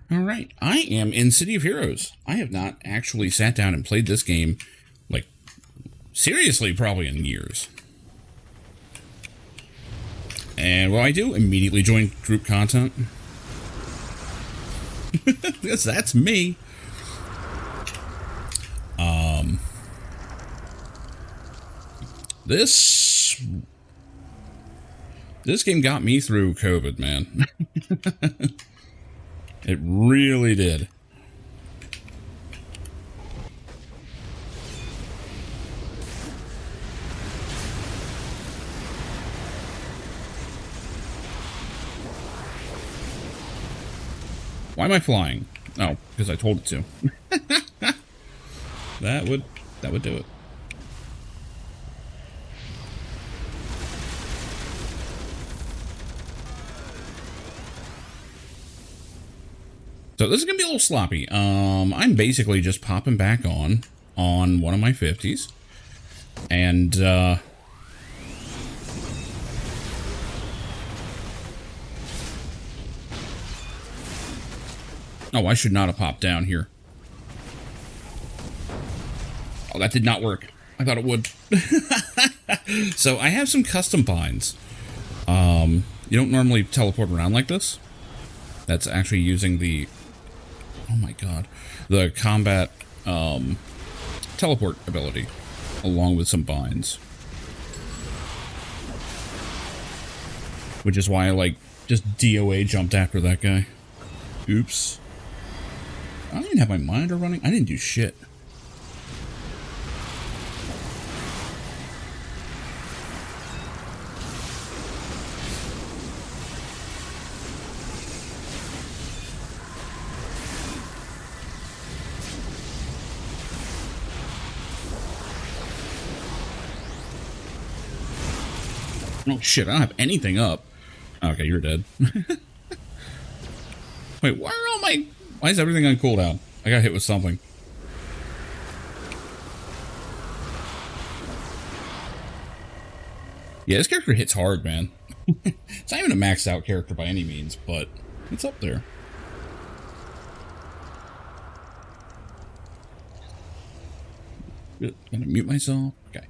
All right, I am in City of Heroes. I have not actually sat down and played this game, like, seriously, probably in years. And what I do, immediately join group content. Yes, that's me. This game got me through COVID, man. It really did. Why am I flying? Oh, because I told it to. That would do it. So this is gonna be a little sloppy. I'm basically just popping back on one of my 50s, and oh, I should not have popped down here. Oh, that did not work. I thought it would. So I have some custom binds. You don't normally teleport around like this. That's actually using the, oh my god, the combat teleport ability, along with some binds. Which is why I, like, just DOA jumped after that guy. Oops. I didn't have my monitor running. I didn't do shit. Oh shit, I don't have anything up. Okay, you're dead. Wait, why are all my... Why is everything on cooldown? I got hit with something. Yeah, this character hits hard, man. It's not even a maxed out character by any means, but it's up there. Gonna mute myself. Okay.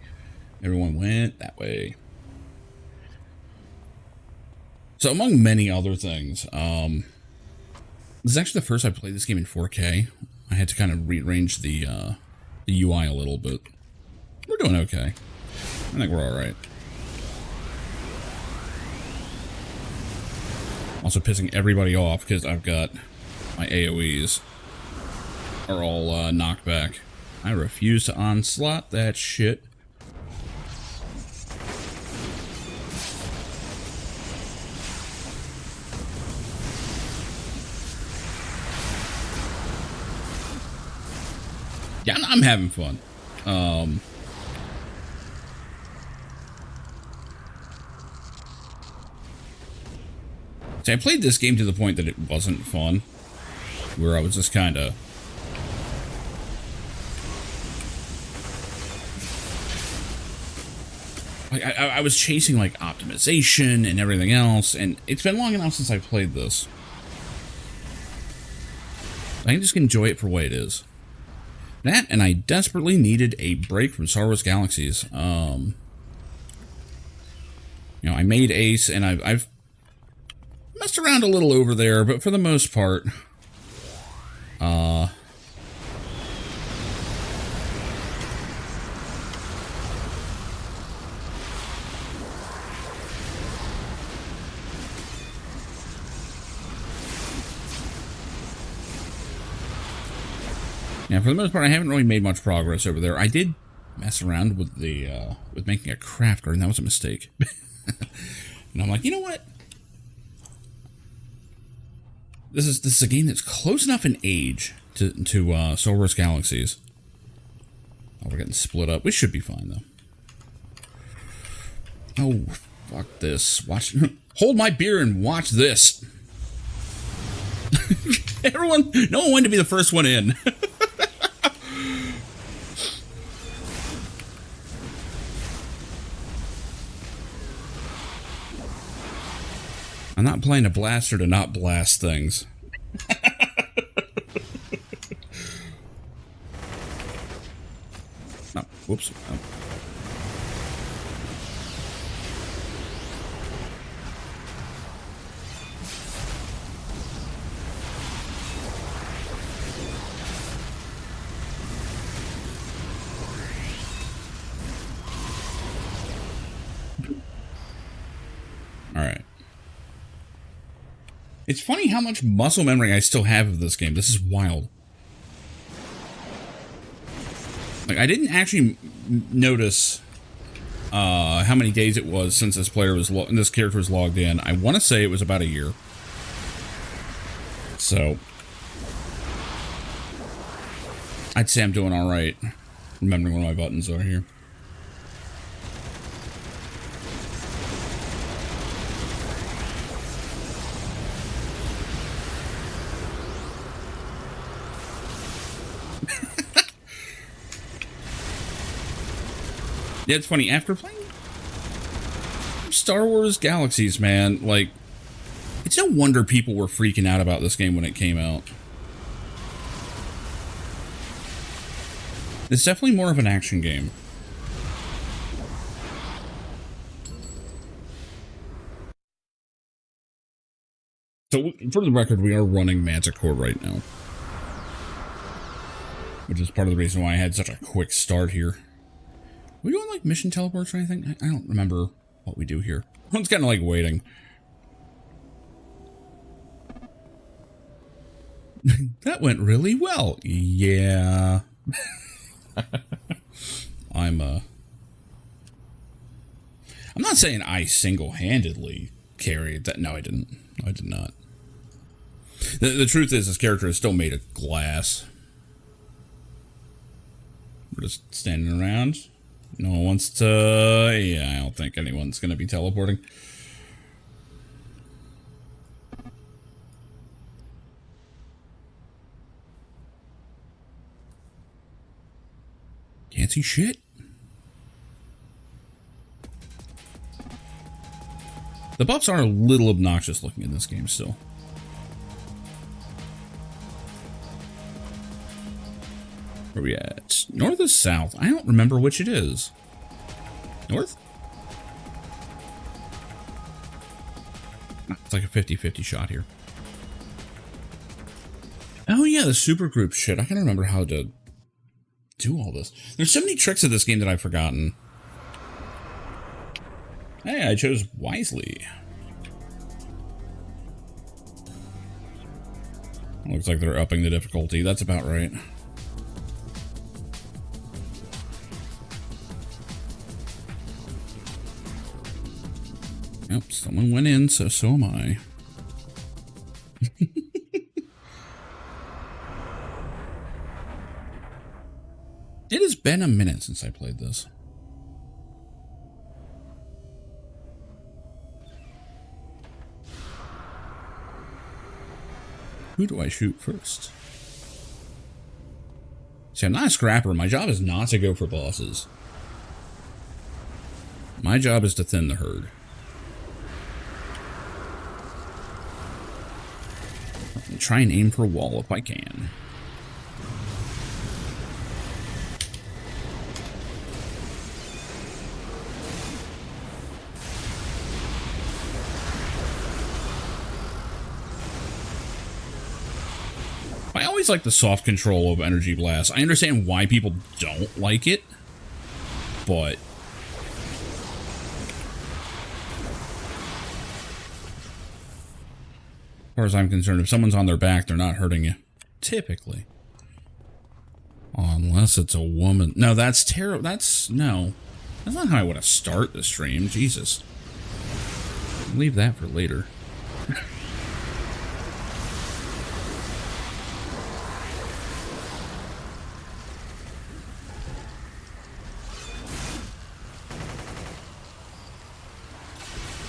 Everyone went that way. So among many other things, this is actually the first I played this game in 4K. I had to kind of rearrange the UI a little bit. We're doing okay. I think we're alright. Also pissing everybody off because I've got my AoEs are all knocked back. I refuse to onslaught that shit. Yeah, I'm having fun. See, I played this game to the point that it wasn't fun, where I was just kind of... like, I was chasing, like, optimization and everything else, and it's been long enough since I played this. I can just enjoy it for what it is. That, and I desperately needed a break from Star Wars Galaxies. You know, I made Ace, and I've messed around a little over there, but for the most part, yeah, for the most part, I haven't really made much progress over there. I did mess around with the with making a crafter, and that was a mistake. And I'm like, you know what? This is a game that's close enough in age to Star Wars Galaxies. Oh, we're getting split up. We should be fine though. Oh, fuck this! Watch, hold my beer and watch this. Everyone, no one wanted to be the first one in. I'm not playing a blaster to not blast things. Whoops. Oh. All right. It's funny how much muscle memory I still have of this game. This is wild. Like, I didn't actually notice how many days it was since this character was logged in. I want to say it was about a year. So, I'd say I'm doing all right. Remembering where my buttons are here. Yeah, it's funny. After playing Star Wars Galaxies, man, like, it's no wonder people were freaking out about this game when it came out. It's definitely more of an action game. So, for the record, we are running Manticore right now. Which is part of the reason why I had such a quick start here. Are we doing, like, mission teleports or anything? I don't remember what we do here. One's kind of like waiting. That went really well. Yeah. I'm not saying I single-handedly carried that. No, I didn't. I did not. The truth is, this character is still made of glass. We're just standing around. No one wants to... Yeah, I don't think anyone's going to be teleporting. Can't see shit. The buffs are a little obnoxious looking in this game still. Where are we at? North or south? I don't remember which it is. North? It's like a 50-50 shot here. Oh yeah, the supergroup shit. I can't remember how to do all this. There's so many tricks of this game that I've forgotten. Hey, I chose wisely. Looks like they're upping the difficulty. That's about right. Yep, someone went in, so am I. It has been a minute since I played this. Who do I shoot first? See, I'm not a scrapper. My job is not to go for bosses. My job is to thin the herd. And try and aim for a wall if I can. I always like the soft control of Energy Blast. I understand why people don't like it, but as far as I'm concerned, if someone's on their back, they're not hurting you. Typically. Unless it's a woman. No, that's terrible. No. That's not how I want to start the stream. Jesus. Leave that for later.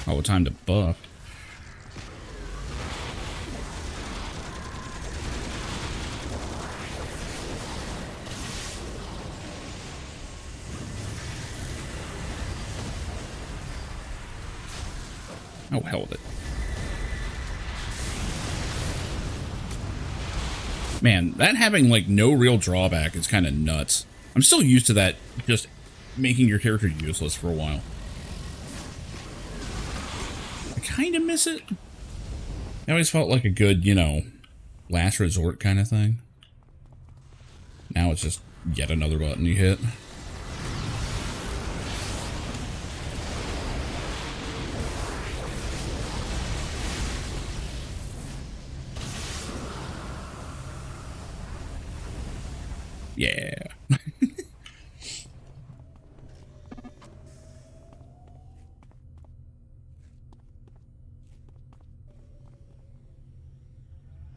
Oh, time to buff. Oh, hell with it. Man, that having, like, no real drawback is kind of nuts. I'm still used to that, just making your character useless for a while. I kind of miss it. It always felt like a good, you know, last resort kind of thing. Now it's just yet another button you hit. Yeah.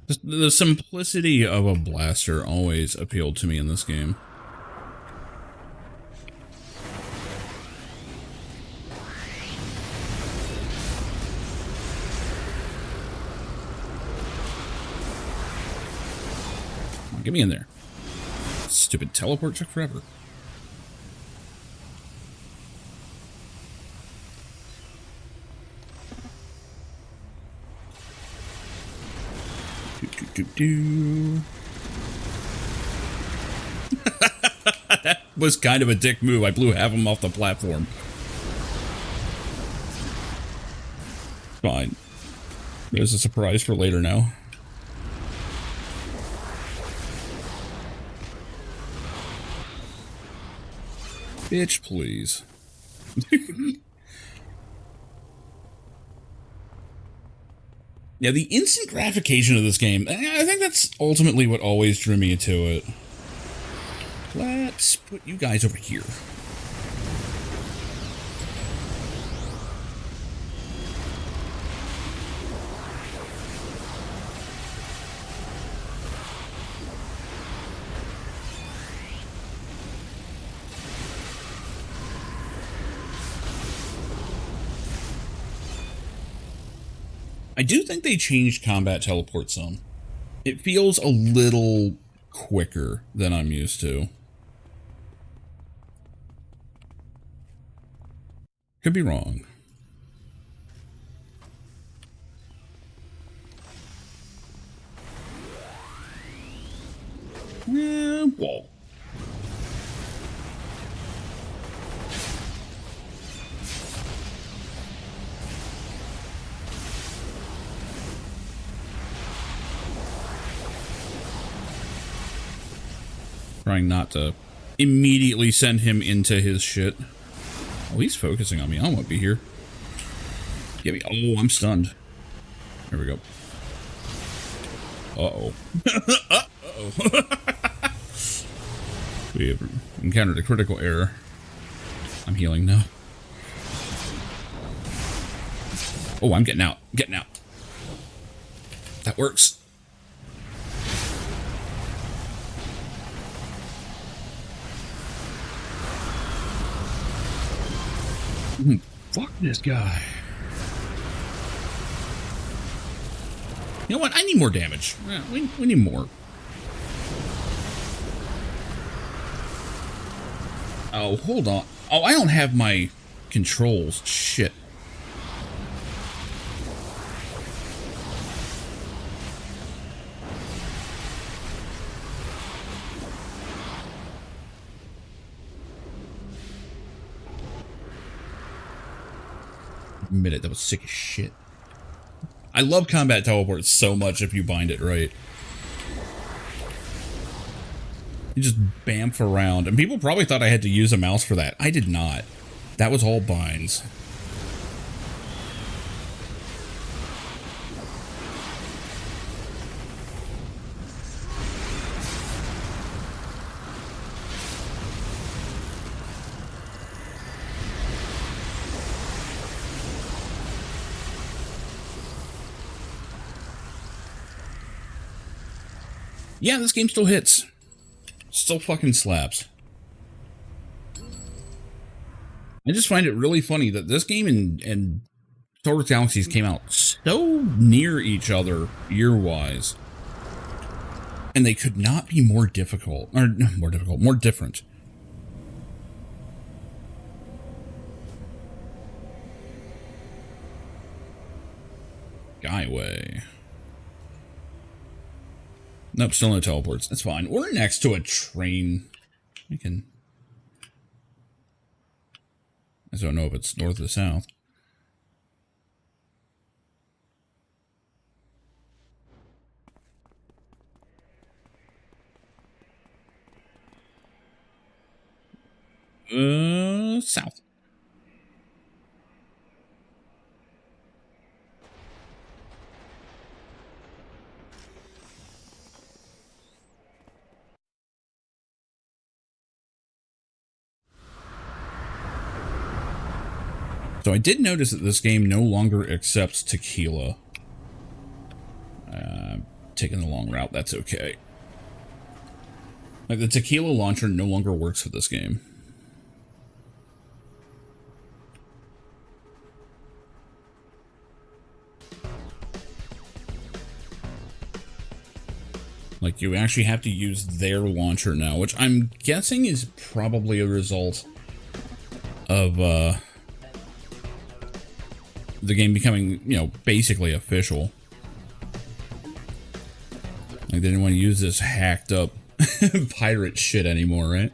Just the simplicity of a blaster always appealed to me in this game. Come on, get me in there. Stupid teleport took forever. That was kind of a dick move. I blew half of them off the platform. Fine. There's a surprise for later now. Bitch, please. Yeah, the instant gratification of this game, I think that's ultimately what always drew me to it. Let's put you guys over here. I do think they changed combat teleport some. It feels a little quicker than I'm used to. Could be wrong. Whoa. Trying not to immediately send him into his shit. Oh, he's focusing on me. I won't be here. Get me. Oh, I'm stunned. There we go. Uh-oh. Uh-oh. We have encountered a critical error. I'm healing now. Oh, I'm getting out. Getting out. That works. Fuck this guy. You know what? I need more damage. We need more. Oh, hold on. Oh, I don't have my controls. Shit. Admit it, that was sick as shit. I love combat teleports so much if you bind it right. You just bamf around. And people probably thought I had to use a mouse for that. I did not. That was all binds. Yeah, this game still hits. Still fucking slaps. I just find it really funny that this game and Star Wars Galaxies came out so near each other year-wise. And they could not be more difficult. Or, more different. Skyway. Nope, still no teleports. That's fine. We're next to a train We can... I don't know if it's north or south. South. So I did notice that this game no longer accepts tequila. Taking the long route, that's okay. Like, the tequila launcher no longer works for this game. Like, you actually have to use their launcher now, which I'm guessing is probably a result of, the game becoming, you know, basically official. Like, they didn't want to use this hacked up pirate shit anymore, right?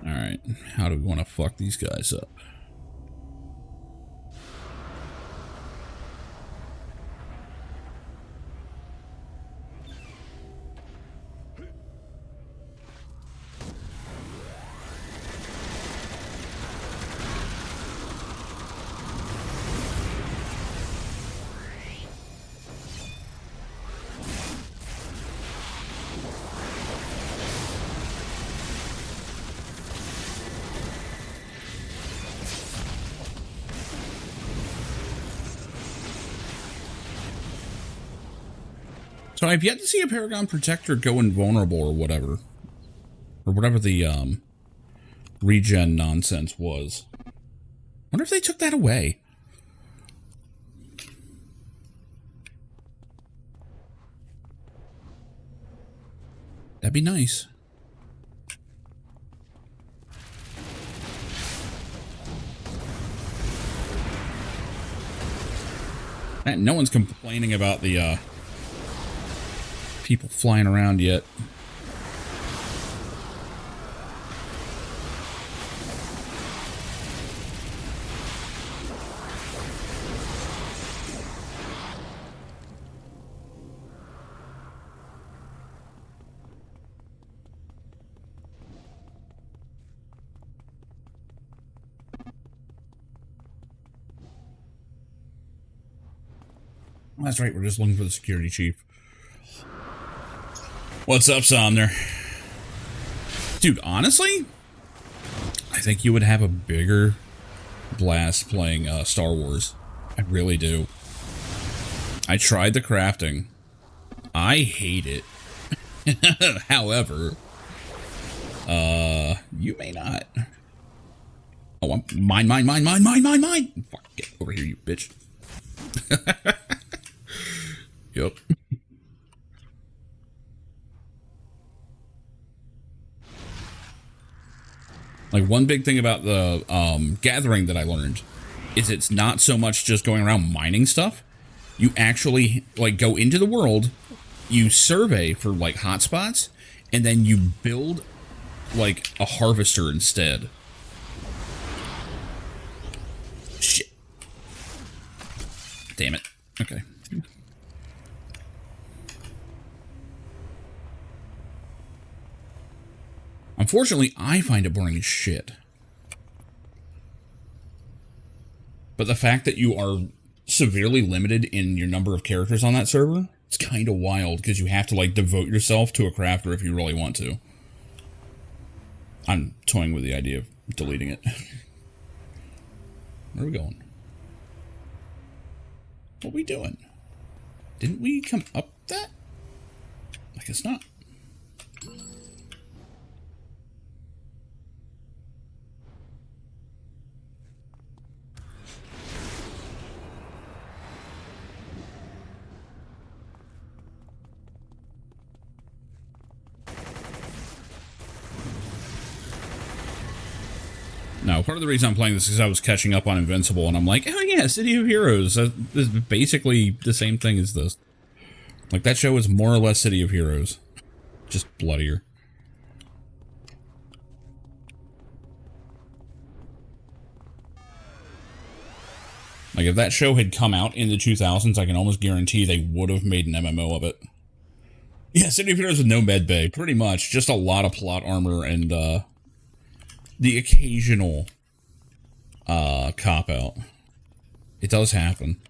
Alright, how do we want to fuck these guys up? So I've yet to see a Paragon Protector go invulnerable or whatever. Or whatever the, regen nonsense was. Wonder if they took that away. That'd be nice. And no one's complaining about the, people flying around yet. That's right, we're just looking for the security chief. What's up, Somner? Dude, honestly, I think you would have a bigger blast playing Star Wars. I really do. I tried the crafting. I hate it. However, you may not. Oh, I'm mine. Fuck, get over here, you bitch. Yep. Like, one big thing about the gathering that I learned is it's not so much just going around mining stuff. You actually, like, go into the world, you survey for, like, hotspots, and then you build, like, a harvester instead. Shit. Damn it. Okay. Unfortunately, I find it boring as shit. But the fact that you are severely limited in your number of characters on that server, it's kind of wild, because you have to, like, devote yourself to a crafter if you really want to. I'm toying with the idea of deleting it. Where are we going? What are we doing? Didn't we come up that? I guess not. Now, part of the reason I'm playing this is I was catching up on Invincible, and I'm like, oh yeah, City of Heroes. This is basically the same thing as this. Like, that show is more or less City of Heroes. Just bloodier. Like, if that show had come out in the 2000s, I can almost guarantee they would have made an MMO of it. Yeah, City of Heroes with no med bay, pretty much. Just a lot of plot armor and, the occasional, cop-out. It does happen.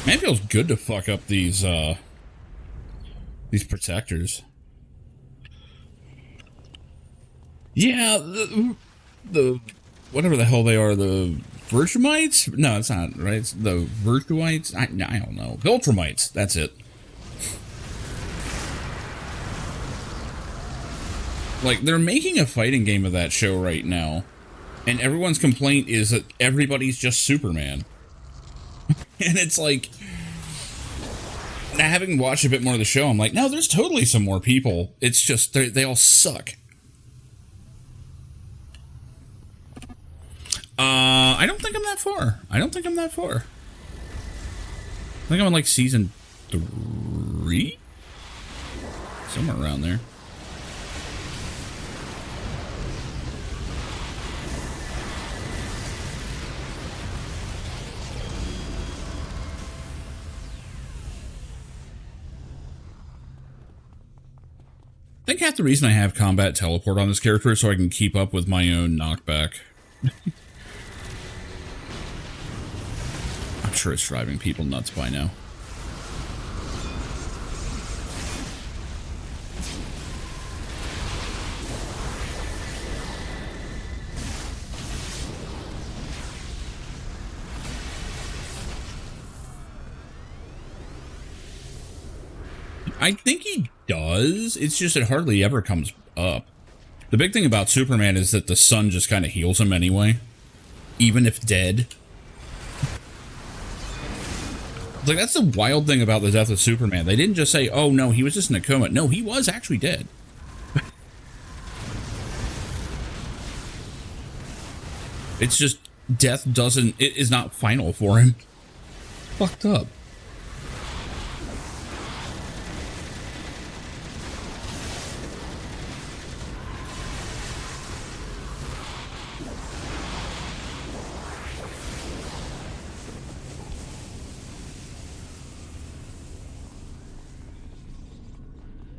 Man, it feels good to fuck up these protectors. Yeah, the whatever the hell they are, the Virtumites? No, it's not, right? It's the Virtuites? I don't know. Viltrumites, that's it. Like, they're making a fighting game of that show right now, and everyone's complaint is that everybody's just Superman. And it's like, having watched a bit more of the show, I'm like, no, there's totally some more people. It's just, they all suck. I don't think I'm that far. I think I'm in, like, season 3? Somewhere around there. I think half the reason I have combat teleport on this character is so I can keep up with my own knockback. I'm sure it's driving people nuts by now. I think he does. It's just it hardly ever comes up. The big thing about Superman is that the sun just kind of heals him anyway, even if dead. Like, that's the wild thing about the death of Superman. They didn't just say, oh no, he was just in a coma. No, he was actually dead. It's just death it is not final for him. Fucked up.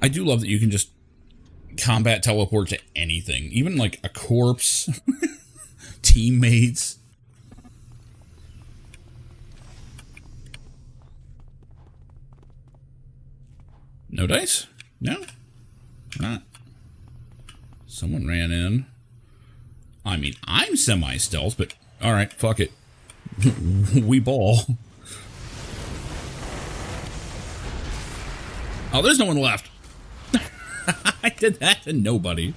I do love that you can just combat teleport to anything, even like a corpse, teammates. No dice? No? Not. Someone ran in. I mean, I'm semi-stealth, but alright, fuck it. We ball. Oh, there's no one left. I did that to nobody.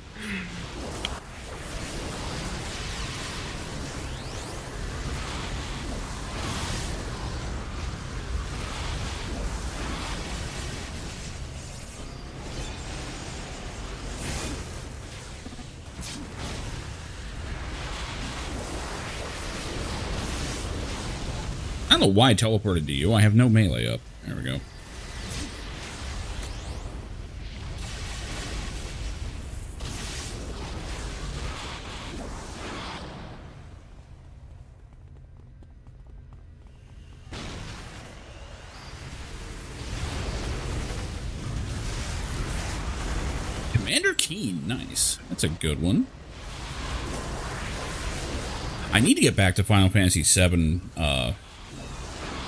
I don't know why I teleported to you. I have no melee up. There we go. Commander Keen, nice. That's a good one. I need to get back to Final Fantasy VII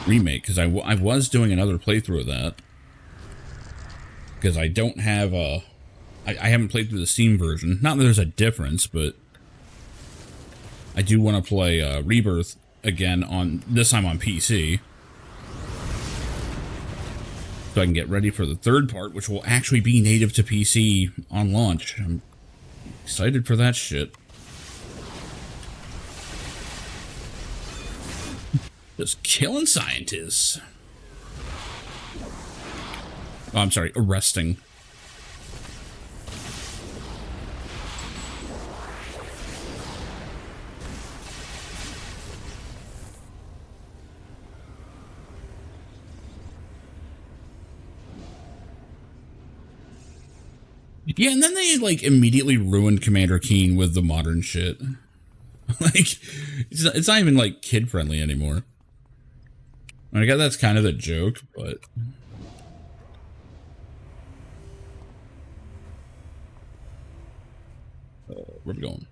Remake, because I was doing another playthrough of that. Because I don't have a... I haven't played through the Steam version. Not that there's a difference, but... I do want to play Rebirth again on this time on PC. So I can get ready for the third part, which will actually be native to PC on launch. I'm excited for that shit. Just killing scientists. Oh, I'm sorry, arresting. Yeah, and then they, like, immediately ruined Commander Keen with the modern shit. Like, it's not even, like, kid-friendly anymore. I guess that's kind of the joke, but... where are we going?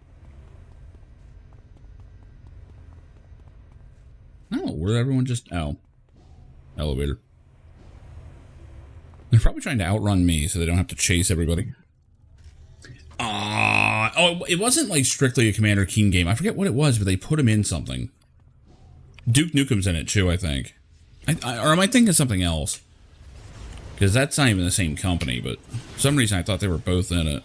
Oh, where everyone just... Oh. Elevator. They're probably trying to outrun me so they don't have to chase everybody. Oh, it wasn't like strictly a Commander Keen game. I forget what it was, but they put him in something. Duke Nukem's in it too, I think. Or am I thinking something else? Because that's not even the same company, but for some reason I thought they were both in it.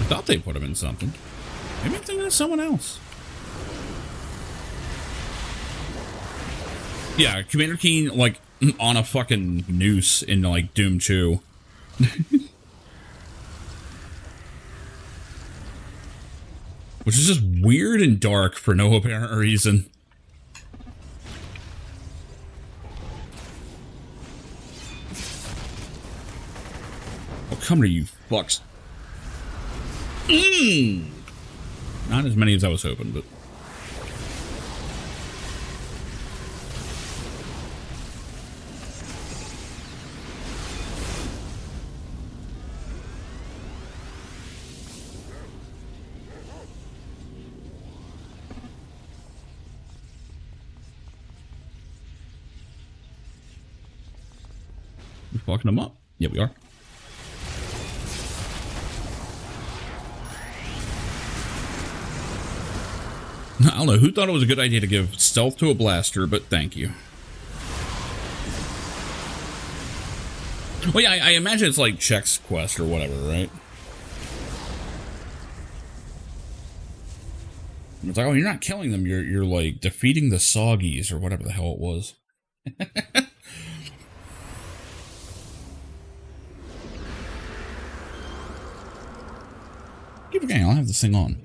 I thought they put him in something. Maybe I'm thinking of someone else. Yeah, Commander Keen, like, on a fucking noose in, like, Doom 2. Which is just weird and dark for no apparent reason. Oh, come to you fucks. Not as many as I was hoping, but... We're fucking them up. Yeah, we are. I don't know who thought it was a good idea to give stealth to a blaster, but thank you. Well, yeah, I imagine it's like Check's quest or whatever, right? It's like, oh, you're not killing them. You're like defeating the Soggies or whatever the hell it was. Keep it going. I'll have this thing on.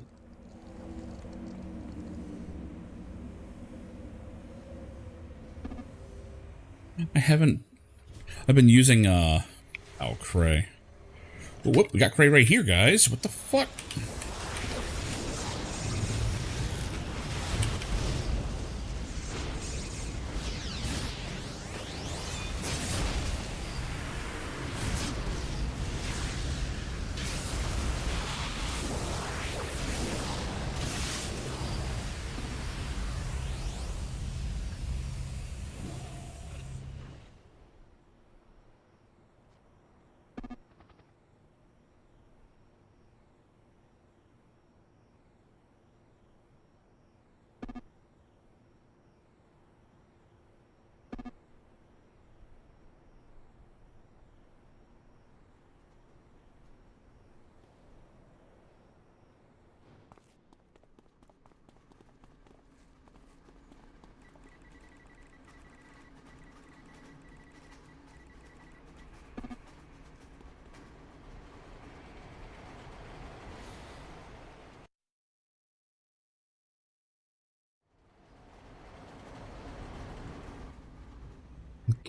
I've been using, oh, Cray. Oh, whoop, we got Cray right here, guys. What the fuck?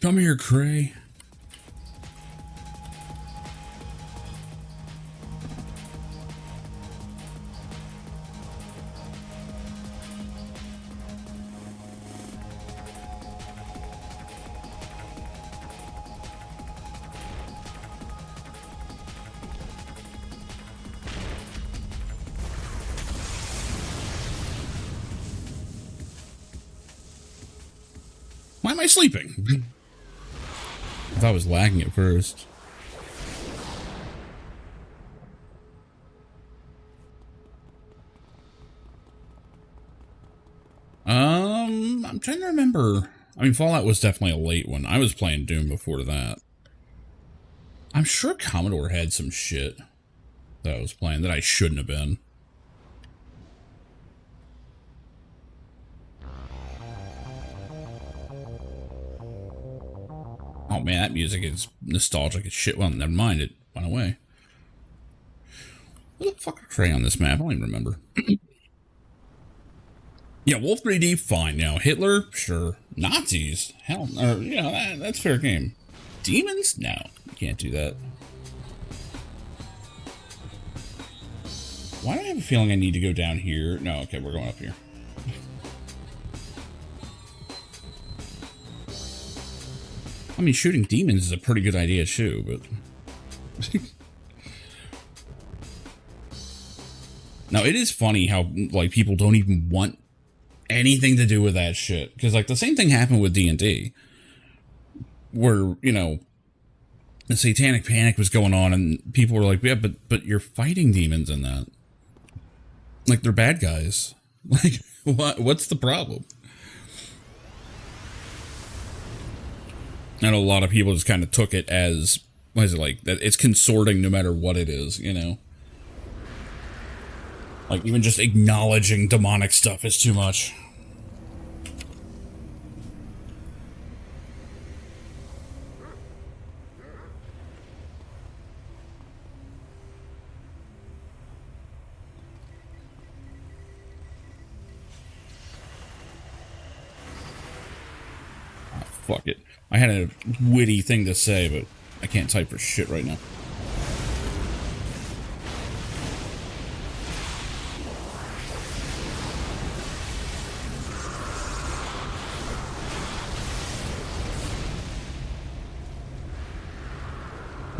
Come here, Cray. Why am I sleeping? I thought I was lagging at first. I'm trying to remember. I mean, Fallout was definitely a late one. I was playing Doom before that. I'm sure Commodore had some shit that I was playing that I shouldn't have been. Oh man, that music is nostalgic as shit. Well, never mind, it went away. What the fuck are Trey on this map? I don't even remember. Yeah, Wolf 3D, fine. Now, Hitler, sure. Nazis, hell, or, you know, that's fair game. Demons? No, you can't do that. Why do I have a feeling I need to go down here? No, okay, we're going up here. I mean, shooting demons is a pretty good idea too, but... Now, it is funny how, like, people don't even want anything to do with that shit. Because, like, the same thing happened with D&D. Where, you know, the Satanic Panic was going on, and people were like, yeah, but you're fighting demons in that. Like, they're bad guys. Like, what's the problem? I know a lot of people just kind of took it as, what is it, like, that it's consorting no matter what it is, you know? Like, even just acknowledging demonic stuff is too much. Oh, fuck it. I had a witty thing to say, but I can't type for shit right now.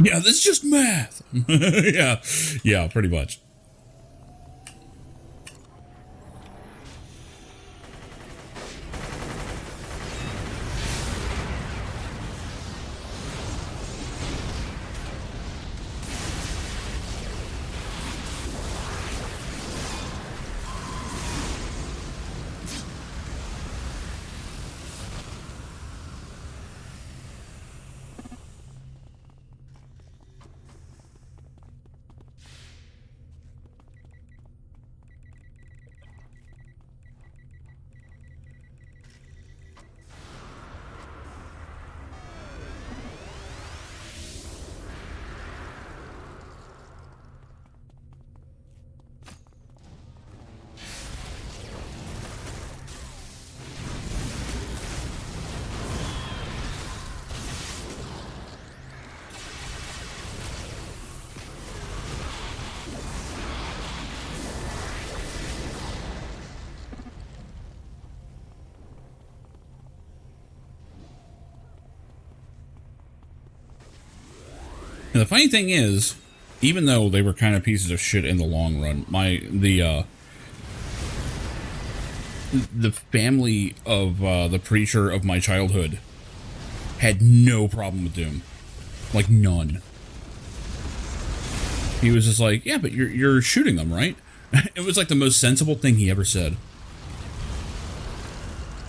Yeah, this is just math. yeah, pretty much. And the funny thing is, even though they were kind of pieces of shit in the long run, the family of the preacher of my childhood had no problem with Doom. Like, none. He was just like, yeah, but you're shooting them, right? It was like the most sensible thing he ever said.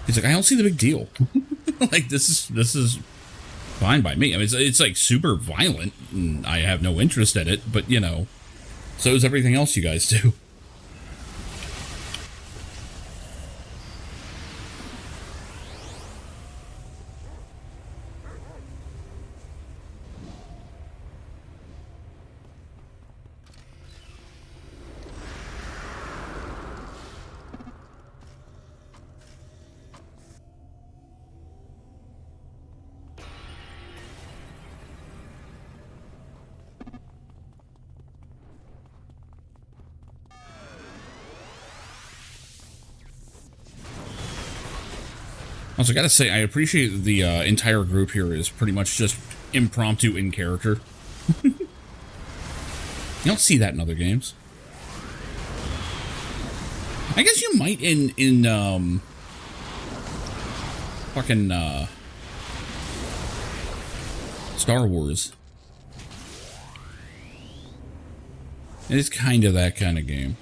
He's like, I don't see the big deal. Like, this is fine by me. I mean, it's like super violent, and I have no interest in it, but, you know, so is everything else you guys do. Also, I gotta say, I appreciate the entire group here is pretty much just impromptu in character. You don't see that in other games. I guess you might in fucking Star Wars. It is kind of that kind of game.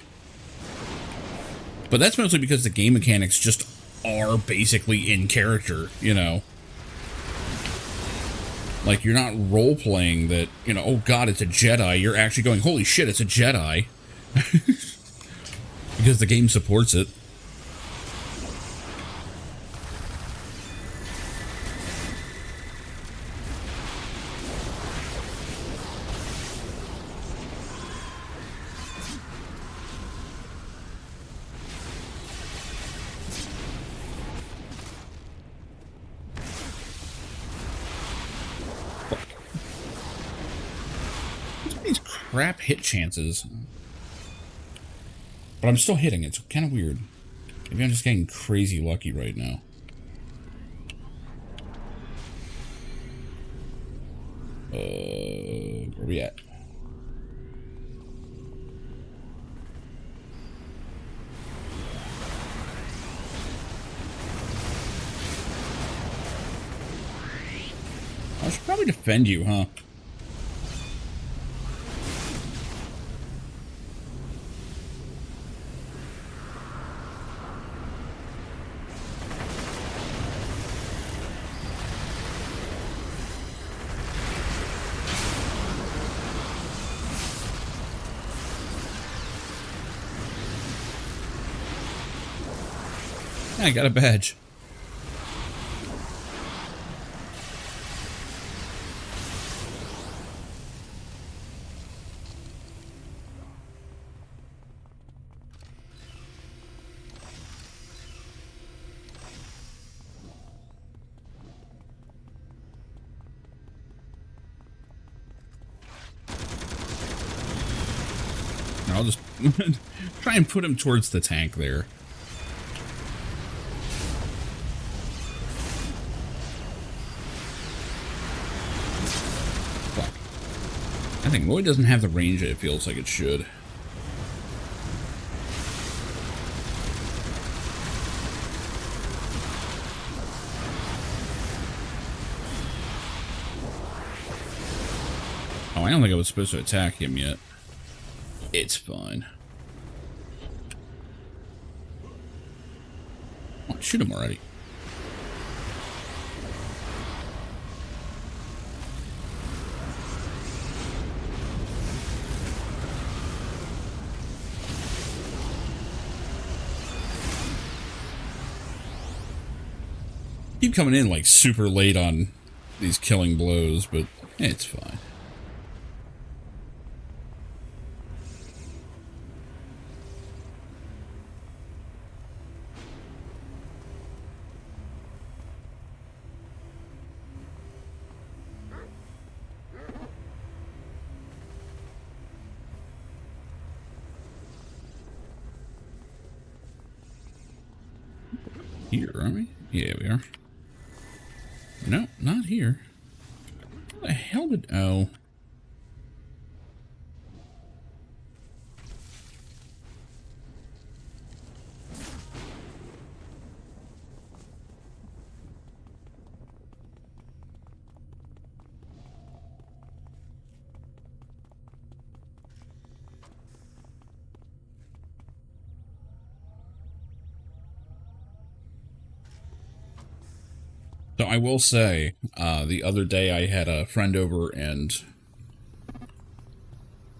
But that's mostly because the game mechanics just are basically in character, you know? Like, you're not role-playing that, you know, oh god, it's a Jedi. You're actually going, holy shit, it's a Jedi. Because the game supports it. These crap hit chances. But I'm still hitting. It's kind of weird. Maybe I'm just getting crazy lucky right now. Where we at? I should probably defend you, huh? I got a badge. I'll just try and put him towards the tank there. Fuck. I think Lloyd doesn't have the range that it feels like it should. Oh, I don't think I was supposed to attack him yet. It's fine. Oh, shoot him already. Keep coming in like super late on these killing blows, but it's fine. Here, aren't we? Yeah, we are. No, not here. How the hell did... Oh. So I will say, the other day I had a friend over and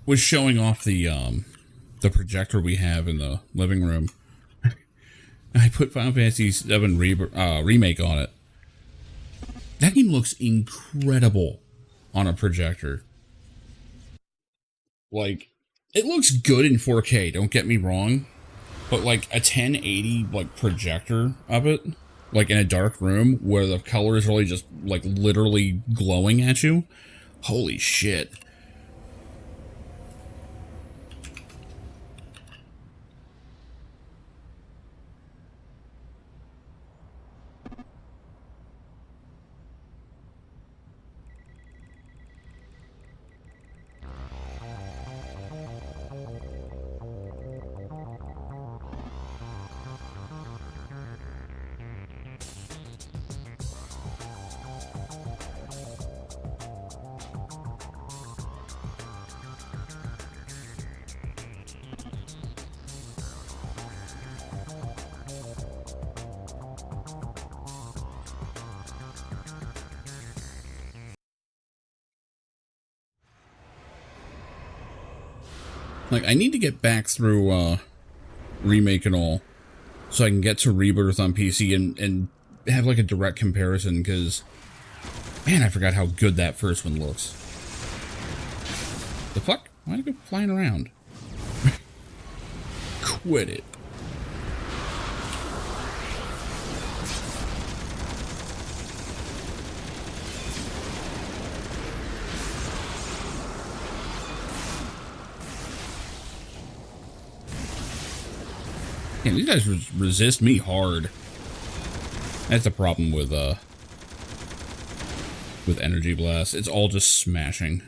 was showing off the projector we have in the living room. I put Final Fantasy VII Remake on it. That game looks incredible on a projector. Like, it looks good in 4K, don't get me wrong. But like a 1080 like projector of it, like in a dark room where the color is really just like literally glowing at you. Holy shit. Like, I need to get back through, Remake and all, so I can get to Rebirth on PC and have, like, a direct comparison, because, man, I forgot how good that first one looks. The fuck? Why did I go flying around? Quit it. Man, these guys resist me hard. That's the problem with Energy Blast. It's all just smashing.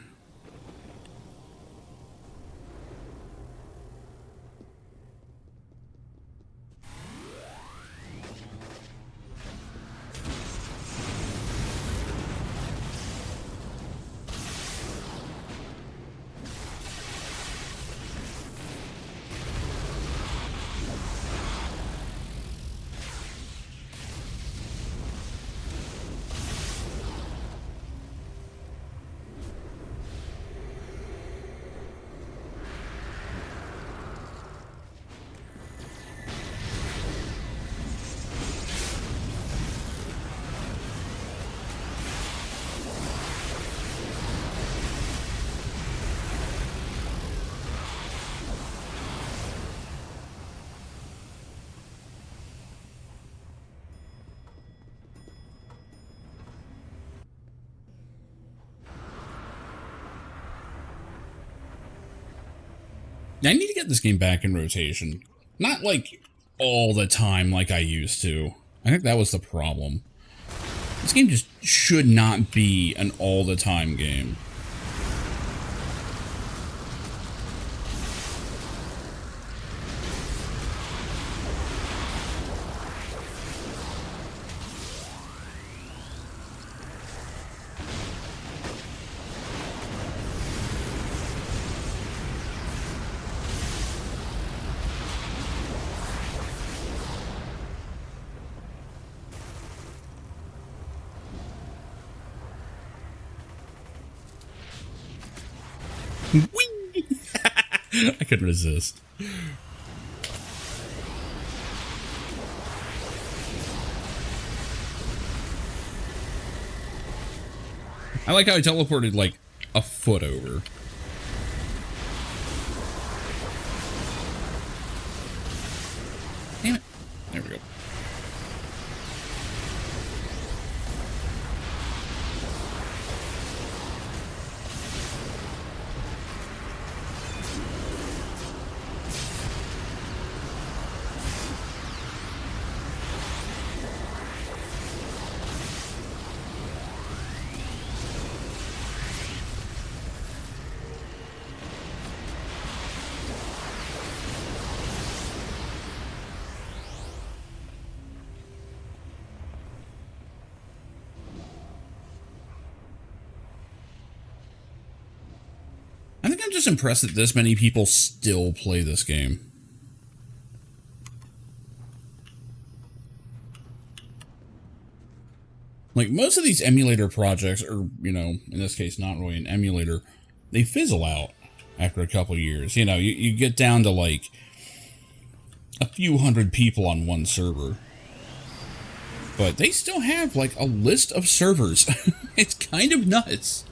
I need to get this game back in rotation. Not like all the time like I used to. I think that was the problem. This game just should not be an all the time game. Whee! I couldn't resist. I like how I teleported like a foot over. Damn it. There we go. I think I'm just impressed that this many people still play this game. Like, most of these emulator projects, or, you know, in this case, not really an emulator, they fizzle out after a couple years. You know, you get down to, like, a few hundred people on one server. But they still have, like, a list of servers. It's kind of nuts.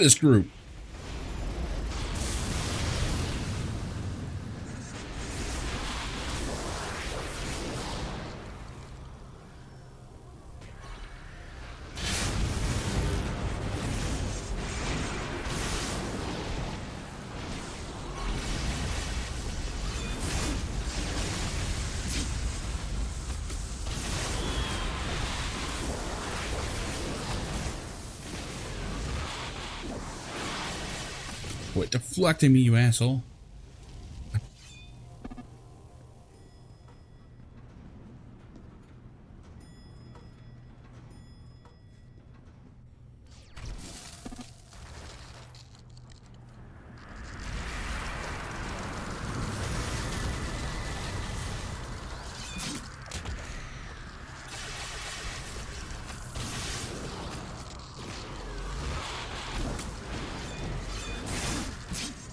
this group. Quit deflecting me, you asshole.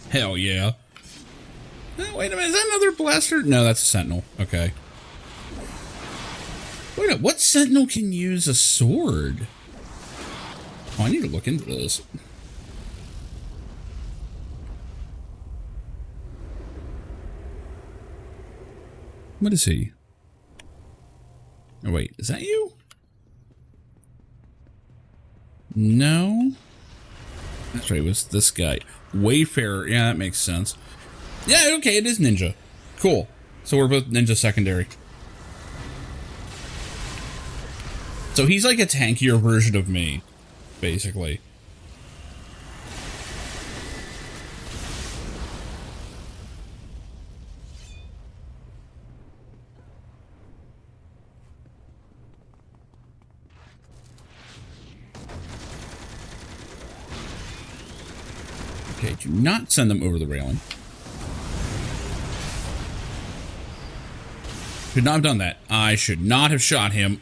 Hell yeah. Wait a minute, is that another blaster? No, that's a sentinel. Okay. Wait a minute, what sentinel can use a sword? Oh, I need to look into this. What is he? Oh, wait, is that you? No. That's right, it was this guy. Wayfarer, yeah, that makes sense. Yeah, okay, it is ninja. Cool. So we're both ninja secondary. So he's like a tankier version of me, basically. Okay, do not send them over the railing. Should not have done that. I should not have shot him.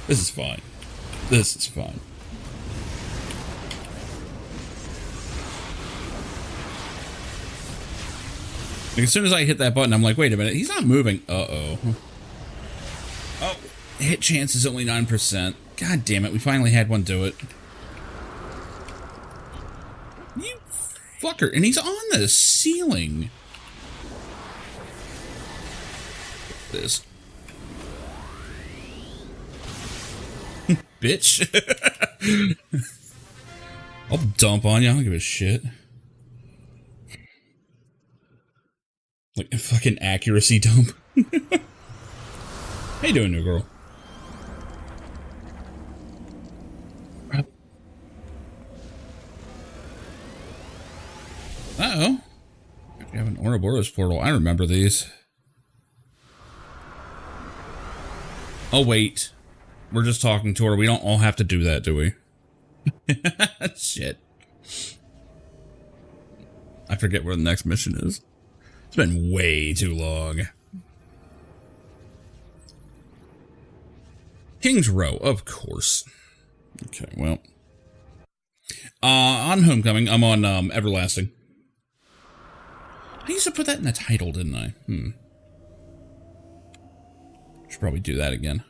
This is fine. This is fine. Like, as soon as I hit that button, I'm like, wait a minute, he's not moving. Uh-oh. Oh, hit chance is only 9%. God damn it, we finally had one do it. You fucker. And he's on the ceiling. This. Bitch. I'll dump on you. I don't give a shit. Like a fucking accuracy dump. How you doing, new girl? Uh-oh. We have an Ouroboros portal. I remember these. Oh, wait. We're just talking to her. We don't all have to do that, do we? Shit. I forget where the next mission is. It's been way too long. King's Row, of course. Okay, well. On Homecoming, I'm on Everlasting. I used to put that in the title, didn't I? Should probably do that again.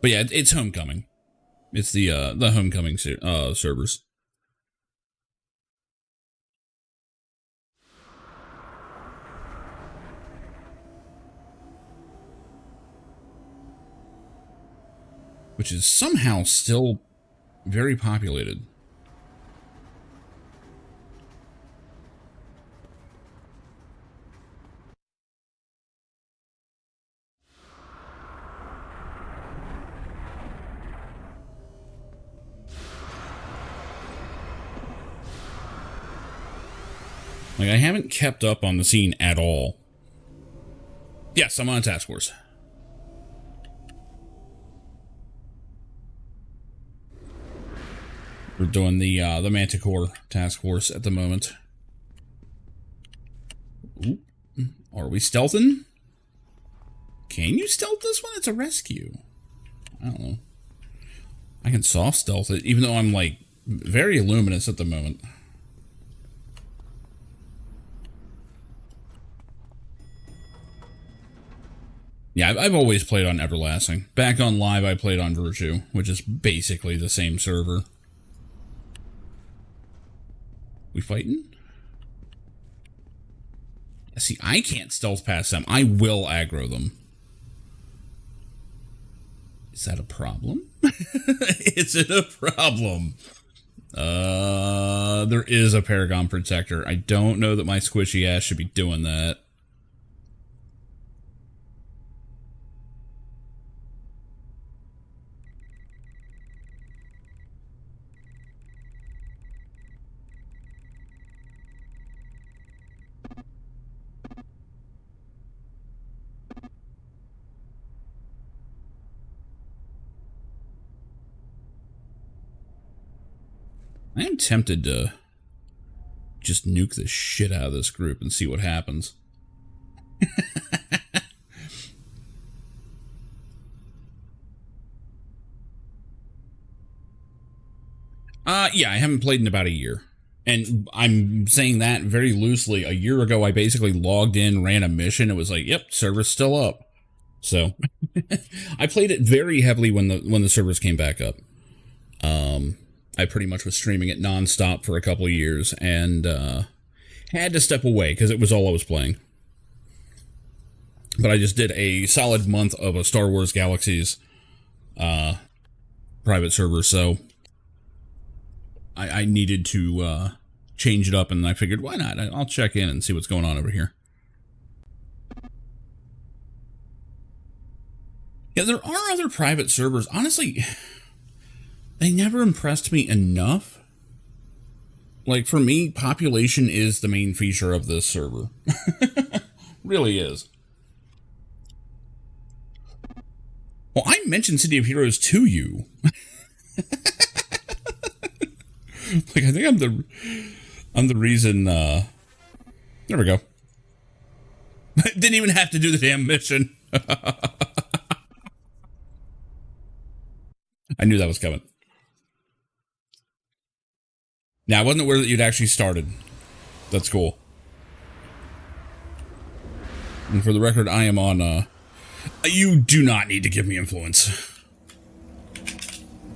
But yeah, it's Homecoming. It's the Homecoming servers. Which is somehow still very populated. Like, I haven't kept up on the scene at all. Yes, I'm on a task force. We're doing the Manticore task force at the moment. Ooh. Are we stealthing? Can you stealth this one? It's a rescue. I don't know. I can soft stealth it, even though I'm, like, very luminous at the moment. Yeah, I've always played on Everlasting. Back on Live, I played on Virtue, which is basically the same server. We fighting? See, I can't stealth past them. I will aggro them. Is that a problem? Is it a problem? There is a Paragon Protector. I don't know that my squishy ass should be doing that. I am tempted to just nuke the shit out of this group and see what happens. Yeah, I haven't played in about a year. And I'm saying that very loosely. A year ago, I basically logged in, ran a mission. It was like, yep, server's still up. So I played it very heavily when the servers came back up. I pretty much was streaming it nonstop for a couple of years and had to step away because it was all I was playing. But I just did a solid month of a Star Wars Galaxies private server, so I needed to change it up, and I figured, why not? I'll check in and see what's going on over here. Yeah, there are other private servers. Honestly, they never impressed me enough. Like, for me, population is the main feature of this server. Really is. Well, I mentioned City of Heroes to you. Like, I think I'm the reason, there we go. Didn't even have to do the damn mission. I knew that was coming. Now, I wasn't aware that you'd actually started. That's cool. And for the record, I am on, you do not need to give me influence.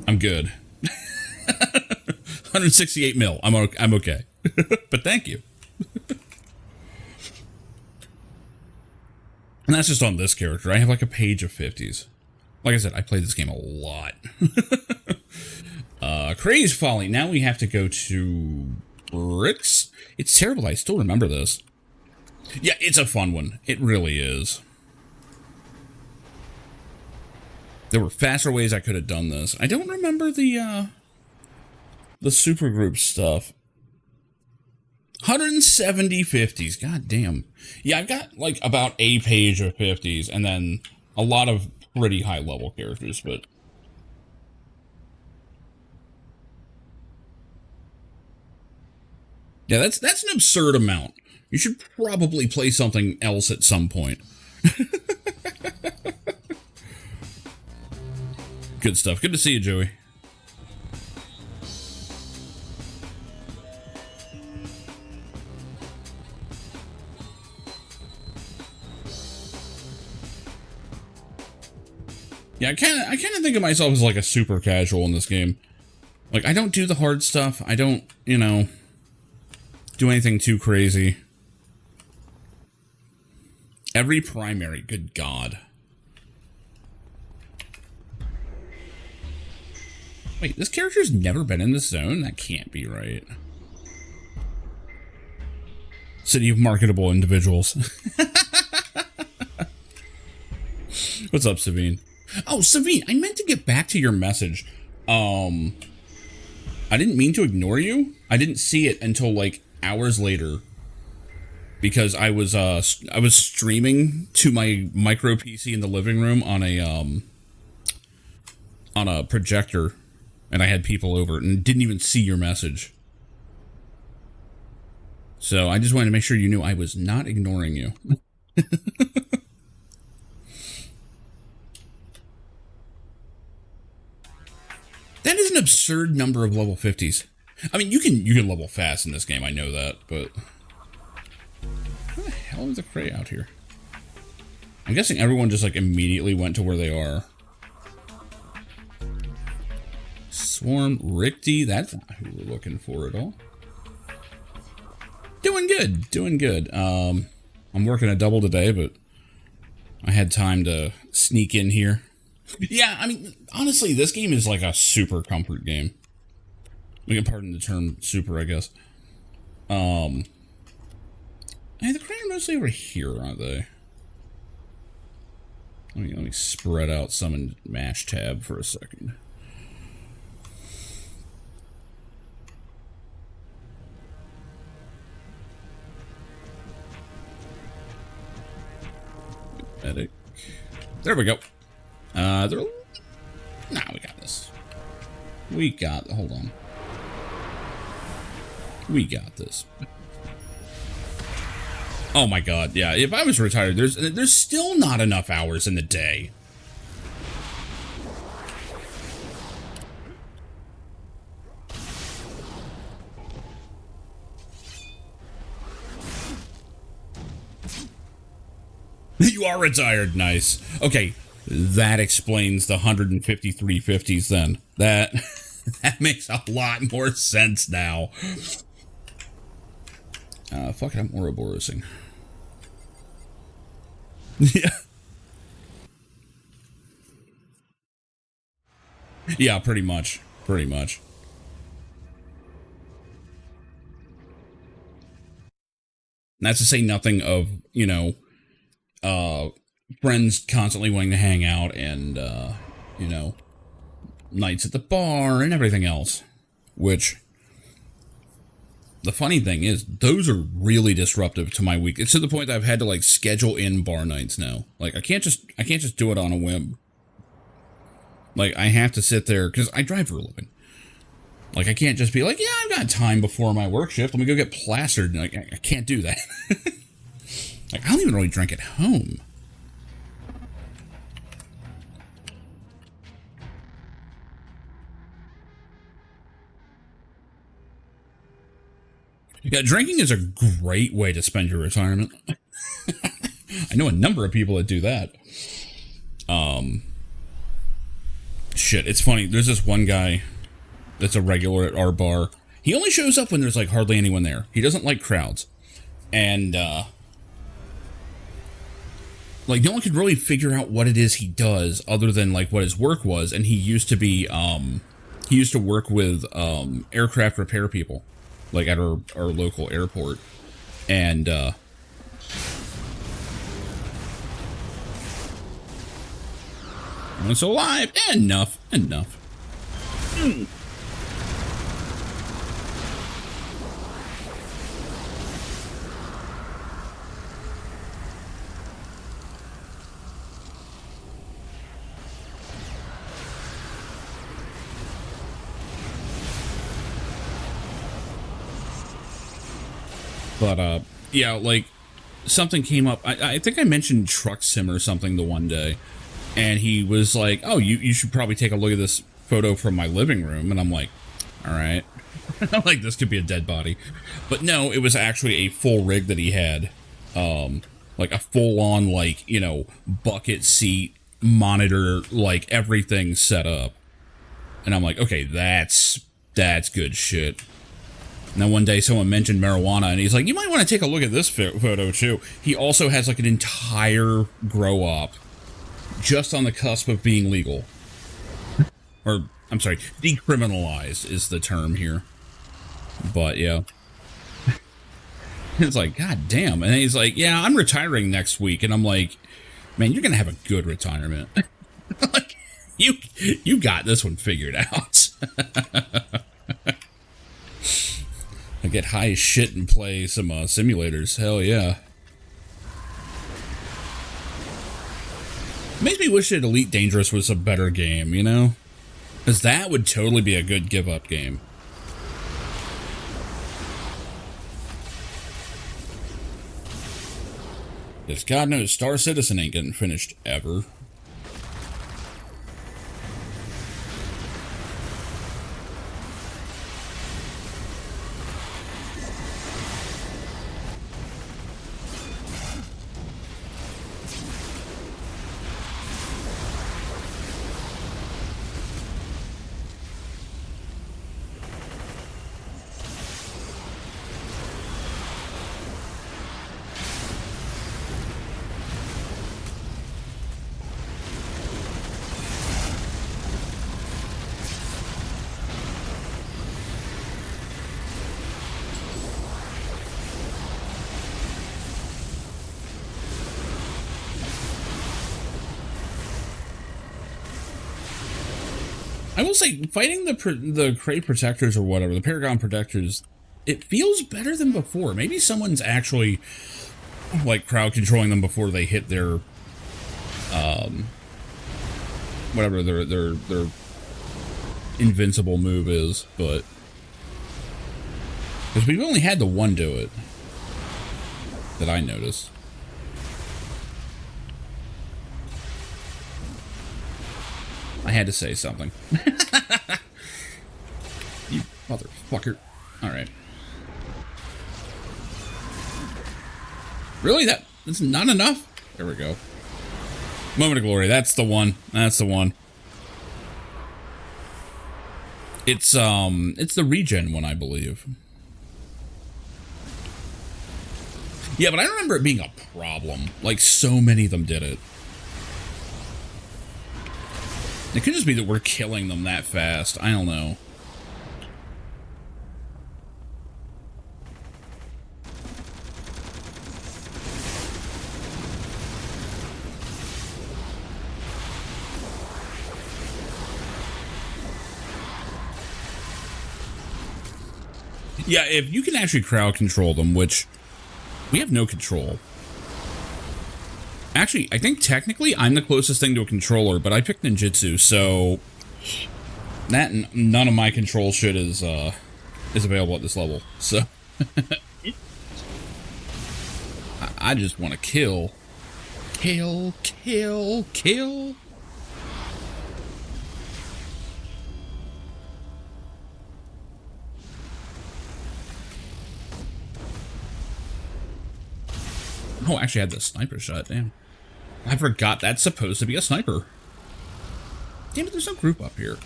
I'm good. 168 mil. I'm okay. But thank you. And that's just on this character. I have like a page of 50s. Like I said, I played this game a lot. Craze Folly. Now we have to go to Bricks. It's terrible. I still remember this. Yeah, it's a fun one. It really is. There were faster ways I could have done this. I don't remember the supergroup stuff. 170 50s. God damn. Yeah, I've got like about a page of 50s and then a lot of pretty high level characters, but yeah, that's an absurd amount. You should probably play something else at some point. Good stuff. Good to see you, Joey. Yeah, I kind of think of myself as like a super casual in this game. Like, I don't do the hard stuff. I don't, do anything too crazy. Every primary, good God. Wait, this character's never been in this zone? That can't be right. City of marketable individuals. What's up, Savine? Oh, Savine, I meant to get back to your message. I didn't mean to ignore you. I didn't see it until like hours later because I was streaming to my micro PC in the living room on a projector, and I had people over and didn't even see your message. So I just wanted to make sure you knew I was not ignoring you. That is an absurd number of level 50s. I mean, you can level fast in this game, I know that, but... What the hell is a Cray out here? I'm guessing everyone just like immediately went to where they are. Swarm Richter, that's not who we're looking for at all. Doing good, doing good. I'm working a double today, but I had time to sneak in here. Yeah, I mean, honestly, this game is like a super comfort game. We can pardon the term super, I guess. Hey, the crane are mostly over here, aren't they? Let me spread out some and mash tab for a second. Medic. There we go. Nah, we got this. Hold on. We got this. Oh my god, yeah, if I was retired, there's still not enough hours in the day. You are retired, nice. Okay, that explains the 153 50s then. That makes a lot more sense now. Fuck it, I'm Ouroborosing. Yeah. Yeah, pretty much. Pretty much. And that's to say nothing of, you know, friends constantly wanting to hang out and, you know, nights at the bar and everything else. Which, the funny thing is, those are really disruptive to my week. It's to the point that I've had to, like, schedule in bar nights now. Like, I can't just do it on a whim. Like, I have to sit there, because I drive for a living. Like, I can't just be like, yeah, I've got time before my work shift. Let me go get plastered. Like, I can't do that. Like, I don't even really drink at home. Yeah, drinking is a great way to spend your retirement. I know a number of people that do that. Shit, it's funny. There's this one guy that's a regular at our bar. He only shows up when there's, like, hardly anyone there. He doesn't like crowds. And, like, no one could really figure out what it is he does other than, like, what his work was. And he used to be, he used to work with, aircraft repair people. Like, at our local airport. And, so alive. Enough. But, yeah, like, something came up. I think I mentioned Truck Sim or something the one day. And he was like, oh, you should probably take a look at this photo from my living room. And I'm like, all right. I'm like, this could be a dead body. But no, it was actually a full rig that he had. Like a full-on, like, you know, bucket seat, monitor, like, everything set up. And I'm like, okay, that's good shit. And then one day someone mentioned marijuana, and he's like, you might want to take a look at this photo, too. He also has, like, an entire grow-up just on the cusp of being legal. Or, I'm sorry, decriminalized is the term here. But, yeah. It's like, god damn. And he's like, yeah, I'm retiring next week. And I'm like, man, you're going to have a good retirement. Like, you got this one figured out. I get high as shit and play some simulators. Hell yeah. Makes me wish that Elite Dangerous was a better game, you know? Because that would totally be a good give-up game. Because God knows Star Citizen ain't getting finished ever. I will say, fighting the Crate Protectors or whatever, the Paragon Protectors, it feels better than before. Maybe someone's actually, like, crowd controlling them before they hit their, whatever their invincible move is, but... Because we've only had the one do it, that I noticed. I had to say something. You motherfucker. Alright. Really? That's not enough? There we go. Moment of Glory. That's the one. That's the one. It's the regen one, I believe. Yeah, but I remember it being a problem. Like, so many of them did it. It could just be that we're killing them that fast. I don't know. Yeah, if you can actually crowd control them, which we have no control. Actually, I think technically I'm the closest thing to a controller, but I picked ninjutsu, so that none of my control shit is available at this level. So I just want to kill. Kill, kill, kill. Oh, I actually had the sniper shot, damn. I forgot that's supposed to be a sniper. Damn it, there's no group up here.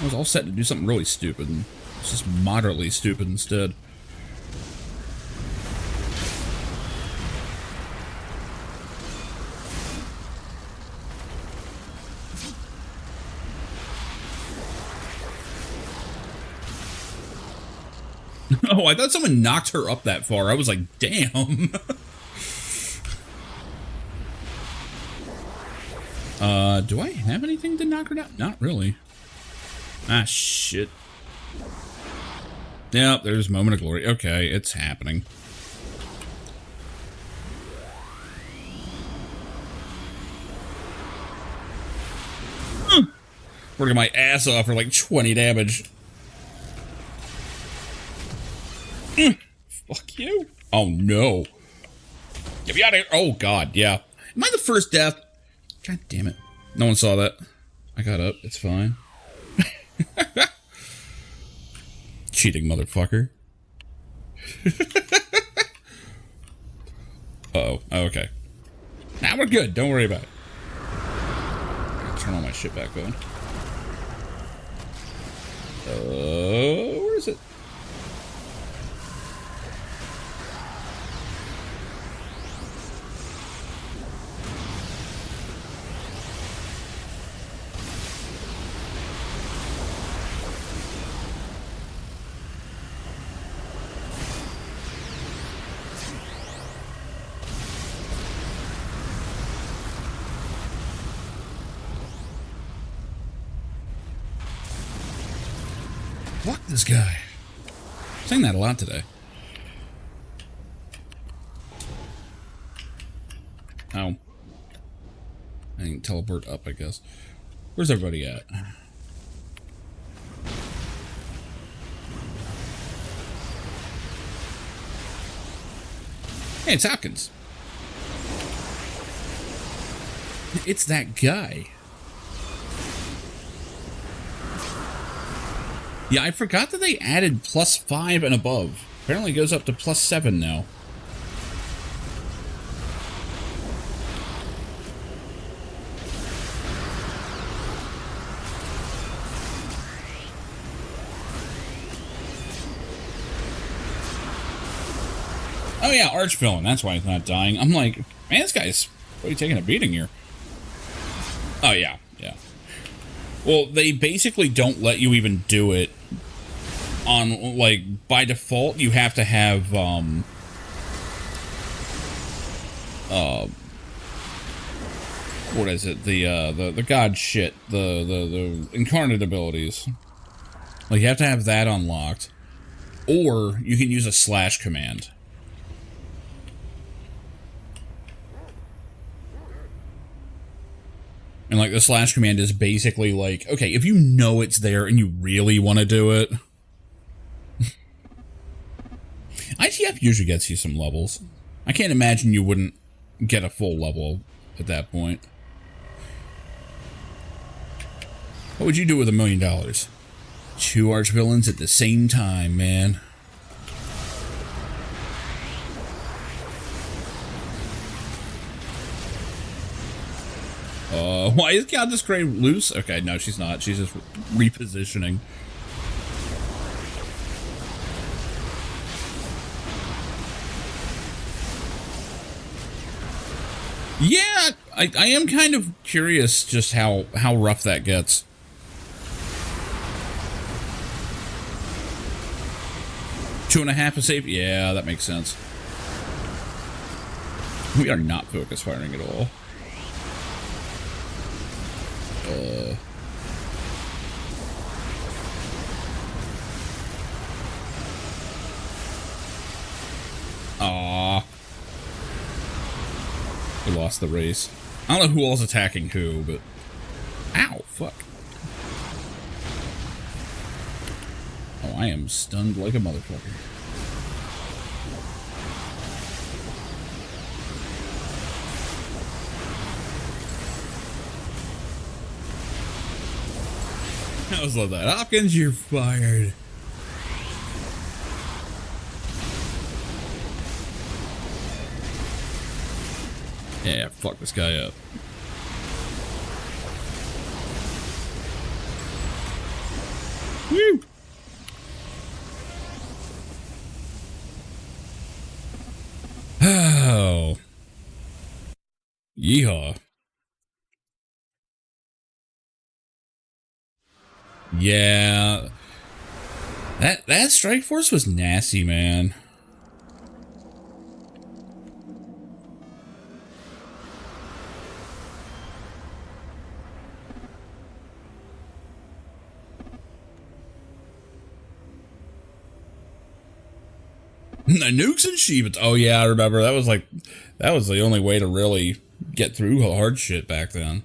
I was all set to do something really stupid, and it's just moderately stupid instead. Oh, I thought someone knocked her up that far. I was like, damn. Do I have anything to knock her down? Not really. Ah, shit. Yep, there's Moment of Glory. Okay, it's happening. Working my ass off for like 20 damage. Fuck you. Oh, no. Get me out of here. Oh, God, yeah. Am I the first death? God damn it. No one saw that. I got up. It's fine. Cheating motherfucker. Uh-oh. Oh, okay. Now we're good. Don't worry about it. Turn all my shit back on. Where is it? Fuck this guy. I'm saying that a lot today. Oh. I can teleport up, I guess. Where's everybody at? Hey, it's Hopkins. It's that guy. Yeah, I forgot that they added +5 and above. Apparently it goes up to +7 now. Oh yeah, Archvillain. That's why he's not dying. I'm like, man, this guy's really taking a beating here. Oh yeah, yeah. Well, they basically don't let you even do it. On, like, by default, you have to have, what is it? The god shit, the incarnate abilities. Like you have to have that unlocked, or you can use a slash command. And like the slash command is basically like, okay, if you know it's there and you really want to do it. ITF usually gets you some levels. I can't imagine you wouldn't get a full level at that point. What would you do with $1 million? 2 archvillains at the same time, man. Why is Countess Grey loose? Okay, no, she's not. She's just repositioning. Yeah, I am kind of curious just how rough that gets. Two and a half is safe? Yeah, that makes sense. We are not focus firing at all. Aww. We lost the race. I don't know who all's attacking who, but... Ow, fuck. Oh, I am stunned like a motherfucker. I always love that. Hopkins, you're fired. Yeah, fuck this guy up. Woo! Oh. Yeehaw. Yeah. That strike force was nasty, man. The nukes and Shivas. Oh yeah, I remember. That was the only way to really get through hard shit back then.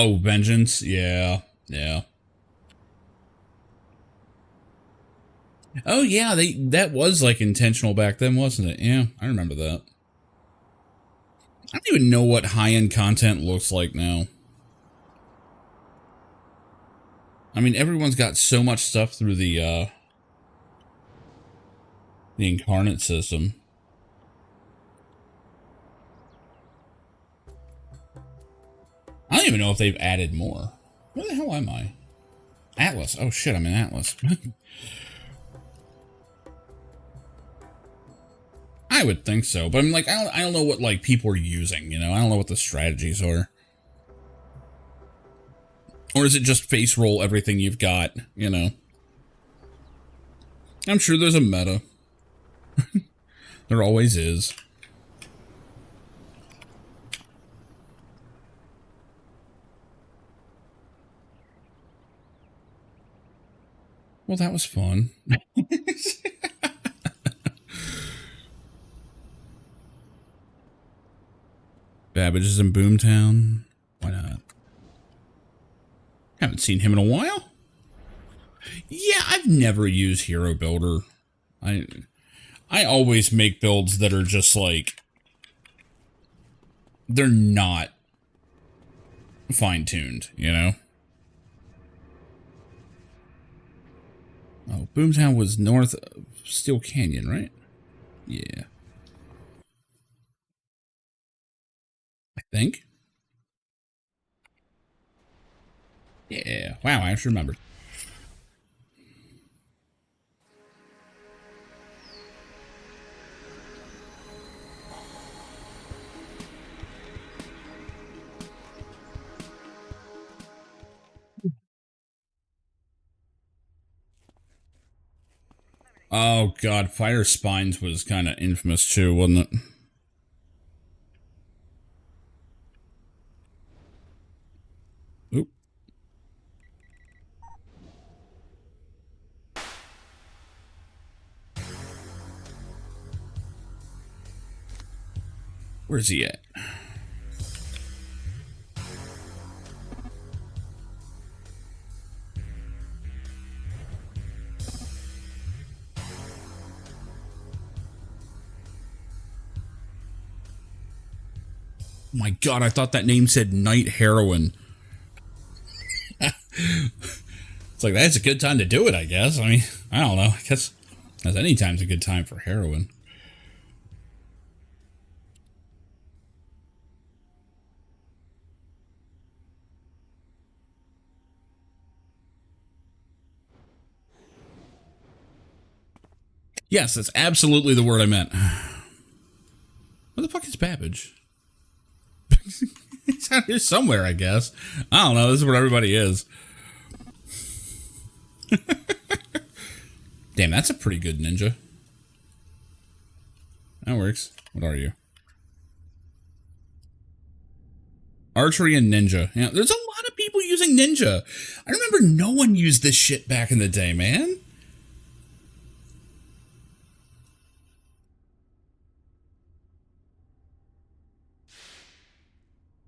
Oh, Vengeance? Yeah. Yeah. Oh yeah, that was like intentional back then, wasn't it? Yeah, I remember that. I don't even know what high-end content looks like now. I mean, everyone's got so much stuff through the incarnate system. I don't even know if they've added more. Where the hell am I? Atlas. Oh shit, I'm in Atlas. I would think so, but I'm like, I don't know what like people are using, you know? I don't know what the strategies are. Or is it just face roll everything you've got, you know? I'm sure there's a meta. There always is. Well, that was fun. Babbage is in Boomtown. Why not? Haven't seen him in a while. Yeah, I've never used Hero Builder. I always make builds that are just like... They're not fine-tuned, you know? Oh, Boomtown was north of Steel Canyon, right? Yeah. I think. Yeah. Wow, I actually remembered. Oh god, Fire Spines was kind of infamous too, wasn't it? Oop. Where's he at? Oh my god, I thought that name said Night Heroine. It's like, that's a good time to do it, I guess. I mean, I don't know. I guess any time's a good time for heroin. Yes, that's absolutely the word I meant. Where the fuck is Babbage? He's out here somewhere, I guess. I don't know. This is where everybody is. Damn, that's a pretty good ninja. That works. What are you? Archery and ninja. Yeah, there's a lot of people using ninja. I remember no one used this shit back in the day, man.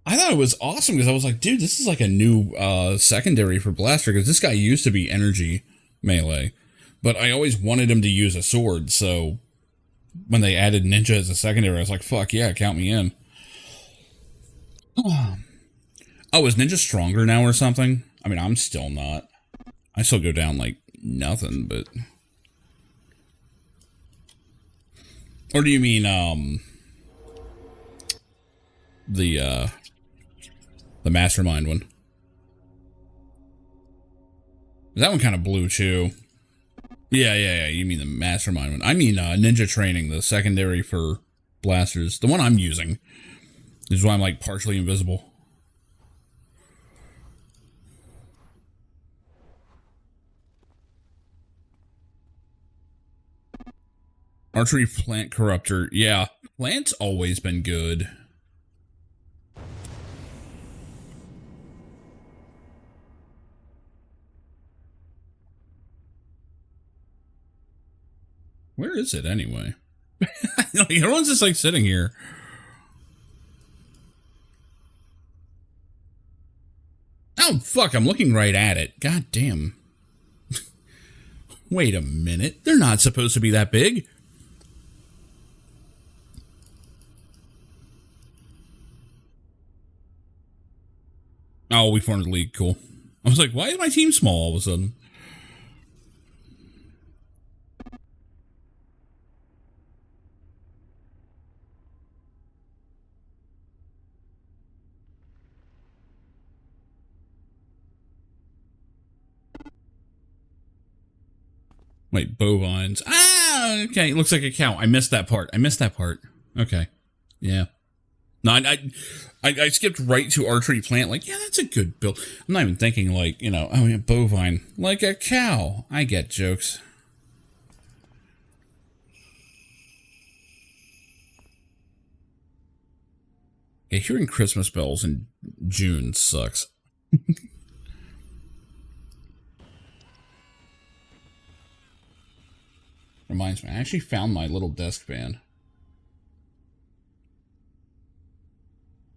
I thought it was awesome because I was like, dude, this is like a new secondary for Blaster because this guy used to be energy melee, but I always wanted him to use a sword. So when they added ninja as a secondary, I was like, fuck yeah, count me in. Oh, is ninja stronger now or something? I mean, I'm still not. I still go down like nothing, but. Or do you mean the mastermind one? That one kind of blew too. Yeah. You mean the mastermind one? I mean ninja training, the secondary for blasters. The one I'm using is why I'm like partially invisible. Archery plant corruptor. Yeah, plant's always been good. Where is it anyway? Like, everyone's just like sitting here. Oh, fuck, I'm looking right at it. God damn. Wait a minute. They're not supposed to be that big. Oh, we formed a league. Cool. I was like, why is my team small all of a sudden? Wait, bovines. Ah, okay. It looks like a cow. I missed that part. Okay. Yeah. No, I skipped right to archery plant. Like, yeah, that's a good build. I'm not even thinking like, you know, oh yeah, bovine. Like a cow. I get jokes. Yeah, hearing Christmas bells in June sucks. Reminds me, I actually found my little desk fan.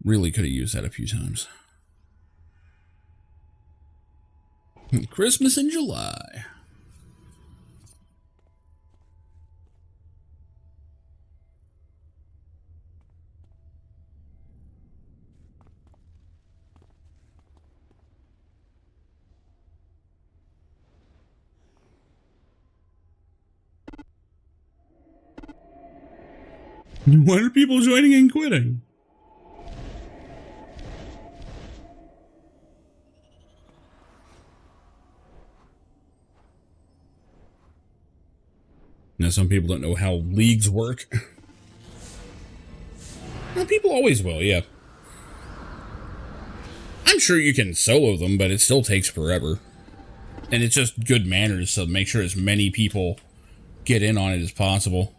Really could have used that a few times. Christmas in July. Why are people joining and quitting? Now, some people don't know how leagues work. Well, people always will, yeah. I'm sure you can solo them, but it still takes forever. And it's just good manners to make sure as many people get in on it as possible.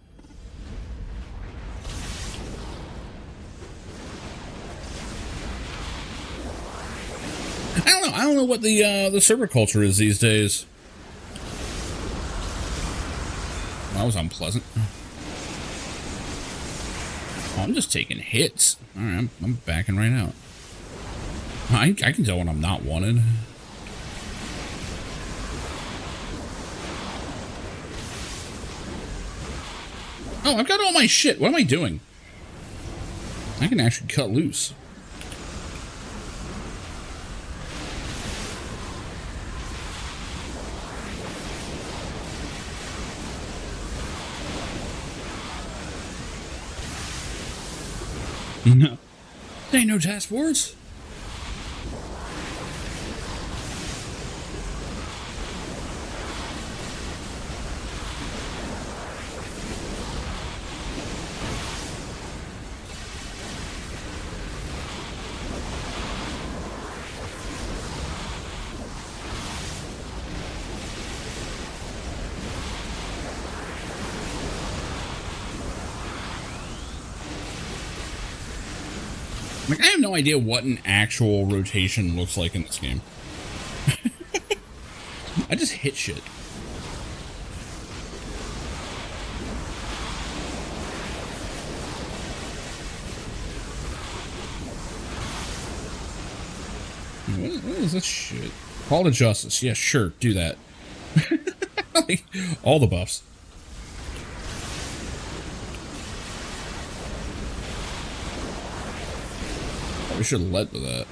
I don't know what the server culture is these days. That was unpleasant. Oh, I'm just taking hits. All right, I'm backing right out. I can tell when I'm not wanted. Oh, I've got all my shit. What am I doing? I can actually cut loose. No. There ain't no task force. Like, I have no idea what an actual rotation looks like in this game. I just hit shit. What is this shit? Call to justice. Yeah, sure, do that. Like, all the buffs. We should have led with that.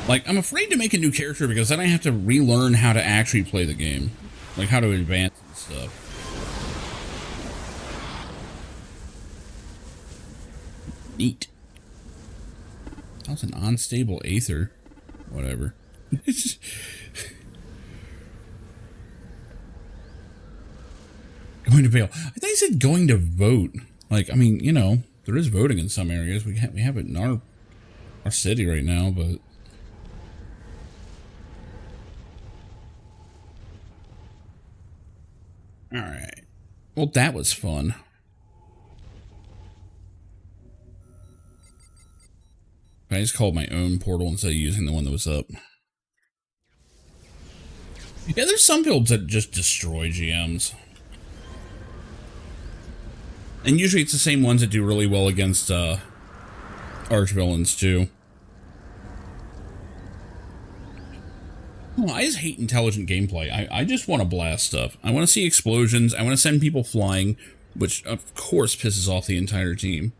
Like, I'm afraid to make a new character because then I have to relearn how to actually play the game. Like, how to advance and stuff. Neat. That was an unstable Aether. Whatever. Going to bail. I thought he said going to vote. Like, I mean, you know, there is voting in some areas. We have it in our city right now, but all right. Well, that was fun. I just called my own portal instead of using the one that was up. Yeah, there's some builds that just destroy GMs. And usually it's the same ones that do really well against archvillains too. Oh, I just hate intelligent gameplay. I just want to blast stuff. I want to see explosions. I want to send people flying, which of course pisses off the entire team.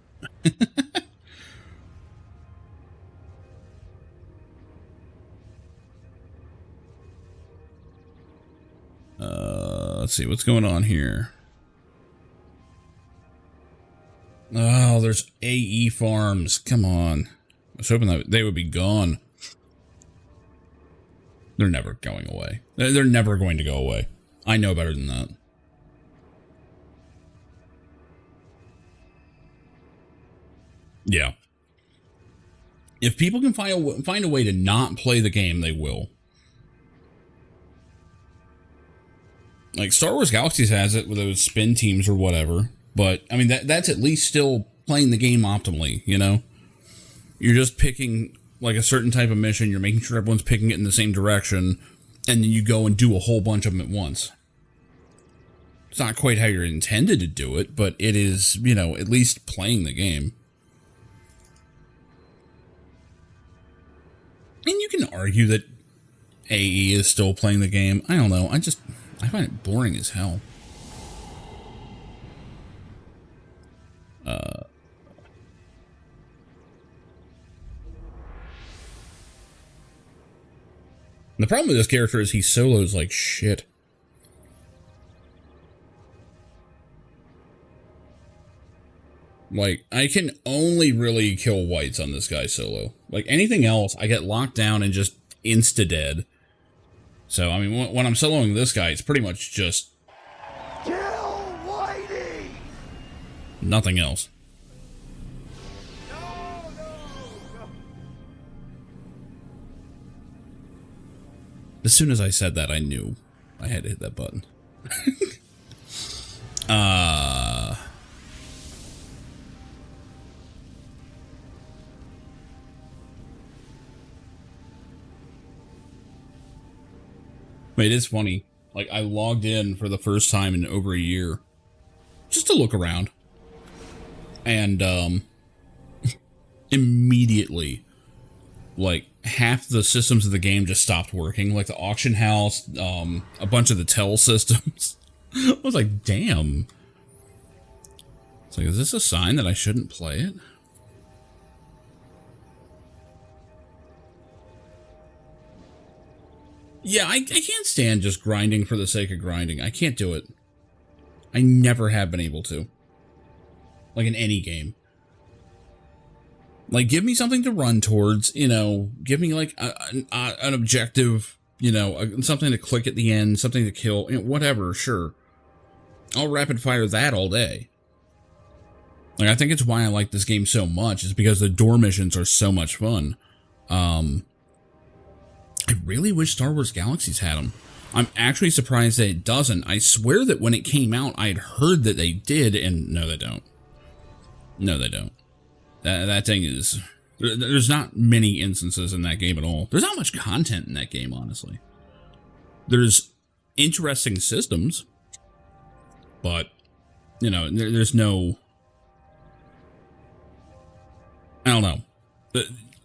Let's see what's going on here. Oh, there's AE farms. Come on. I was hoping that they would be gone. They're never going away. They're never going to go away. I know better than that. Yeah. If people can find a way to not play the game, they will. Like Star Wars Galaxies has it with those spin teams or whatever. But, I mean, that's at least still playing the game optimally, you know? You're just picking, like, a certain type of mission. You're making sure everyone's picking it in the same direction. And then you go and do a whole bunch of them at once. It's not quite how you're intended to do it, but it is, you know, at least playing the game. And you can argue that AE is still playing the game. I don't know. I find it boring as hell. The problem with this character is he solos like shit. Like, I can only really kill whites on this guy solo. Like, anything else, I get locked down and just insta-dead. So, I mean, when I'm soloing this guy, it's pretty much just... Kill Whitey! Nothing else. No, As soon as I said that, I knew I had to hit that button. But it is funny. Like, I logged in for the first time in over a year just to look around. And, immediately, like, half the systems of the game just stopped working. Like, the auction house, a bunch of the tell systems. I was like, damn. It's like, is this a sign that I shouldn't play it? Yeah, I can't stand just grinding for the sake of grinding. I can't do it. I never have been able to. Like in any game. Like, give me something to run towards, you know, give me like an objective, you know, something to click at the end, something to kill, you know, whatever, sure. I'll rapid fire that all day. Like, I think it's why I like this game so much, is because the door missions are so much fun. I really wish Star Wars Galaxies had them. I'm actually surprised that it doesn't. I swear that when it came out, I had heard that they did, and no, they don't. No, they don't. That thing is... There's not many instances in that game at all. There's not much content in that game, honestly. There's interesting systems, but, you know, there's no... I don't know.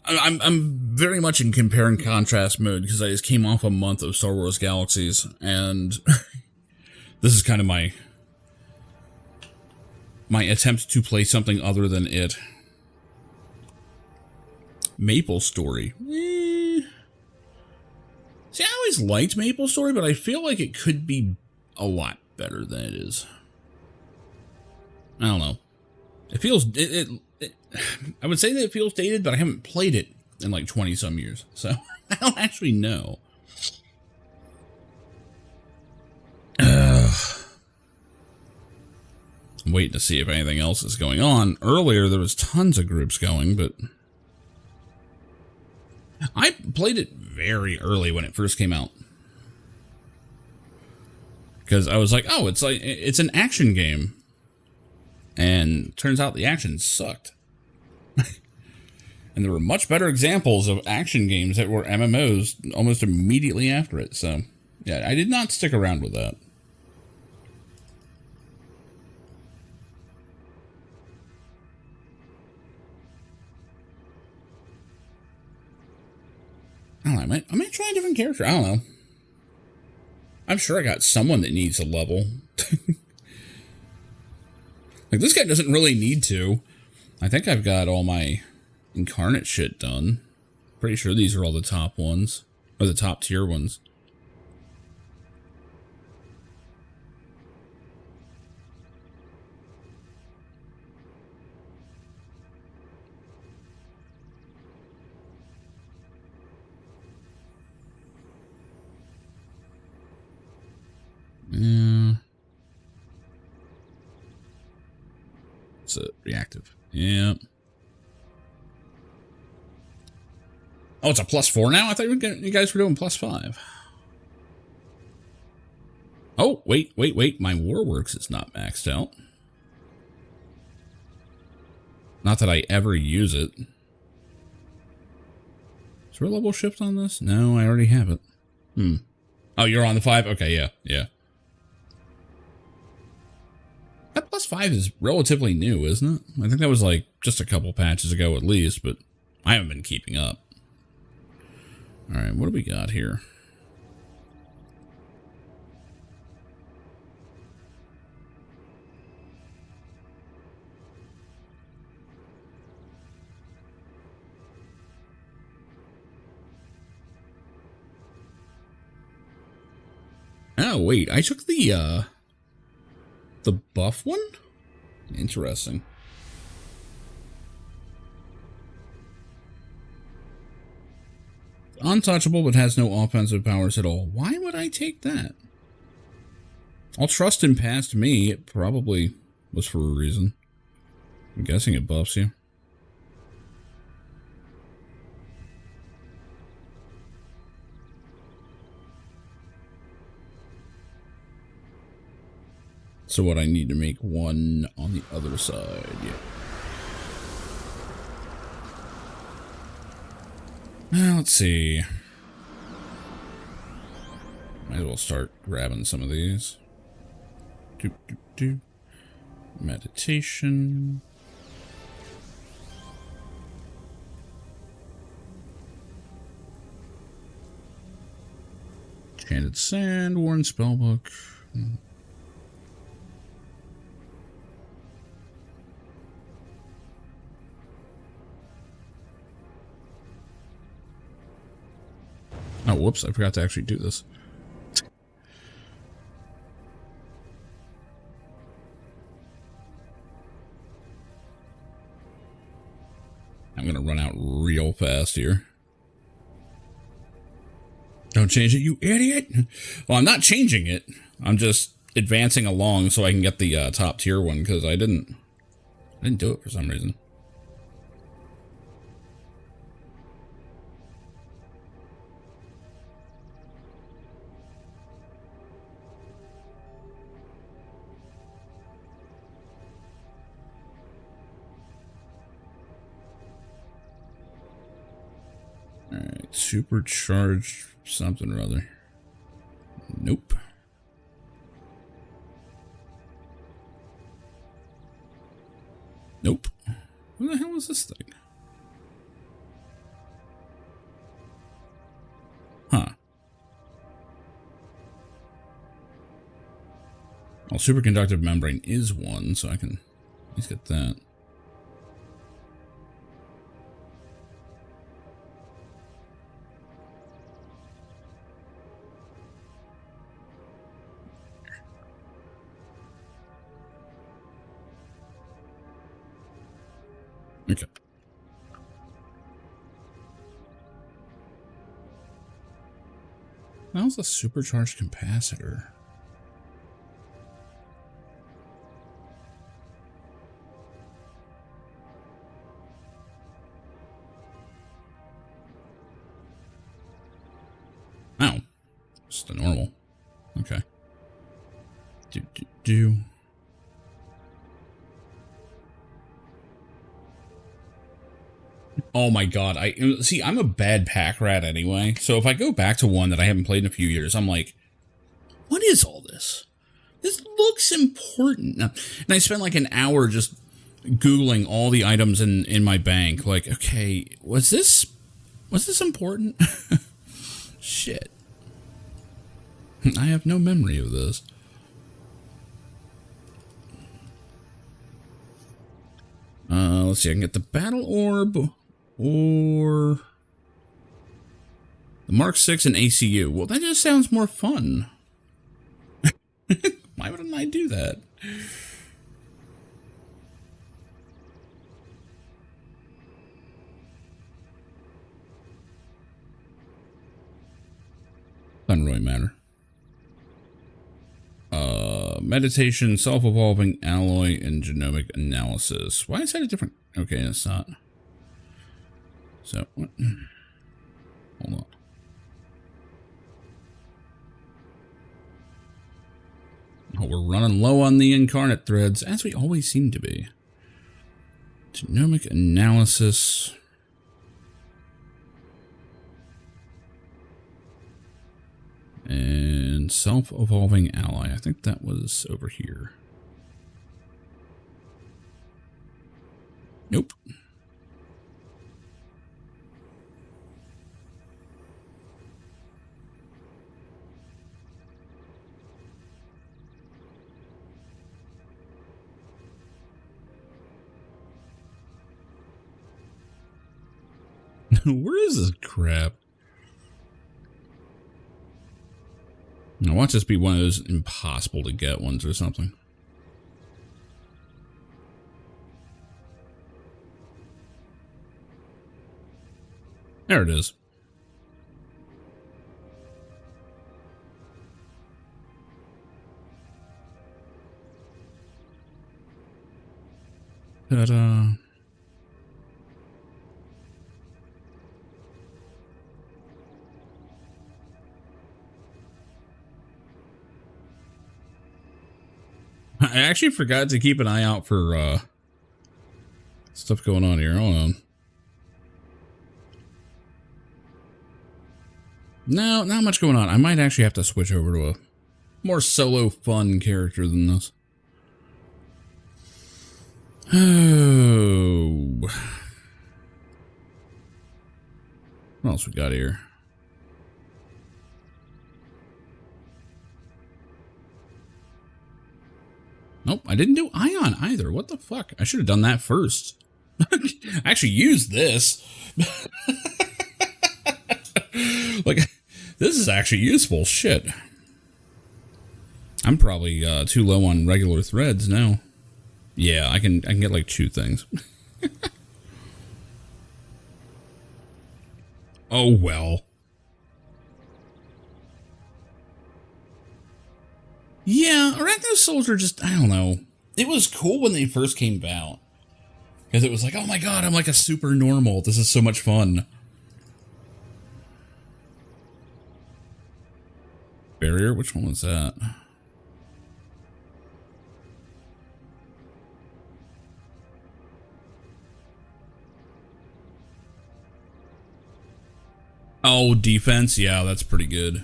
I'm very much in compare and contrast mode because I just came off a month of Star Wars Galaxies, and this is kind of my attempt to play something other than it. Maple Story. See, I always liked Maple Story, but I feel like it could be a lot better than it is. I don't know. It feels... I would say that it feels dated, but I haven't played it in like 20 some years, so I don't actually know. I'm waiting to see if anything else is going on. Earlier, there was tons of groups going, but I played it very early when it first came out. Because I was like, oh, it's an action game. And turns out the action sucked. And there were much better examples of action games that were MMOs almost immediately after it. So, yeah, I did not stick around with that. I don't know. I might try a different character. I don't know. I'm sure I got someone that needs a level. Like, this guy doesn't really need to. I think I've got all my incarnate shit done. Pretty sure these are all the top ones. Or the top tier ones. Yeah. It's reactive. Yeah. Oh, it's a +4 now? I thought you guys were doing +5. Oh, wait. My Warworks is not maxed out. Not that I ever use it. Is there a level shift on this? No, I already have it. Oh, you're on the 5? Okay, yeah. That +5 is relatively new, isn't it? I think that was like just a couple patches ago at least, but I haven't been keeping up. Alright, what do we got here? Oh, wait, I took the buff one? Interesting. Untouchable, but has no offensive powers at all. Why would I take that? I'll trust him past me. It probably was for a reason. I'm guessing it buffs you. So what, I need to make one on the other side. Yeah. Now, let's see. Might as well start grabbing some of these. Meditation. Enchanted Sand, Worn Spellbook. Oh, whoops, I forgot to actually do this. I'm gonna run out real fast here. Don't change it, you idiot! Well, I'm not changing it. I'm just advancing along so I can get the top tier one, because I didn't do it for some reason. Alright, supercharged something or other. Nope. Nope. What the hell is this thing? Huh. Well, superconductive membrane is one, so I can at least get that. Okay. How's a supercharged capacitor? Oh, just a normal. Okay. Do. Oh my god, I'm a bad pack rat anyway. So if I go back to one that I haven't played in a few years, I'm like, what is all this? This looks important. And I spent like an hour just Googling all the items in my bank. Like, okay, was this important? Shit. I have no memory of this. Let's see, I can get the Battle Orb or the Mark 6 and ACU. Well, that just sounds more fun. Why wouldn't I do that? Doesn't really matter. Meditation, self-evolving alloy, and genomic analysis. Why is that a different... Okay, it's not. So, what? Hold on. Oh, we're running low on the incarnate threads, as we always seem to be. Genomic analysis. And self-evolving ally. I think that was over here. Nope. Where is this crap? Now watch this be one of those impossible to get ones or something. There it is. Ta-da. I actually forgot to keep an eye out for stuff going on here. Hold on. No, not much going on. I might actually have to switch over to a more solo fun character than this. Oh. What else we got here? Nope, I didn't do Ion either. What the fuck? I should have done that first. I actually used this. Like, this is actually useful. Shit. I'm probably too low on regular threads now. Yeah, I can get like 2 things. Oh well. Yeah, Arachno Soldier just, I don't know. It was cool when they first came out. Because it was like, oh my god, I'm like a super normal. This is so much fun. Barrier? Which one was that? Oh, defense? Yeah, that's pretty good.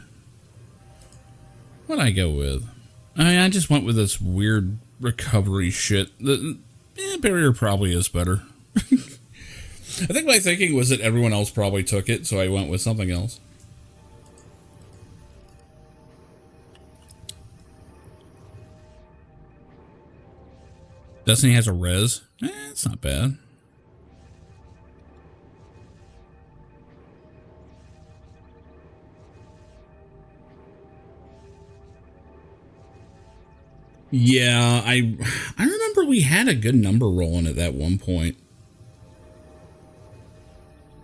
What'd I go with? I just went with this weird recovery shit. Barrier probably is better. I think my thinking was that everyone else probably took it, so I went with something else. Destiny has a res. It's not bad. Yeah, I remember we had a good number rolling at that one point.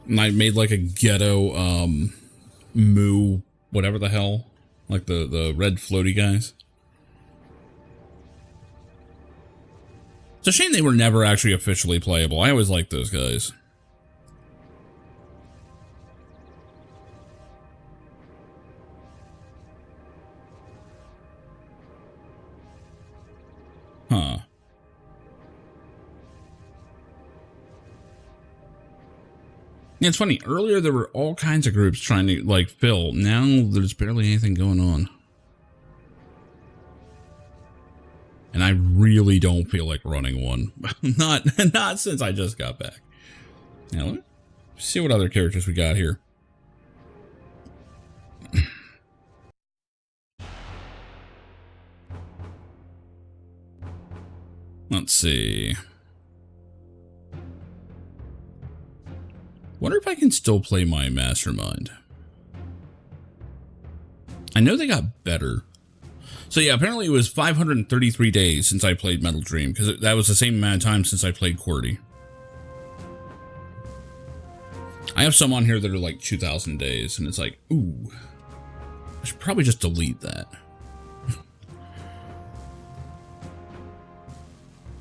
And I made like a ghetto moo whatever the hell, like the red floaty guys. It's a shame they were never actually officially playable. I always liked those guys. Huh. Yeah, it's funny. Earlier there were all kinds of groups trying to like fill. Now there's barely anything going on. And I really don't feel like running one. Not since I just got back. Now let's see what other characters we got here. Let's see. Wonder if I can still play my Mastermind. I know they got better. So yeah, apparently it was 533 days since I played Metal Dream, because that was the same amount of time since I played QWERTY. I have some on here that are like 2,000 days, and it's like, ooh, I should probably just delete that.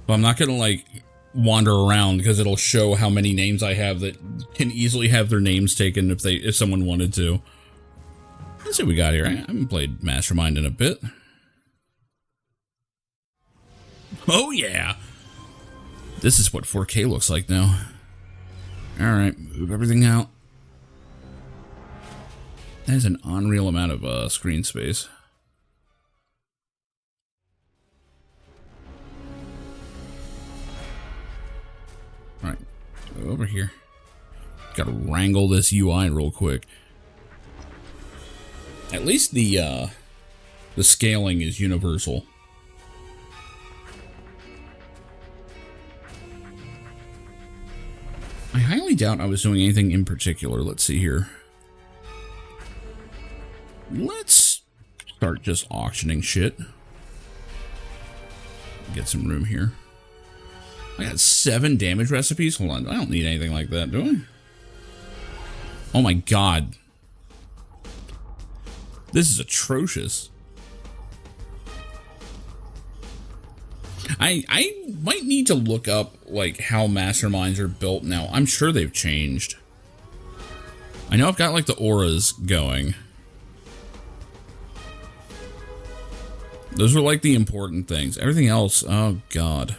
But I'm not gonna like wander around because it'll show how many names I have that can easily have their names taken if someone wanted to. Let's see what we got here. I haven't played Mastermind in a bit. Oh yeah, this is what 4K looks like now. All right, move everything out. That is an unreal amount of screen space. All right, go over here. Gotta wrangle this UI real quick. At least the scaling is universal. I highly doubt I was doing anything in particular. Let's see here. Let's start just auctioning shit. Get some room here. I got 7 damage recipes. Hold on. I don't need anything like that, do I? Oh my god. This is atrocious. I might need to look up like how masterminds are built now. I'm sure they've changed. I know I've got like the auras going. Those were like the important things. Everything else, oh god.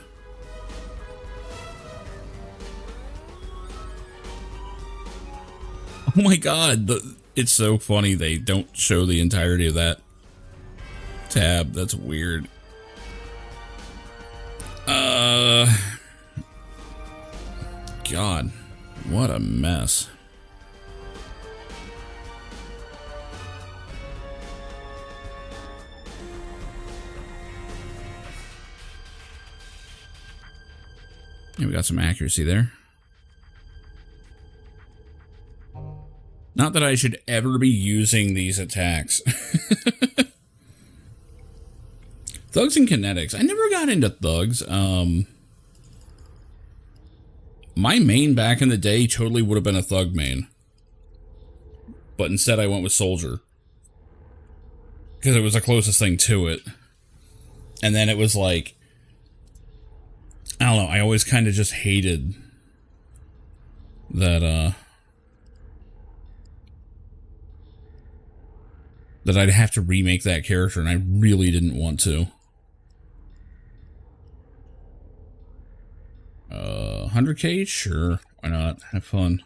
Oh my god, it's so funny they don't show the entirety of that tab. That's weird. God, what a mess. Yeah, we got some accuracy there. Not that I should ever be using these attacks. Thugs and kinetics. I never got into thugs. My main back in the day totally would have been a thug main. But instead I went with soldier. Because it was the closest thing to it. And then it was like, I don't know, I always kind of just hated that, that I'd have to remake that character, and I really didn't want to. 100k? Sure, why not? Have fun.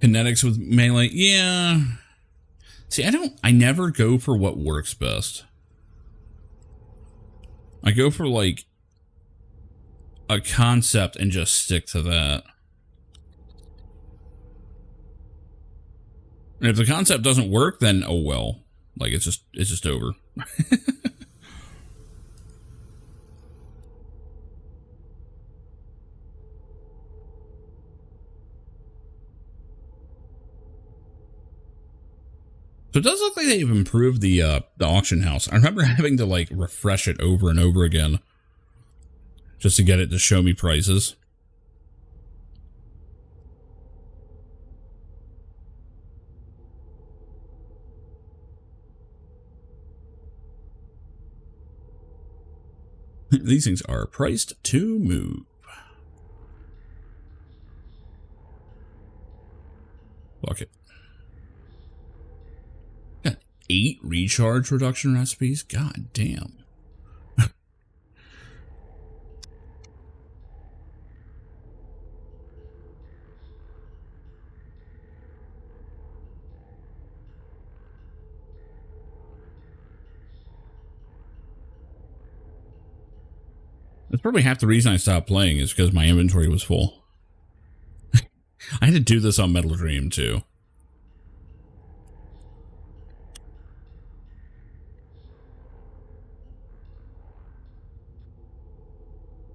Kinetics with melee? Yeah. See, I never go for what works best. I go for, like, a concept and just stick to that. And if the concept doesn't work, then oh well. Like, it's just over. So it does look like they've improved the auction house. I remember having to, like, refresh it over and over again just to get it to show me prices. These things are priced to move. Fuck it. Got 8 recharge reduction recipes? God damn. That's probably half the reason I stopped playing is because my inventory was full. I had to do this on Metal Dream too.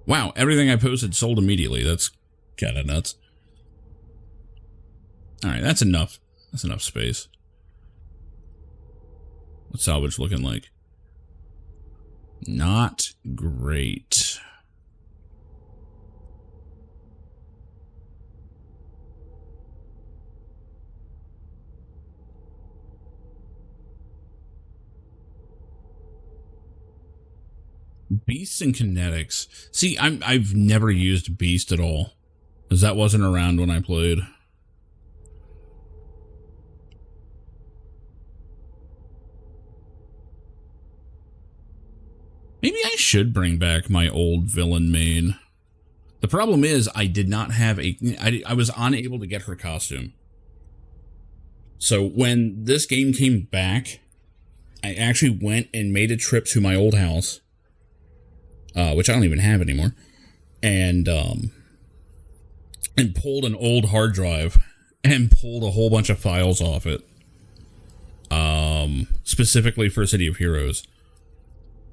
Wow, everything I posted sold immediately. That's kind of nuts. Alright, that's enough. That's enough space. What's salvage looking like? Not great. Beasts and kinetics. See, I've never used Beast at all, because that wasn't around when I played. Maybe I should bring back my old villain main. The problem is I did not have I was unable to get her costume. So when this game came back, I actually went and made a trip to my old house, which I don't even have anymore, and pulled an old hard drive and pulled a whole bunch of files off it, specifically for City of Heroes.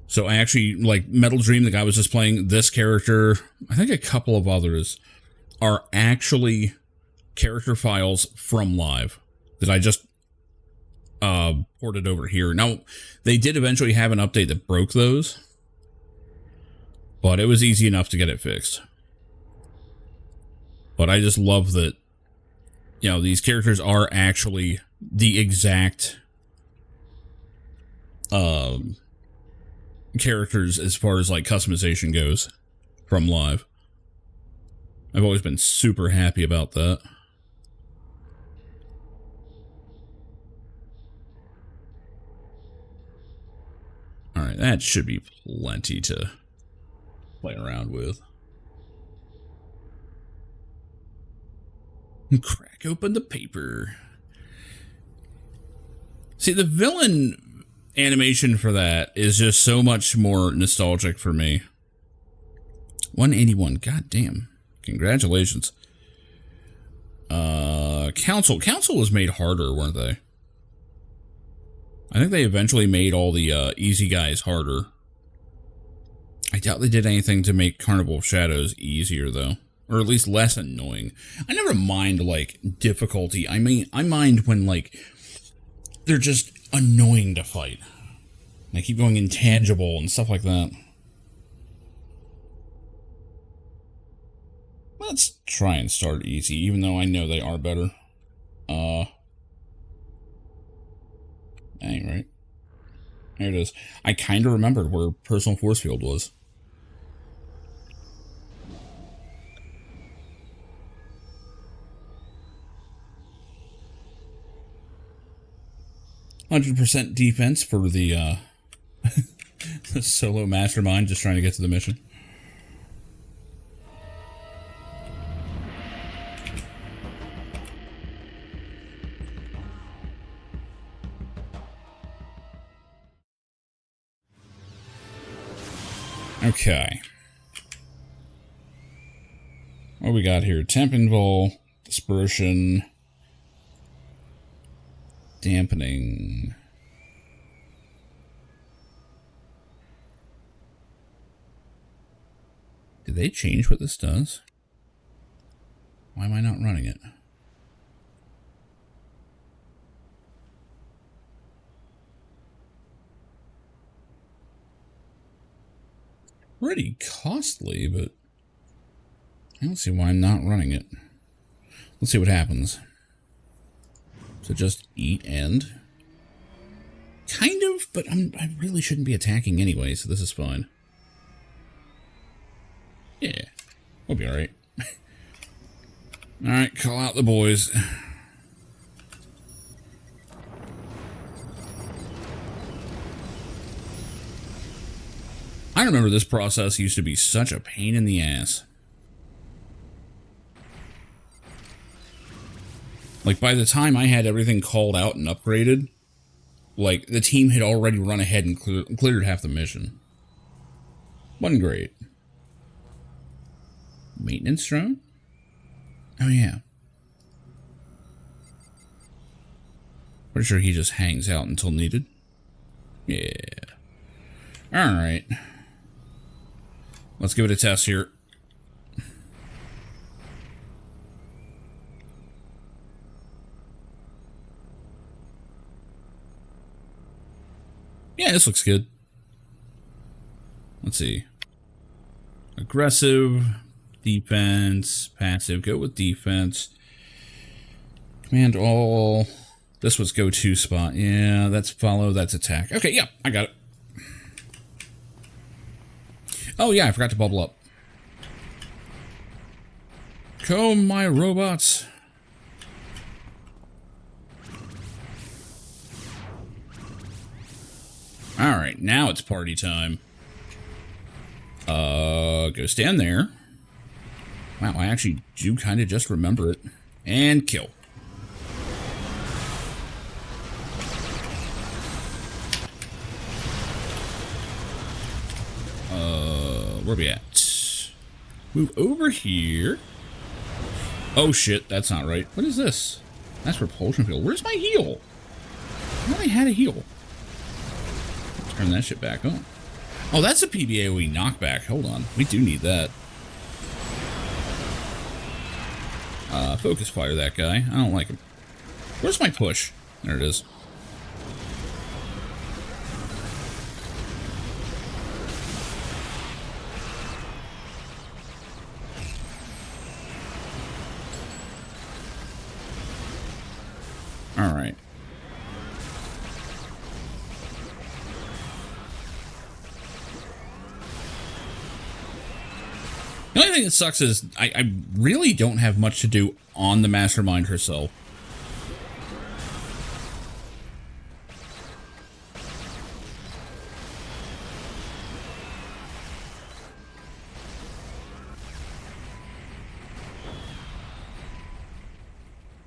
So I actually, like, Metal Dream, the guy was just playing, this character, I think a couple of others, are actually character files from Live that I just ported over here. Now, they did eventually have an update that broke those, but it was easy enough to get it fixed. But I just love that, you know, these characters are actually the exact characters as far as, like, customization goes from Live. I've always been super happy about that. Alright, that should be plenty to play around with. Crack open the paper. See, the villain animation for that is just so much more nostalgic for me. 181. God damn. Congratulations. Council. Council was made harder, weren't they? I think they eventually made all the easy guys harder. I doubt they did anything to make Carnival of Shadows easier, though. Or at least less annoying. I never mind, like, difficulty. I mean, I mind when, like, they're just annoying to fight. They keep going intangible and stuff like that. Let's try and start easy, even though I know they are better. Dang, right? There it is. I kind of remembered where Personal Force Field was. %, defense for the, the solo mastermind just trying to get to the mission. Okay. What we got here? Temp invul, dispersion, dampening. Did they change what this does? Why am I not running it? Pretty costly, but I don't see why I'm not running it. Let's see what happens. So just eat and... Kind of, but I really shouldn't be attacking anyway, so this is fine. Yeah, we'll be alright. Alright, call out the boys. I remember this process used to be such a pain in the ass. Like, by the time I had everything called out and upgraded, like, the team had already run ahead and cleared half the mission. Wasn't great. Maintenance drone? Oh, yeah. Pretty sure he just hangs out until needed. Yeah. Alright. Let's give it a test here. Yeah, this looks good. Let's see. Aggressive, defense, passive. Go with defense. Command all. This was go-to spot. Yeah, that's follow, that's attack. Okay, yeah, I got it. Oh yeah, I forgot to bubble up. Comb my robots. Alright, now it's party time. Go stand there. Wow, I actually do kind of just remember it. And kill. Where we at? Move over here. Oh shit, that's not right. What is this? That's repulsion field. Where's my heal? I thought I had a heal. Turn that shit back on. Oh, that's a PBAOE knockback. Hold on. We do need that. Focus fire that guy. I don't like him. Where's my push? There it is. All right. The only thing that sucks is I really don't have much to do on the mastermind herself.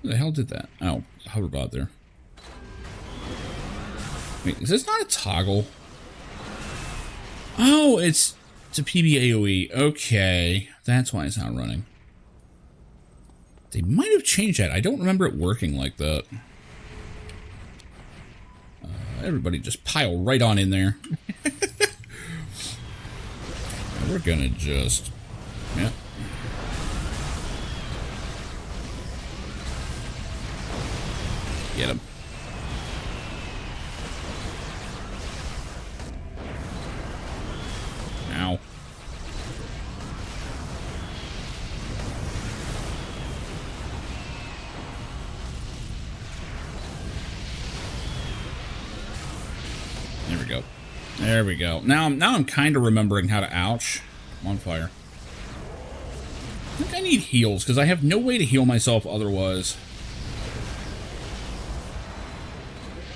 Who the hell did that? Oh, hoverbot there. Wait, is this not a toggle? Oh, it's a PB AoE. Okay, that's why it's not running. They might have changed that. I don't remember it working like that. Everybody just pile right on in there. We're gonna just... Yeah. Get him. Ow. There we go. There we go. Now I'm kind of remembering how to ouch. I'm on fire. I think I need heals because I have no way to heal myself otherwise.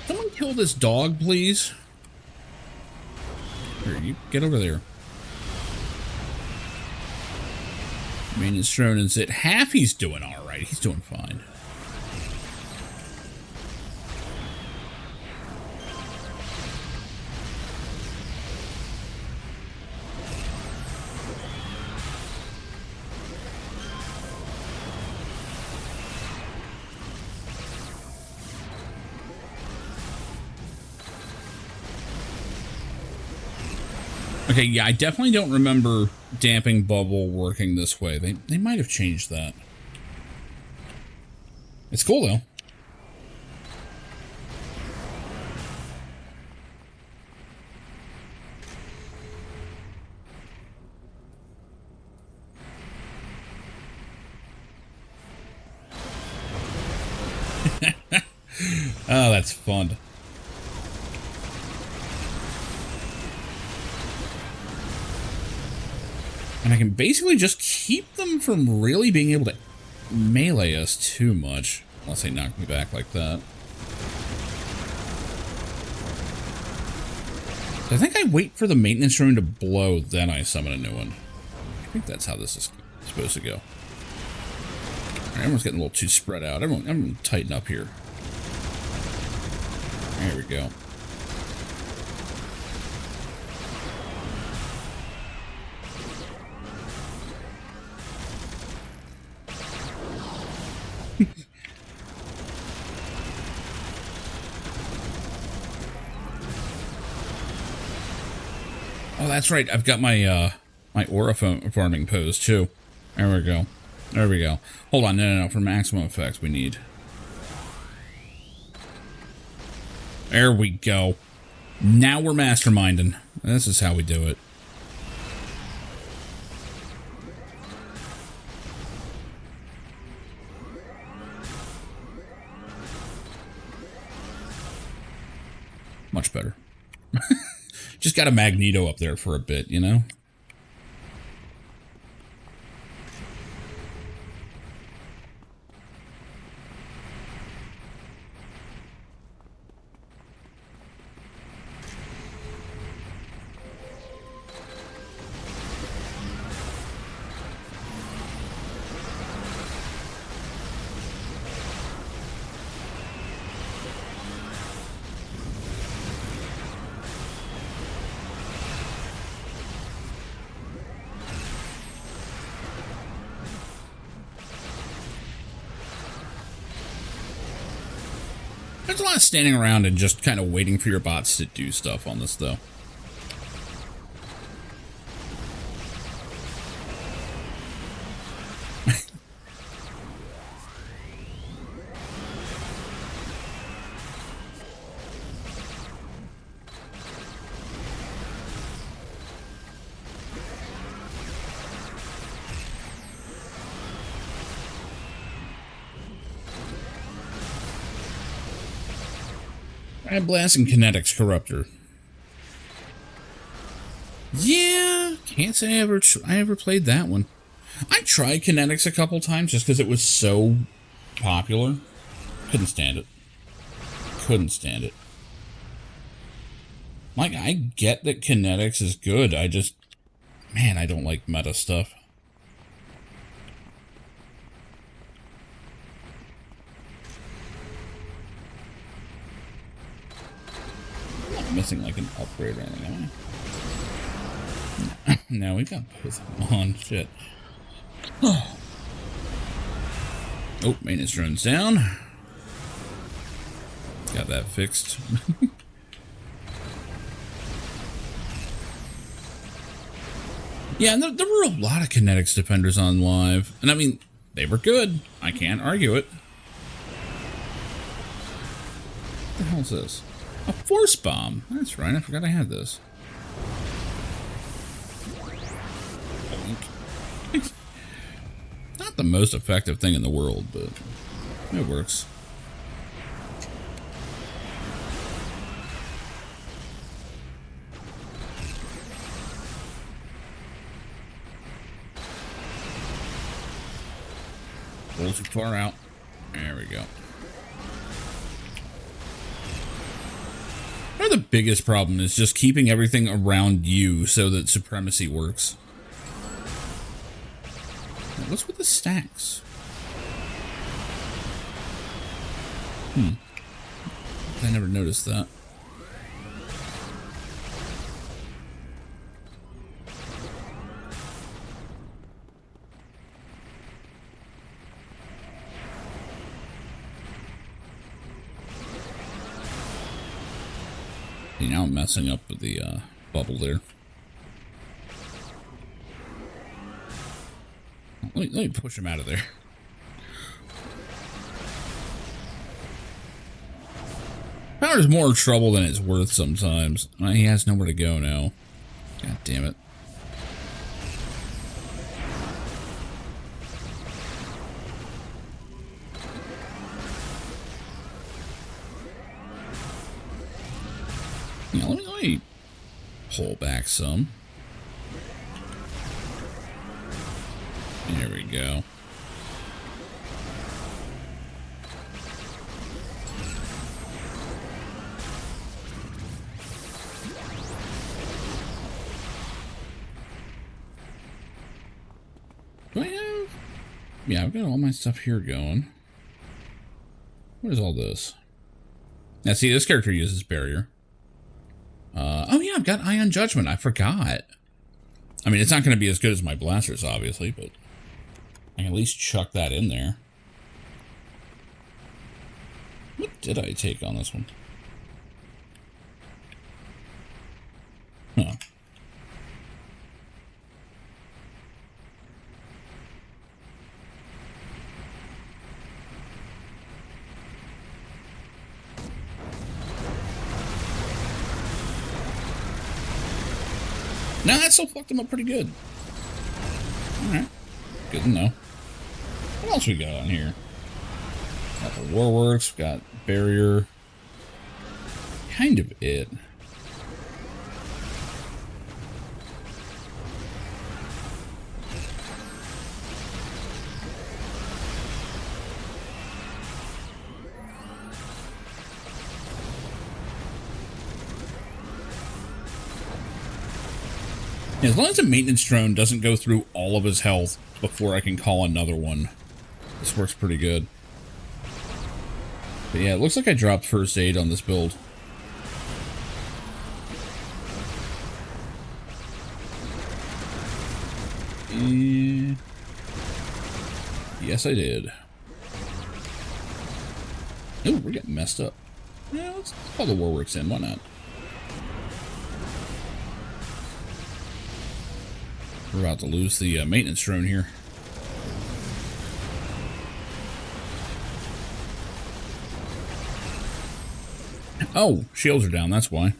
Someone kill this dog, please. Here, you get over there. Maintenance drone is at half. He's doing all right. He's doing fine. Okay, yeah, I definitely don't remember damping bubble working this way. They might have changed that. It's cool, though. Oh, that's fun. And I can basically just keep them from really being able to melee us too much. Unless they knock me back like that. I think I wait for the maintenance drone to blow, then I summon a new one. I think that's how this is supposed to go. Alright, everyone's getting a little too spread out. Everyone tighten up here. There we go. Oh, that's right. I've got my my aura farming pose too. There we go. There we go. Hold on, no. For maximum effects, we need. There we go. Now we're masterminding. This is how we do it. Much better. Just got a Magneto up there for a bit, you know? There's a lot of standing around and just kind of waiting for your bots to do stuff on this, though. Red Blast and Kinetics Corruptor. Yeah, can't say I ever played that one. I tried Kinetics a couple times just because it was so popular. Couldn't stand it. Couldn't stand it. Like, I get that Kinetics is good. I just... Man, I don't like meta stuff. missing like an upgrade or anything, am I? No, we got both of them on. Shit. Oh, maintenance drone's down. Got that fixed. Yeah, and there were a lot of Kinetics Defenders on live. And I mean, they were good. I can't argue it. What the hell is this? A Force Bomb. That's right, I forgot I had this. Not the most effective thing in the world, but it works. A little too far out. There we go. The biggest problem is just keeping everything around you so that supremacy works. What's with the stacks? I never noticed that. See, now I'm messing up with the bubble there. Let me push him out of there. Power's more trouble than it's worth sometimes. He has nowhere to go now. God damn it. Yeah, let me pull back some. There we go. Do I have? Yeah, I've got all my stuff here going. What is all this? Now, see, this character uses barrier. Oh yeah, I've got Ion Judgment. I forgot. I mean, it's not going to be as good as my blasters, obviously, but I can at least chuck that in there. What did I take on this one? Huh. No, that still fucked him up pretty good. Alright. Good to know. What else we got on here? Got the Warworks, got barrier. Kind of it. As long as the maintenance drone doesn't go through all of his health before I can call another one, this works pretty good. But yeah, it looks like I dropped first aid on this build. And yes, I did. Oh, we're getting messed up. Yeah, let's call the Warworks in. Why not? We're about to lose the maintenance drone here. Oh, shields are down, that's why. I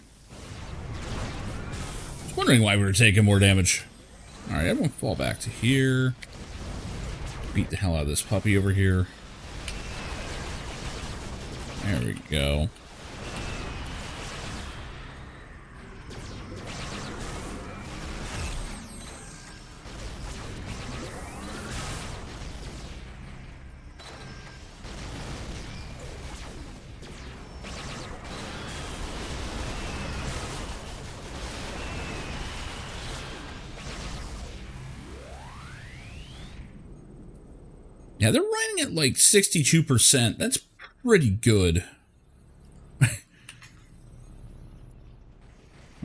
was wondering why we were taking more damage. Alright, everyone fall back to here. Beat the hell out of this puppy over here. There we go. Yeah, they're running at like 62%. That's pretty good.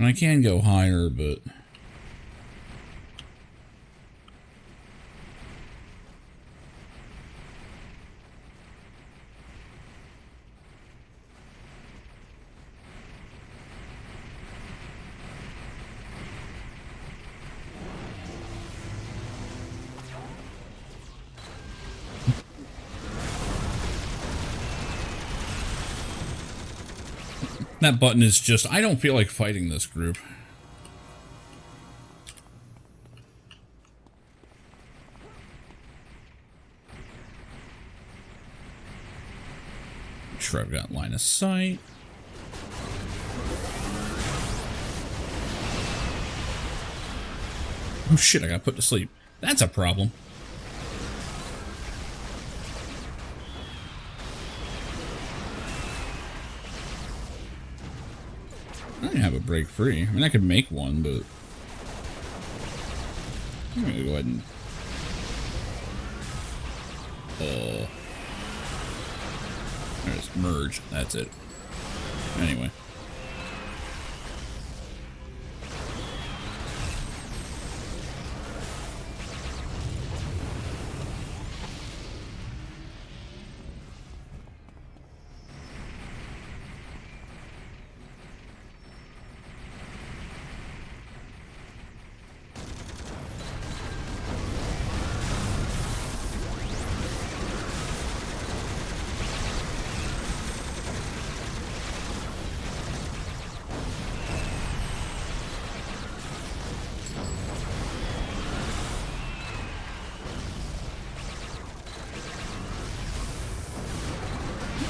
And I can go higher, but... That button is just... I don't feel like fighting this group. Make sure I've got line of sight. Oh shit, I got put to sleep. That's a problem. I don't have a break free. I mean, I could make one, but... I'm gonna go ahead and... There's merge. That's it. Anyway.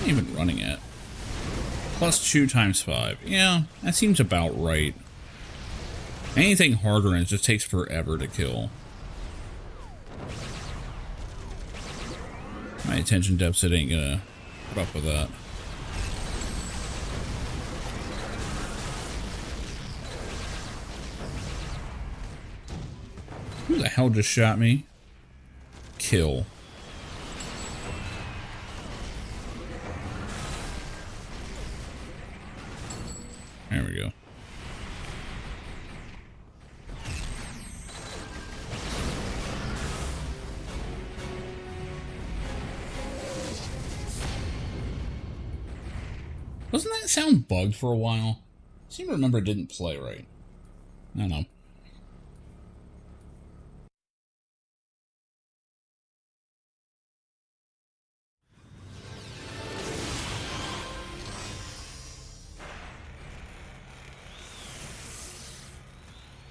Even running at +2 times 5. Yeah, that seems about right. Anything harder and it just takes forever to kill. My attention deficit ain't gonna put up with that. Who the hell just shot me? Kill. There we go. Wasn't that sound bugged for a while? I seem to remember it didn't play right. I don't know.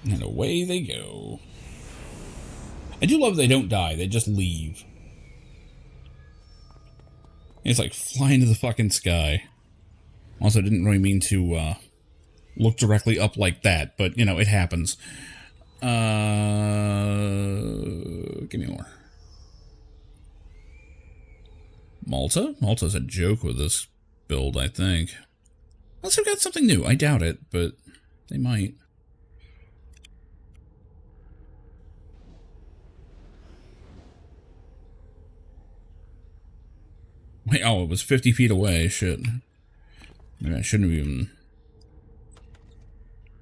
And away they go. I do love they don't die, they just leave. It's like flying to the fucking sky. Also, didn't really mean to look directly up like that, but, you know, it happens. Give me more. Malta? Malta's a joke with this build, I think. Unless they've got something new. I doubt it, but they might. Wait, oh, it was 50 feet away. Shit. Maybe I shouldn't have even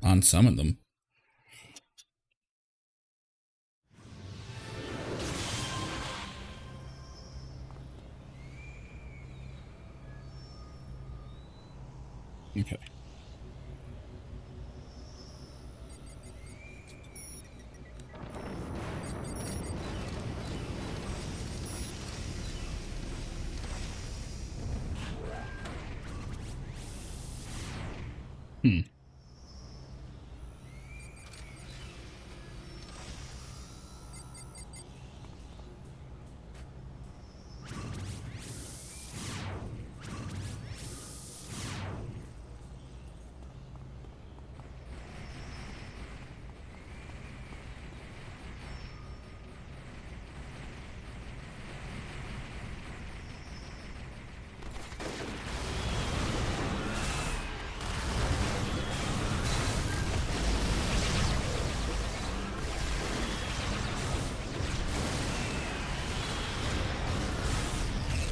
unsummoned them. Okay.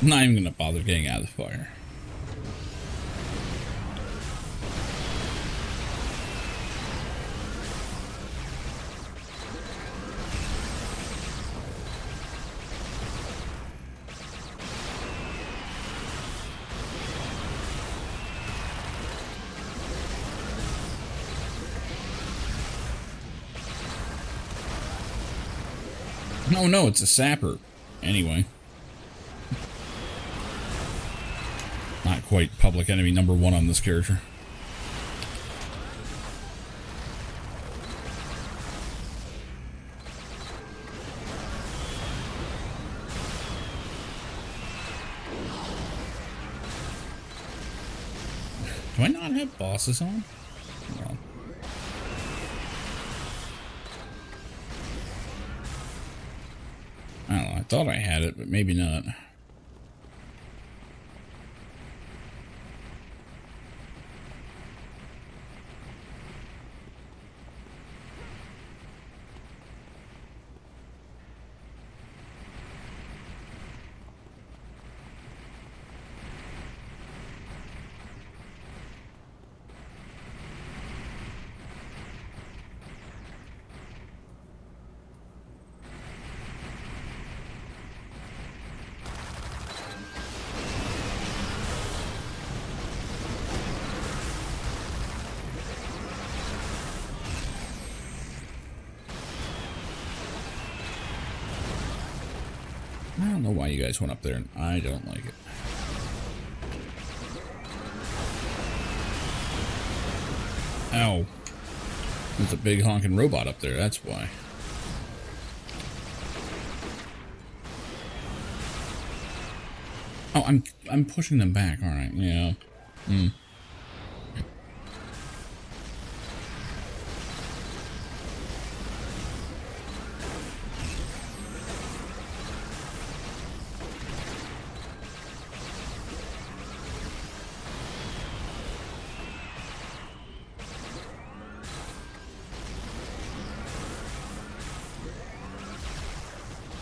I'm not even gonna bother getting out of the fire. No, no, it's a sapper. Anyway. Not quite public enemy number one on this character. Do I not have bosses on? No. I don't know. I thought I had it, but maybe not. I don't know why you guys went up there, and I don't like it. Ow. There's a big honking robot up there, that's why. Oh, I'm pushing them back, alright, yeah.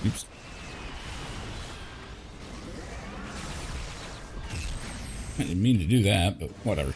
Oops. I didn't mean to do that, but whatever.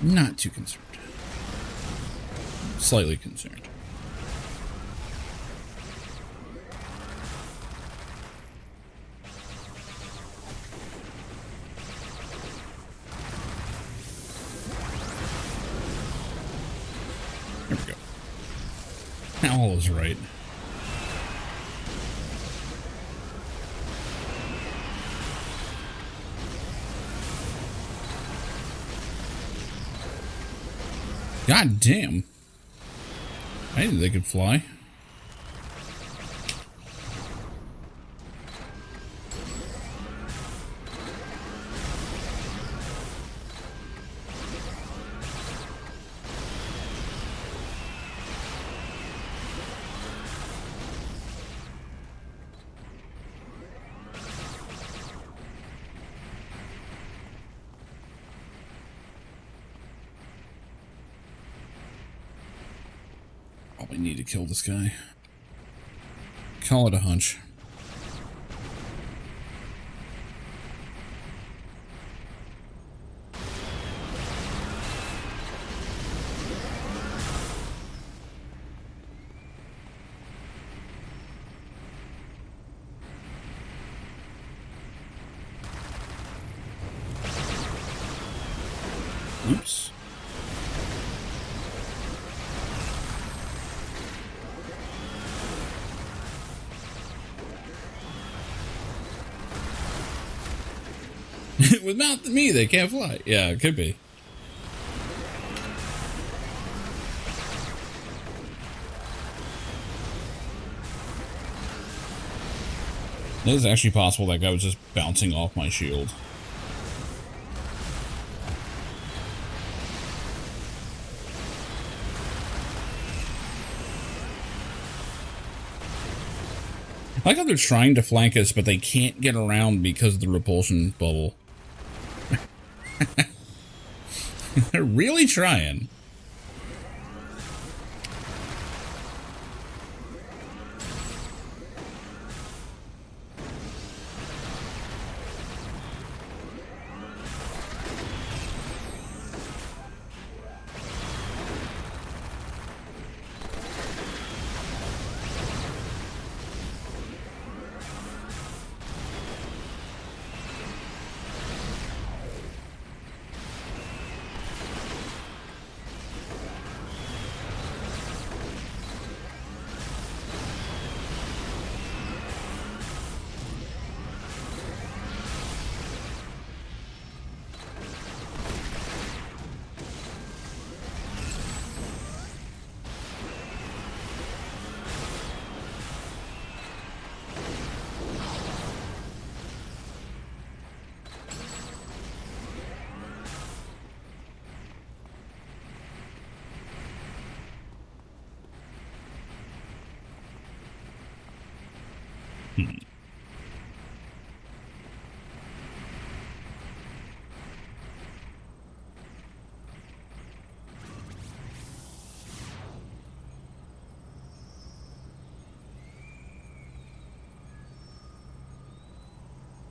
Not too concerned. Slightly concerned. There we go. Now all is right. God damn. I didn't think they could fly. Probably need to kill this guy. Call it a hunch. Oops. Without me, they can't fly. Yeah, it could be. It is actually possible that guy was just bouncing off my shield. I like how they're trying to flank us, but they can't get around because of the repulsion bubble. They're really trying.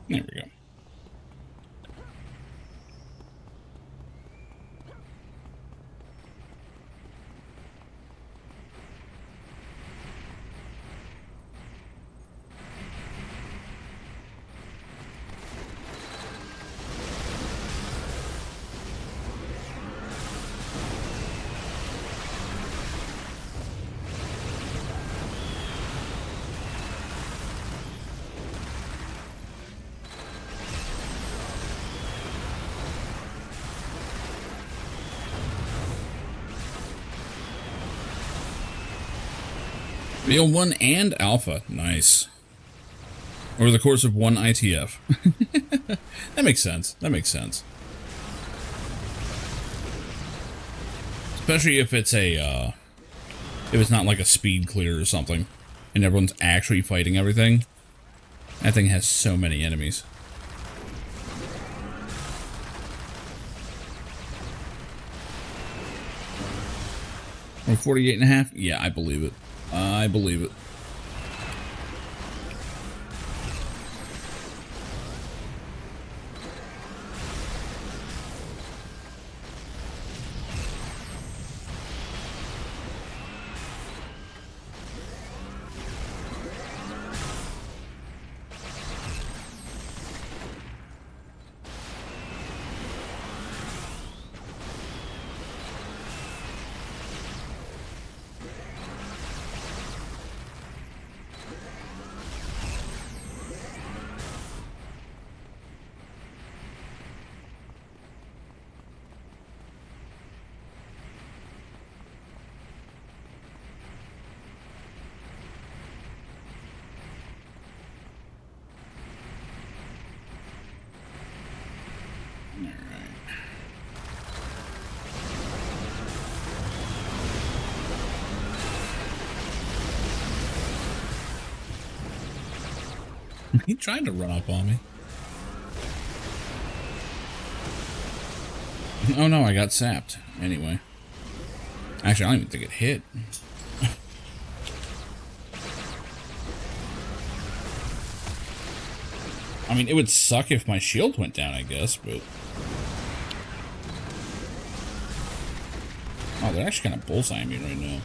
There we go. BL1 and Alpha. Nice. Over the course of one ITF. That makes sense. That makes sense. Especially if it's a, if it's not like a speed clear or something, and everyone's actually fighting everything. That thing has so many enemies. Or 48.5? Yeah, I believe it. I believe it. He tried to run up on me. Oh no, I got sapped. Anyway. Actually, I don't even think it hit. I mean, it would suck if my shield went down, I guess, but... Oh, they're actually kind of bullseyeing me right now.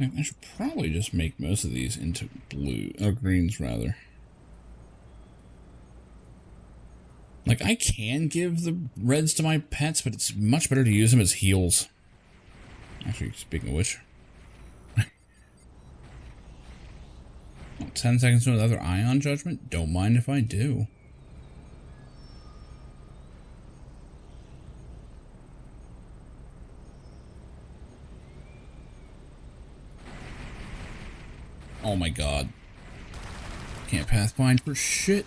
I should probably just make most of these into blue, or greens rather. Like, I can give the reds to my pets, but it's much better to use them as heals. Actually, speaking of which. 10 seconds to another Ion Judgment? Don't mind if I do. Oh my god. Can't pathfind for shit.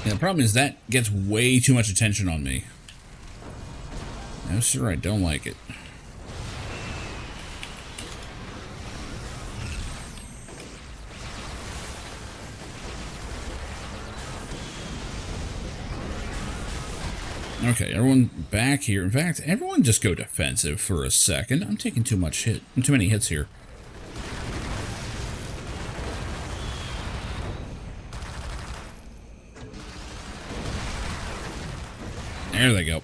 Yeah, the problem is that gets way too much attention on me. No, sir, I don't like it. Okay, everyone back here. In fact, everyone just go defensive for a second. I'm taking too many hits here. There they go.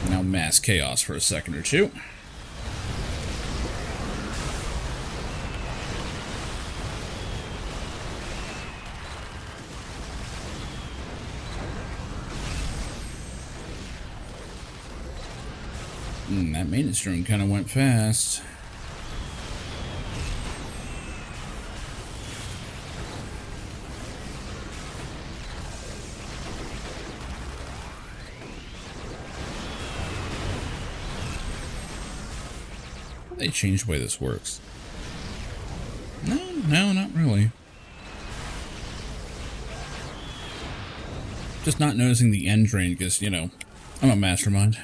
Now mass chaos for a second or two. That maintenance drone kind of went fast. They changed the way this works. No, not really. Just not noticing the end drain because, you know, I'm a mastermind.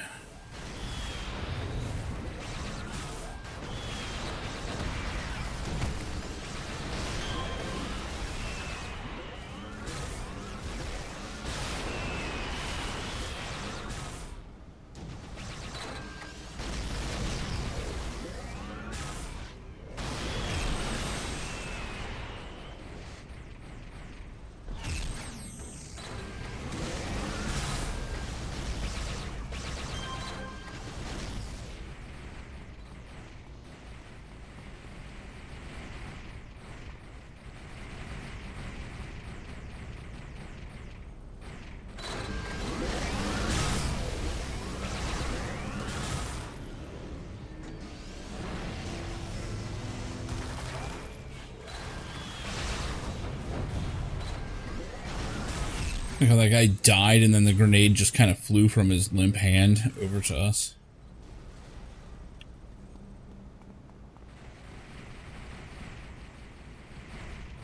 Look how that guy died and then the grenade just kind of flew from his limp hand over to us.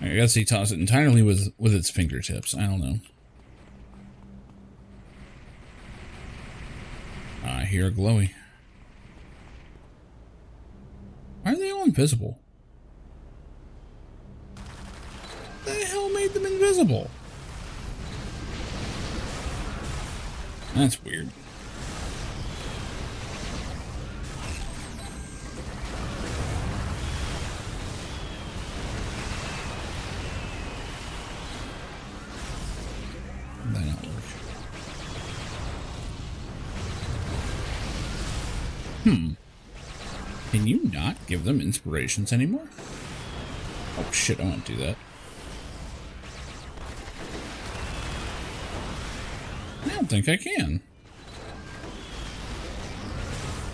I guess he tossed it entirely with its fingertips. I don't know. I hear a glowy. Why are they all invisible? The hell made them invisible? That's weird. That not work. Can you not give them inspirations anymore? Oh shit, I won't do that. I don't think I can.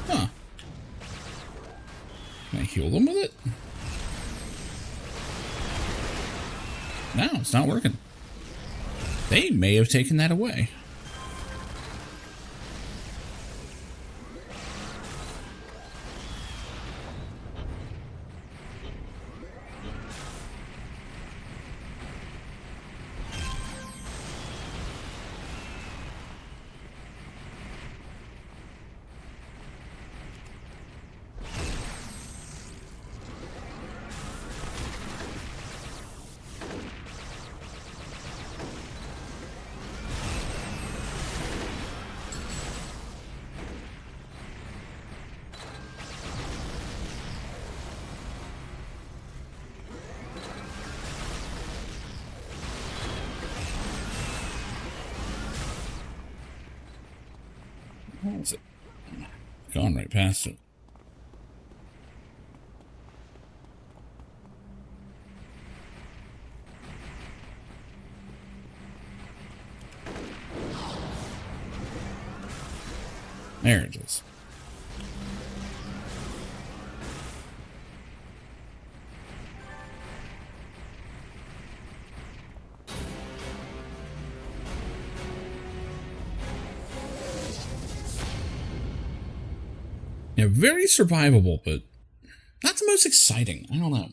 Huh. Can I heal them with it? No, it's not working. They may have taken that away. Is it gone right past it? There it is. Yeah, very survivable, but not the most exciting. I don't know.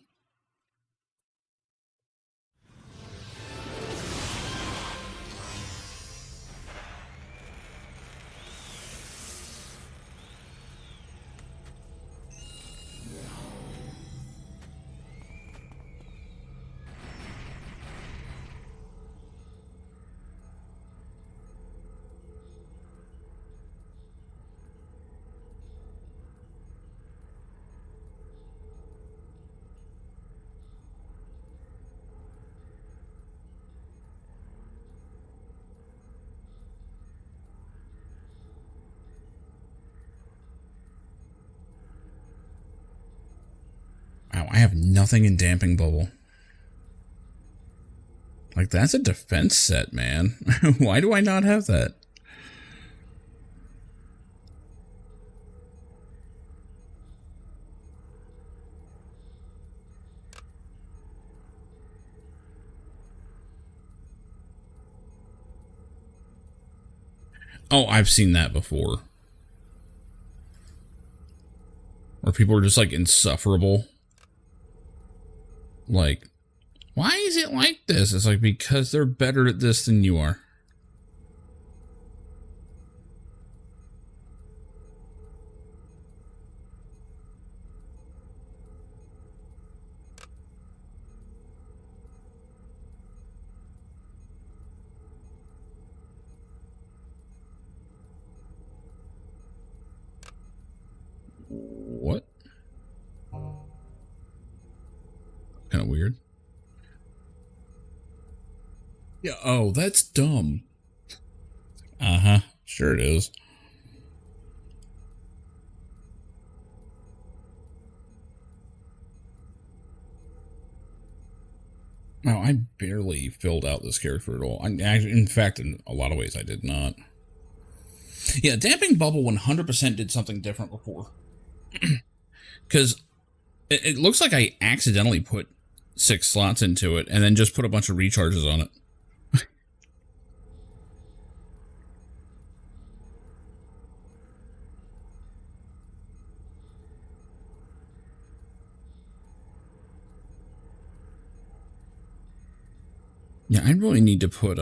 Wow, I have nothing in Damping Bubble. Like, that's a defense set, man. Why do I not have that? Oh, I've seen that before. Where people are just, like, insufferable. Like, why is it like this? It's like, because they're better at this than you are. What? Kind of weird. Yeah, oh, that's dumb. Uh-huh, sure it is. No, I barely filled out this character at all. In fact, in a lot of ways, I did not. Yeah, Damping Bubble 100% did something different before. Because it looks like I accidentally put 6 slots into it and then just put a bunch of recharges on it. Yeah, I really need to put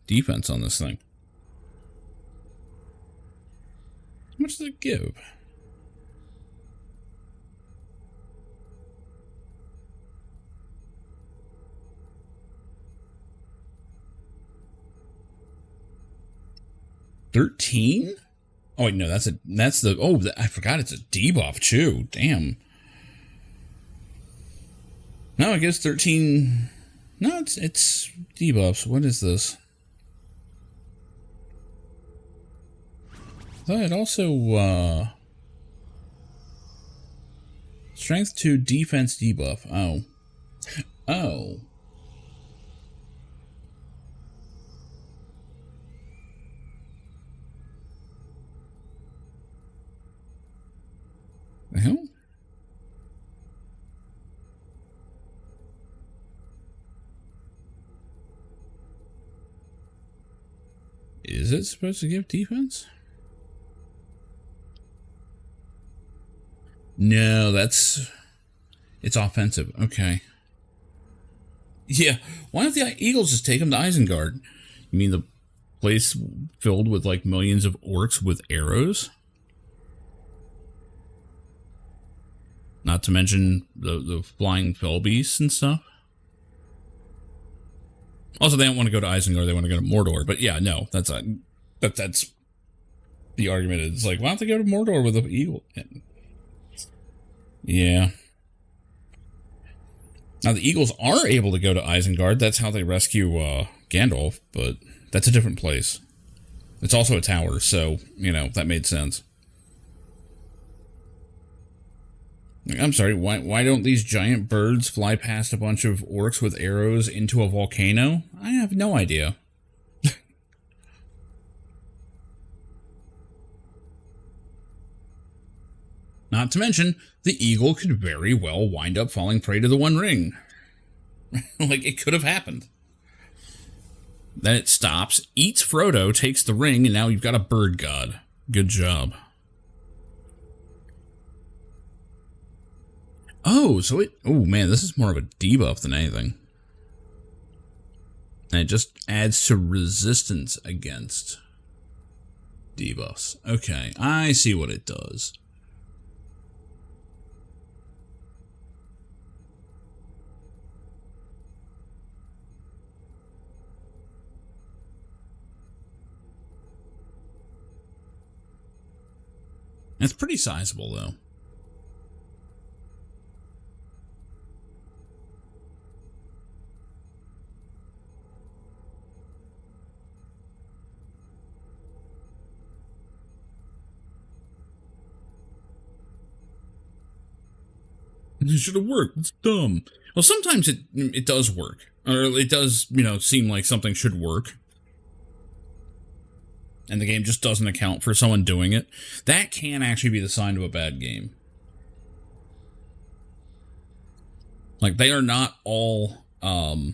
defense on this thing. How much does it give? $13? Oh wait, no, that's the I forgot it's a debuff too. Damn. No, I guess 13. No, it's debuffs. What is this? Oh, it also strength 2 defense debuff. Oh. Oh. The hell? Is it supposed to give defense? No, it's offensive. Okay. Yeah, why don't the Eagles just take them to Isengard? You mean the place filled with like millions of orcs with arrows? Not to mention the flying fell beasts and stuff. Also, they don't want to go to Isengard; they want to go to Mordor. But yeah, no, that's the argument. It's like, why don't they go to Mordor with the eagle? Yeah. Now the Eagles are able to go to Isengard. That's how they rescue Gandalf, but that's a different place. It's also a tower, so, you know, that made sense. I'm sorry, why don't these giant birds fly past a bunch of orcs with arrows into a volcano? I have no idea. Not to mention, the eagle could very well wind up falling prey to the One Ring. Like, it could have happened. Then it stops, eats Frodo, takes the ring, and now you've got a bird god. Good job. Oh, so it... Oh, man, this is more of a debuff than anything. And it just adds to resistance against debuffs. Okay, I see what it does. It's pretty sizable, though. It should have worked. It's dumb. Well, sometimes it does work. Or it does, you know, seem like something should work. And the game just doesn't account for someone doing it. That can actually be the sign of a bad game. Like, they are not all, like,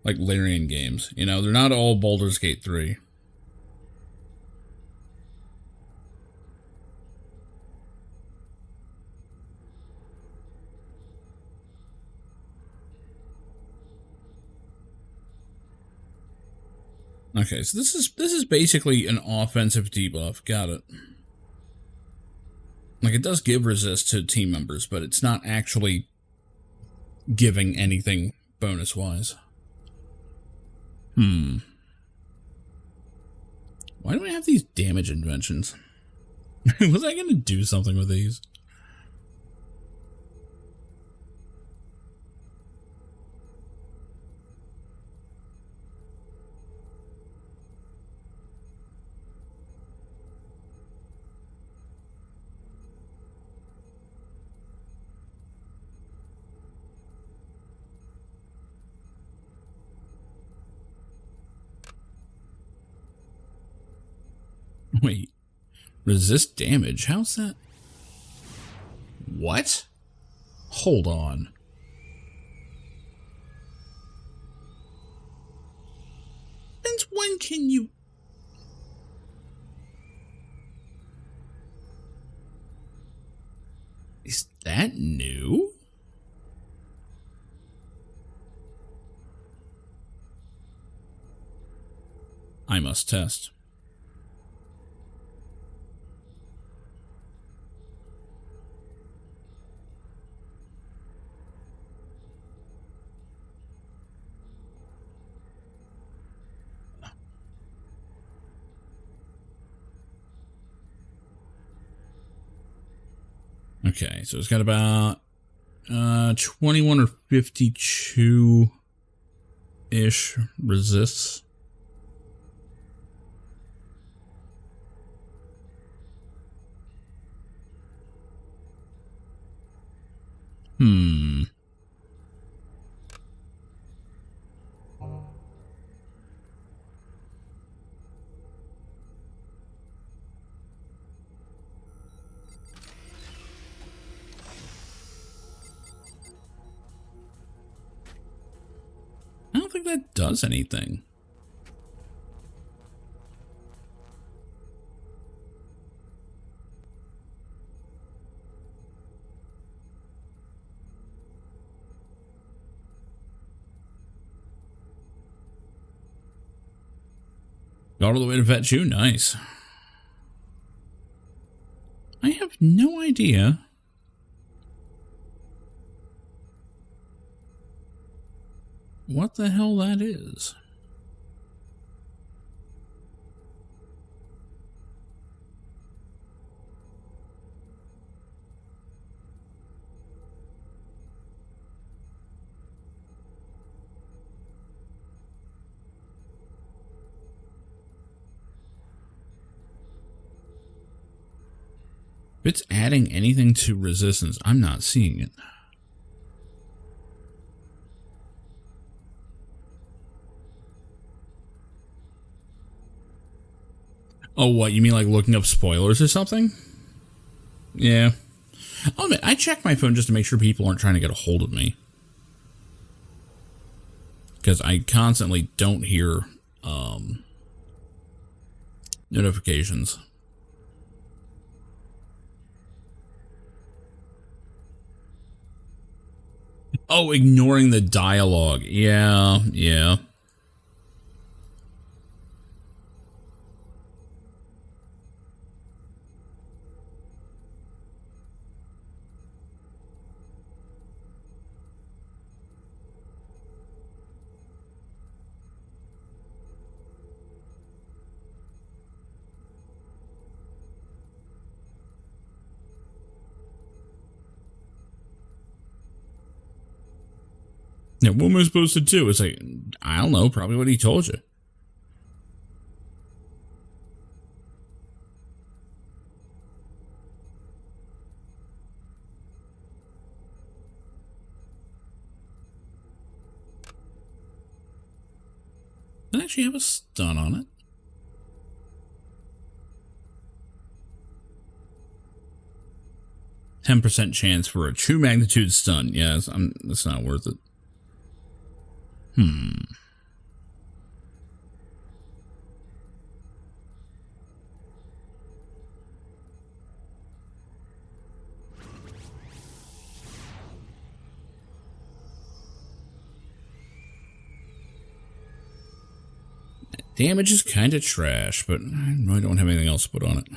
Larian games. You know, they're not all Baldur's Gate 3. Okay, so this is basically an offensive debuff. Got it. Like, it does give resist to team members, but it's not actually giving anything bonus-wise. Why do I have these damage inventions? Was I going to do something with these? Wait, resist damage? How's that? What? Hold on. Since when can you... Is that new? I must test. Okay, so it's got about 21 or 52-ish resists. I don't think that does anything. Got all the way to fetch you? Nice. I have no idea what the hell that is. If it's adding anything to resistance, I'm not seeing it. Oh, what? You mean like looking up spoilers or something? Yeah. Oh, man, I check my phone just to make sure people aren't trying to get a hold of me. Because I constantly don't hear notifications. Oh, ignoring the dialogue. Yeah, yeah. Yeah, what am I supposed to do? It's like, I don't know, probably what he told you. Doesn't actually have a stun on it. %10 chance for a true magnitude stun. Yes, that's not worth it. Damage is kind of trash, but I really don't have anything else to put on it.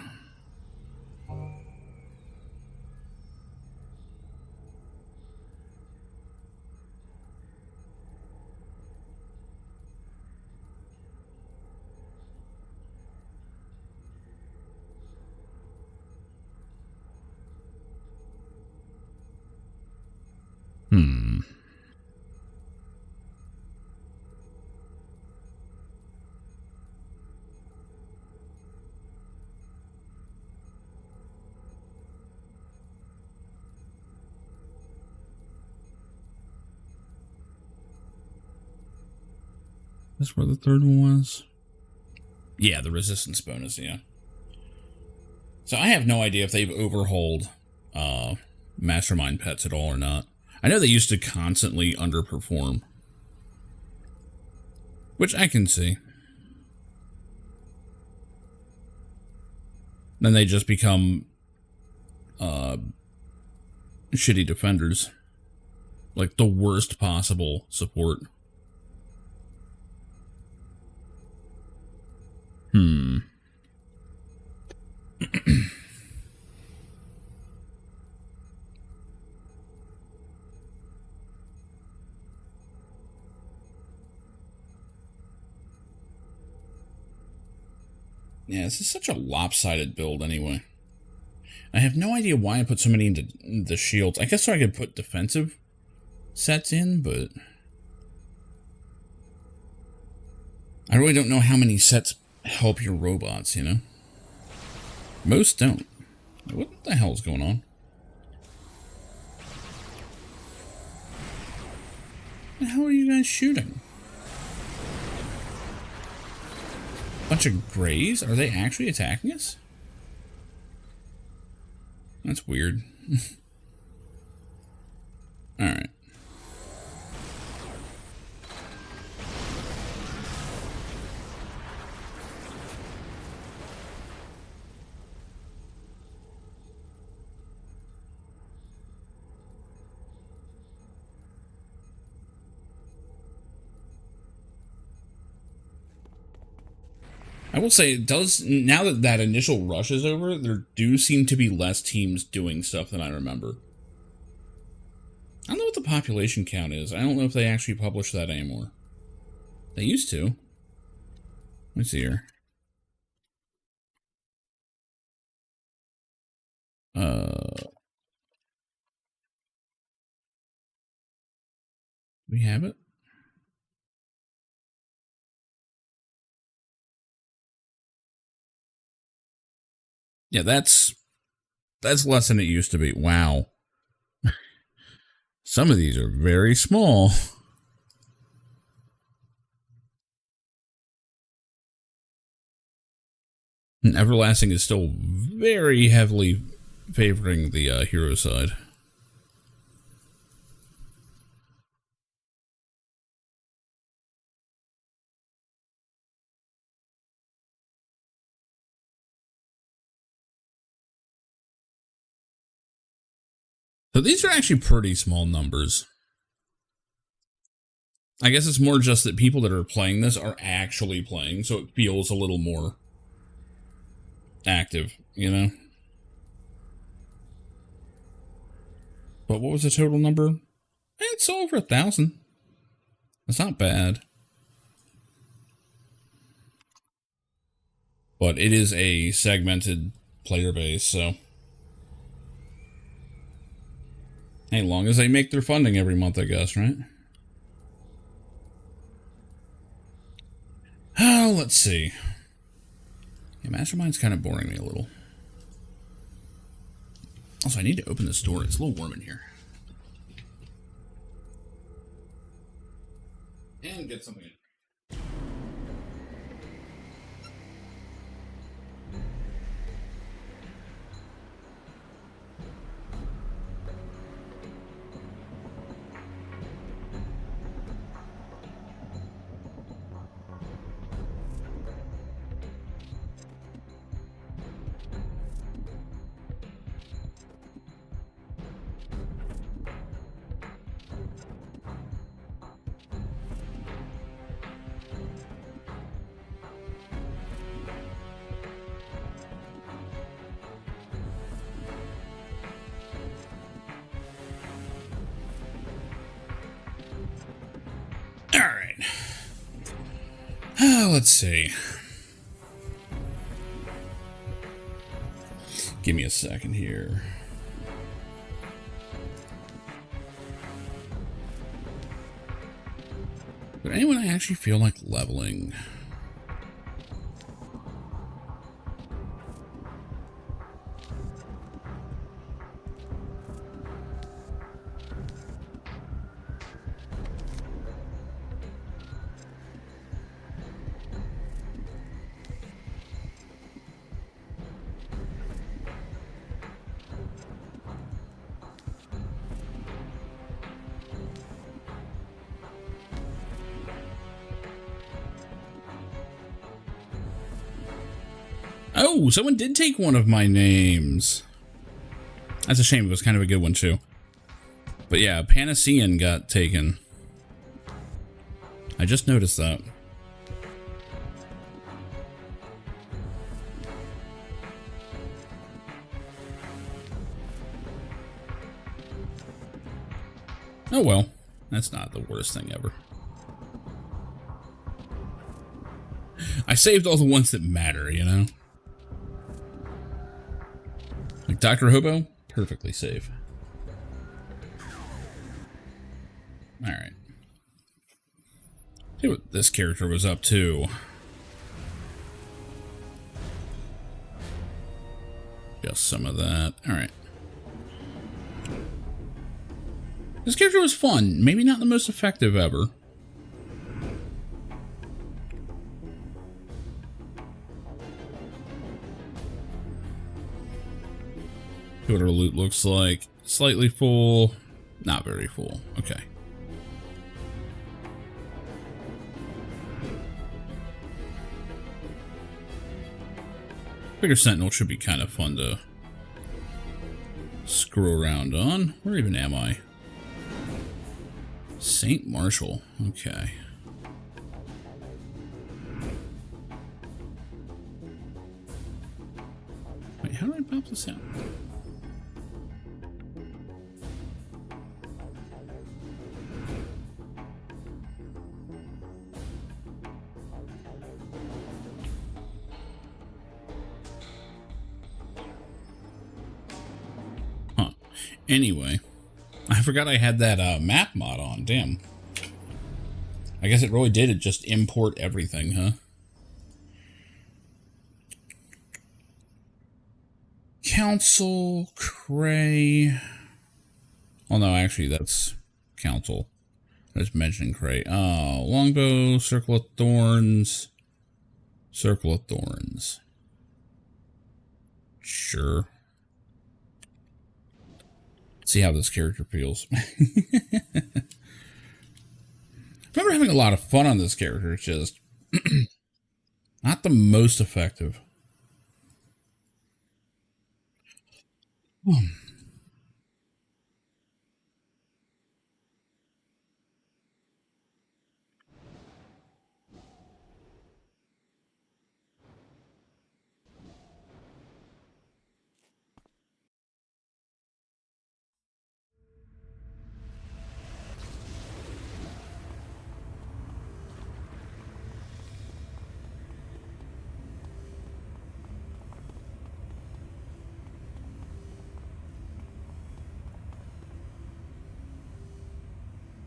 That's where the third one was. Yeah, the resistance bonus, yeah. So I have no idea if they've overhauled Mastermind Pets at all or not. I know they used to constantly underperform, which I can see. Then they just become shitty defenders. Like the worst possible support. Yeah, this is such a lopsided build anyway. I have no idea why I put so many into the shields. I guess so I could put defensive sets in, but I really don't know how many sets help your robots, you know? Most don't. What the hell's going on? What the hell are you guys shooting? Bunch of grays? Are they actually attacking us? That's weird. Alright. I will say, it does, now that that initial rush is over, there do seem to be less teams doing stuff than I remember. I don't know what the population count is. I don't know if they actually publish that anymore. They used to. Let me see here. We have it? Yeah, that's That's less than it used to be. Wow. Some of these are very small. And Everlasting is still very heavily favoring the hero side. So these are actually pretty small numbers. I guess it's more just that people that are playing this are actually playing, so it feels a little more active, you know? But what was the total number? It's over 1,000. That's not bad. But it is a segmented player base, so... Hey, long as they make their funding every month, I guess, right? Oh, let's see. Yeah, Mastermind's kind of boring me a little. Also, I need to open this door. It's a little warm in here. And get something in. Alright. Let's see. Give me a second here. Would anyone actually feel like leveling? Oh, someone did take one of my names. That's a shame. It was kind of a good one, too. But yeah, Panacean got taken. I just noticed that. Oh well, that's not the worst thing ever. I saved all the ones that matter, you know? Like Dr. Hobo, perfectly safe. Alright. See what this character was up to. Just some of that. Alright. This character was fun. Maybe not the most effective ever. See what our loot looks like. Slightly full. Not very full. Okay. Bigger Sentinel should be kind of fun to screw around on. Where even am I? St. Marshall. Okay. Wait, how do I pop this out? Huh. Anyway. I forgot I had that map mod on. Damn. I guess it really did. It just import everything, huh? Council, Cray. Oh no, actually that's Council. I was mentioning Cray. Longbow, Circle of Thorns. Circle of Thorns. Sure. See how this character feels. I remember having a lot of fun on this character. It's just not the most effective.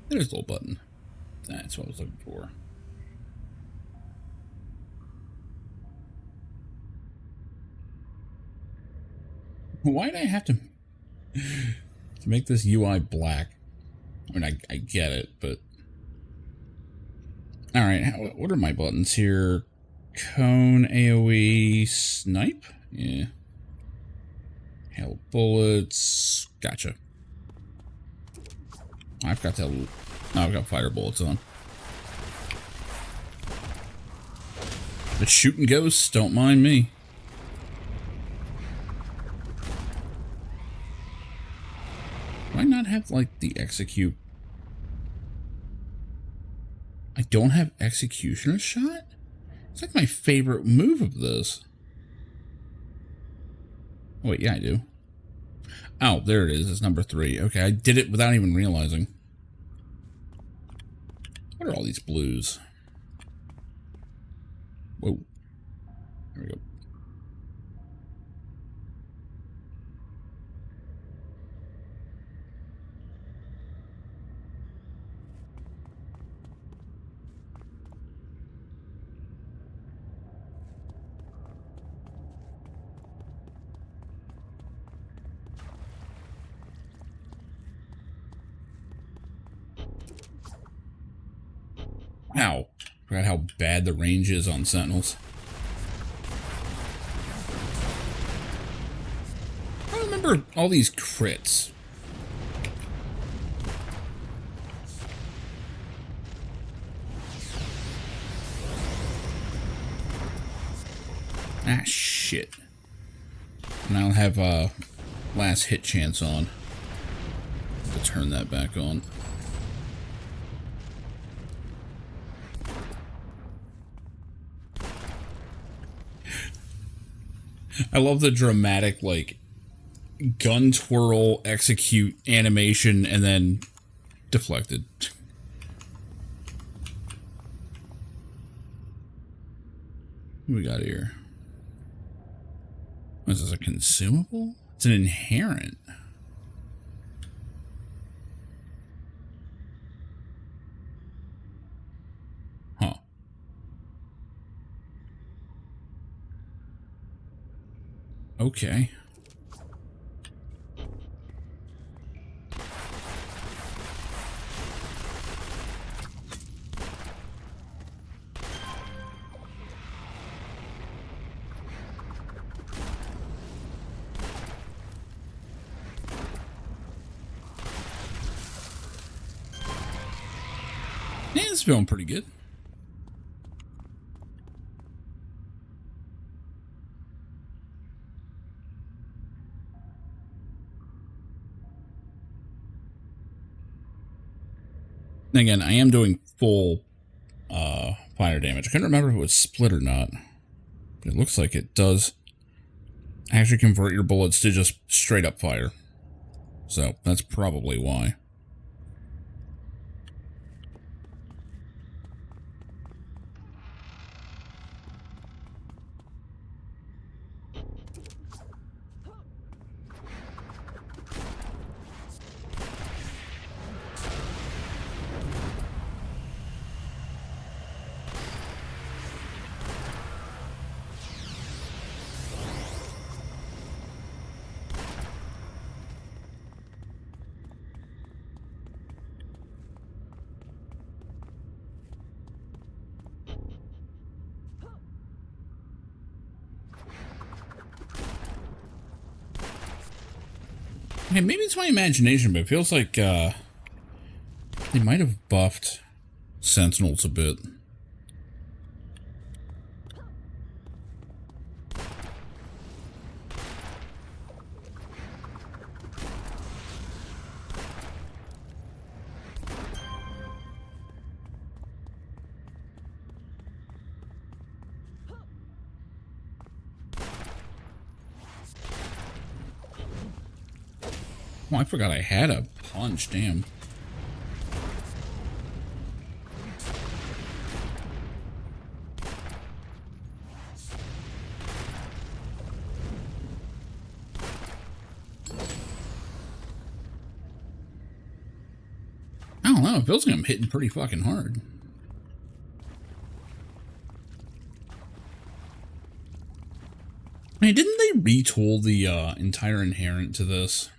There's a little button. That's what I was looking for. Why did I have to make this UI black? I mean, I get it, but... Alright, what are my buttons here? Cone, AoE, snipe? Yeah. Hail bullets. Gotcha. I've got to... Oh, I've got fire bullets on. But shooting ghosts, don't mind me. Do I not have, like, the execute? I don't have executioner shot? It's like my favorite move of this. Oh, wait, yeah, I do. Oh, there it is. It's number 3. Okay, I did it without even realizing. What are all these blues? Whoa. There we go. Ow. Forgot how bad the range is on Sentinels. I remember all these crits. Ah, shit. And I'll have last hit chance on. To turn that back on. I love the dramatic, like, gun twirl, execute animation, and then deflected. What we got here? What is this, a consumable? It's an inherent. Huh. Okay. Yeah, it's feeling pretty good. Again, I am doing full fire damage. I couldn't remember if it was split or not. But it looks like it does actually convert your bullets to just straight up fire. So that's probably why. Okay, maybe it's my imagination, but it feels like they might have buffed Sentinels a bit. Oh, I forgot I had a punch, damn. I don't know, it feels like I'm hitting pretty fucking hard. I mean, didn't they retool the entire inherent to this?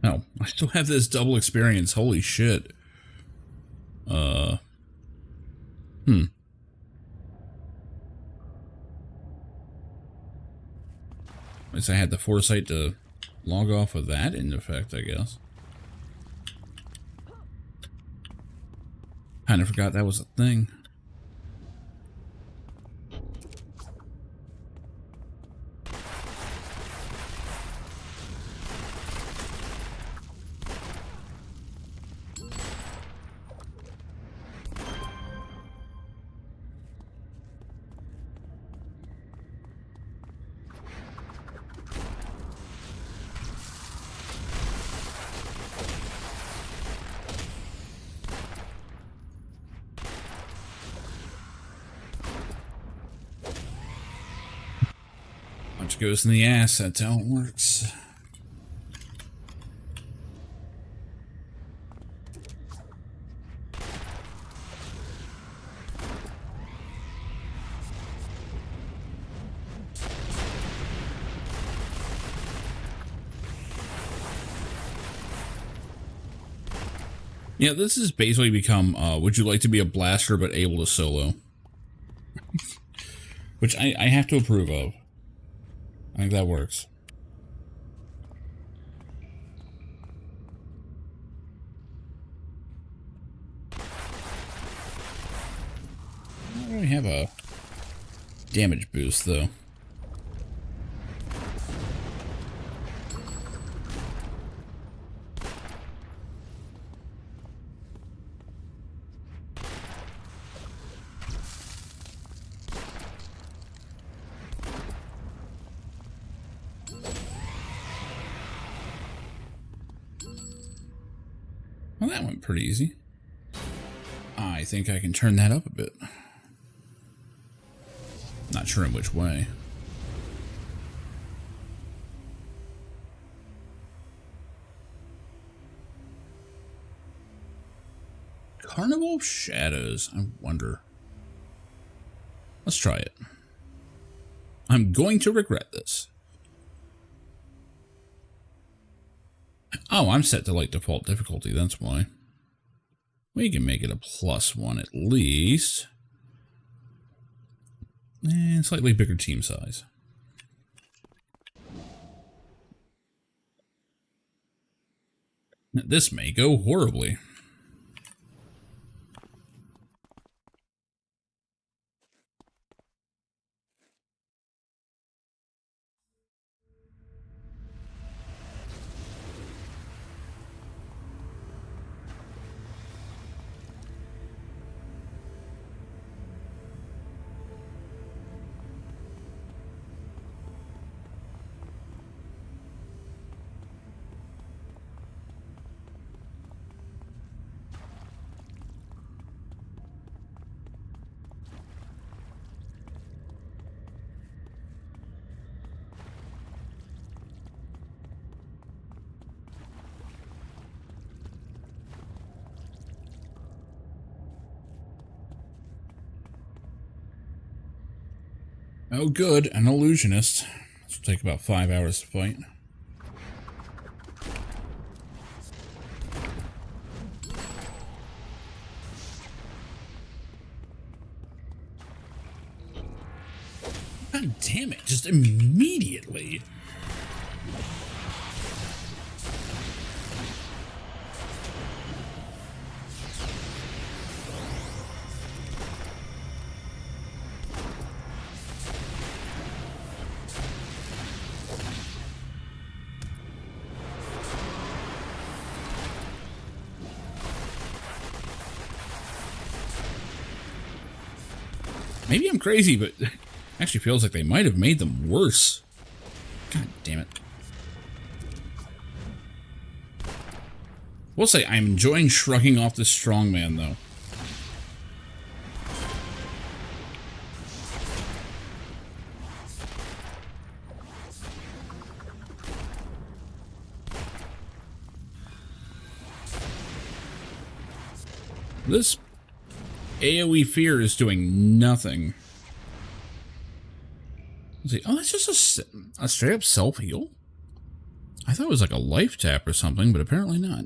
No, I still have this double experience. Holy shit. At least I had the foresight to log off with that in effect, I guess. Kind of forgot that was a thing. Punch goes in the ass, that's how it works. Yeah, this has basically become, would you like to be a blaster but able to solo? Which I have to approve of. I think that works. I don't really have a damage boost, though. Well, that went pretty easy. I think I can turn that up a bit. Not sure in which way. Carnival of Shadows. I wonder. Let's try it. I'm going to regret this. Oh, I'm set to like default difficulty, that's why. We can make it a +1 at least. And slightly bigger team size. This may go horribly. Oh good, an illusionist. This will take about 5 hours to fight. damn it, just immediately. Maybe I'm crazy, but it actually feels like they might have made them worse. God damn it. We'll say I'm enjoying shrugging off this strongman, though. This AoE fear is doing nothing. Let's see. Oh, that's just a straight up self-heal? I thought it was like a life tap or something, but apparently not.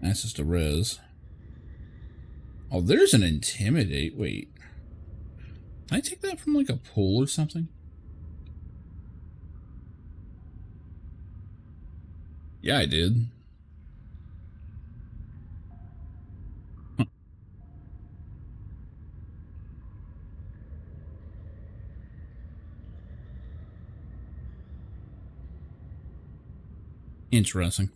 That's just a res. Oh, there's an intimidate. Wait. Can I take that from like a pool or something? Yeah, I did. Huh. Interesting.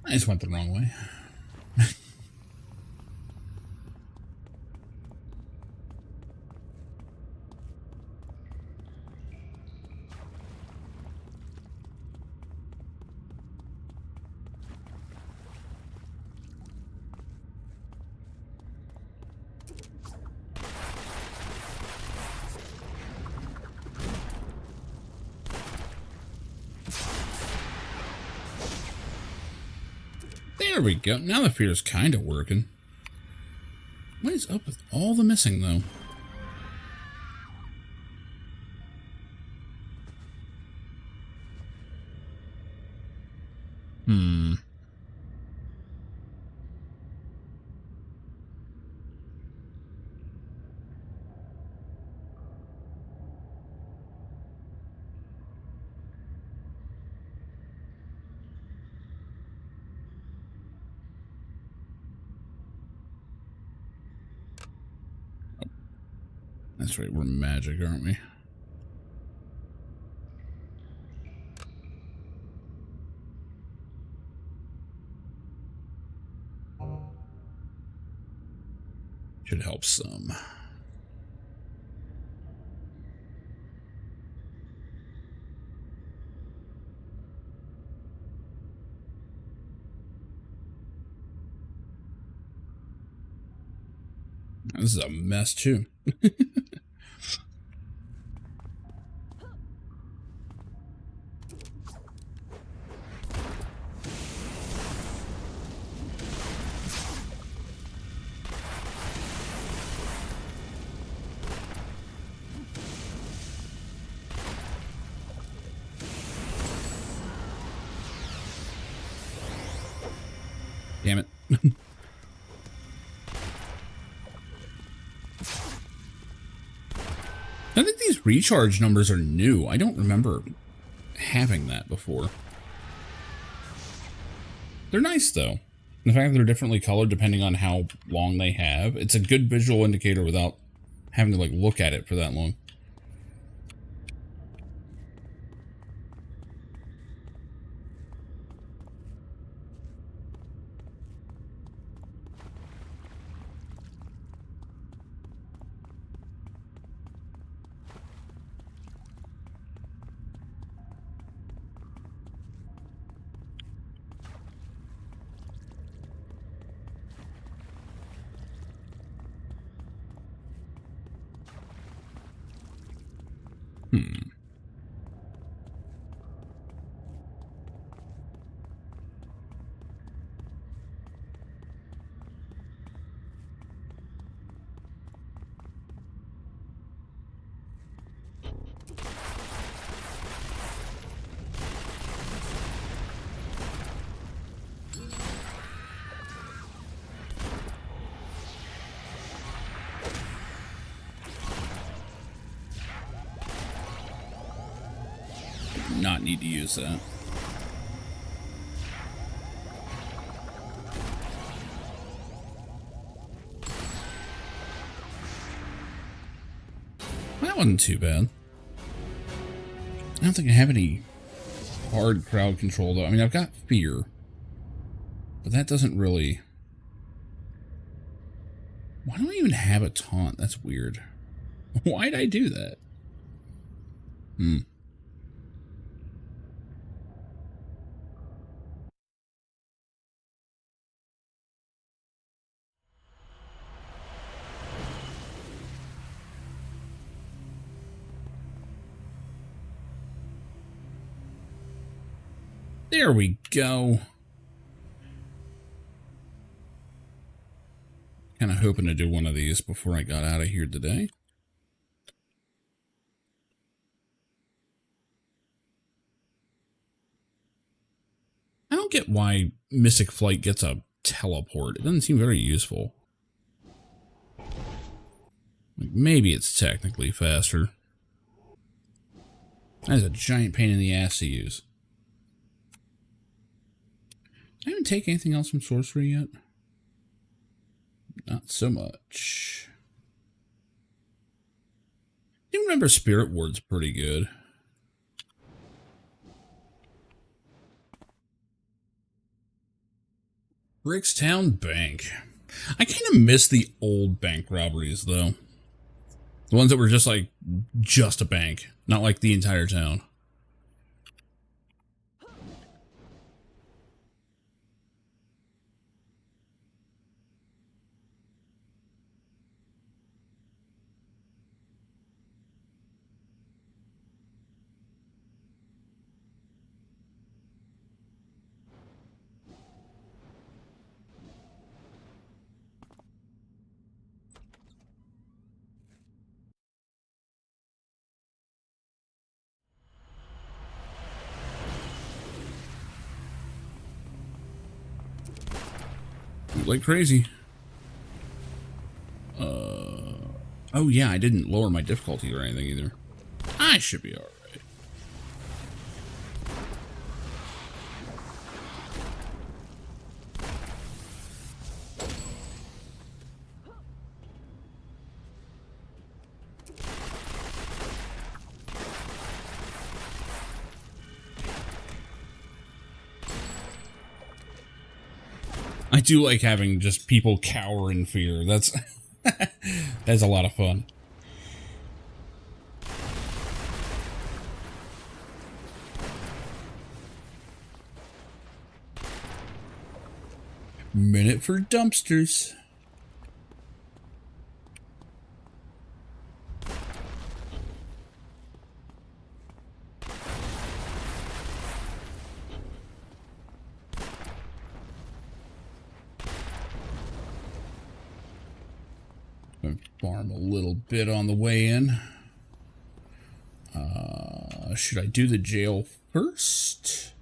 I just went the wrong way. There we go. Now the fear's kind of working. What is up with all the missing, though? That's right, we're magic, aren't we? Should help some. This is a mess, too. Damn it. I think these recharge numbers are new. I don't remember having that before. They're nice, though. The fact that they're differently colored depending on how long they have, it's a good visual indicator without having to, like, look at it for that long. not need to use that. That wasn't too bad. I don't think I have any hard crowd control, though. I mean, I've got fear. But that doesn't really... Why do I even have a taunt? That's weird. Why'd I do that? There we go. Kind of hoping to do one of these before I got out of here today. I don't get why Mystic Flight gets a teleport. It doesn't seem very useful. Maybe it's technically faster. That is a giant pain in the ass to use. Did I even take anything else from sorcery yet? Not so much. I remember Spirit Ward's pretty good. Brickstown Bank. I kind of miss the old bank robberies, though. The ones that were just like, just a bank. Not like the entire town. Like crazy. Oh yeah, I didn't lower my difficulty or anything either. I should be alright. I do like having just people cower in fear. That's that's a lot of fun. Minute for dumpsters. Farm a little bit on the way in. Should I do the jail first?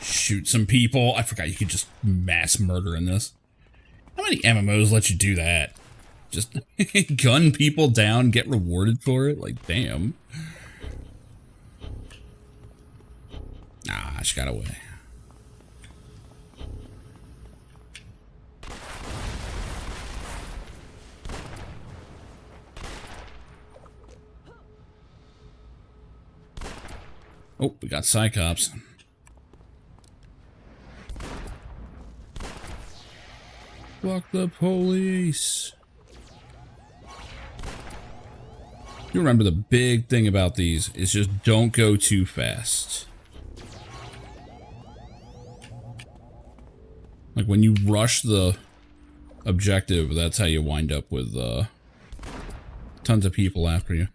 Shoot some people. I forgot you could just mass murder in this. How many MMOs let you do that? Just gun people down, get rewarded for it? Like, damn. Nah, she got away. Oh, we got Cyclops. Fuck the police. You remember the big thing about these is just don't go too fast. Like when you rush the objective, that's how you wind up with tons of people after you.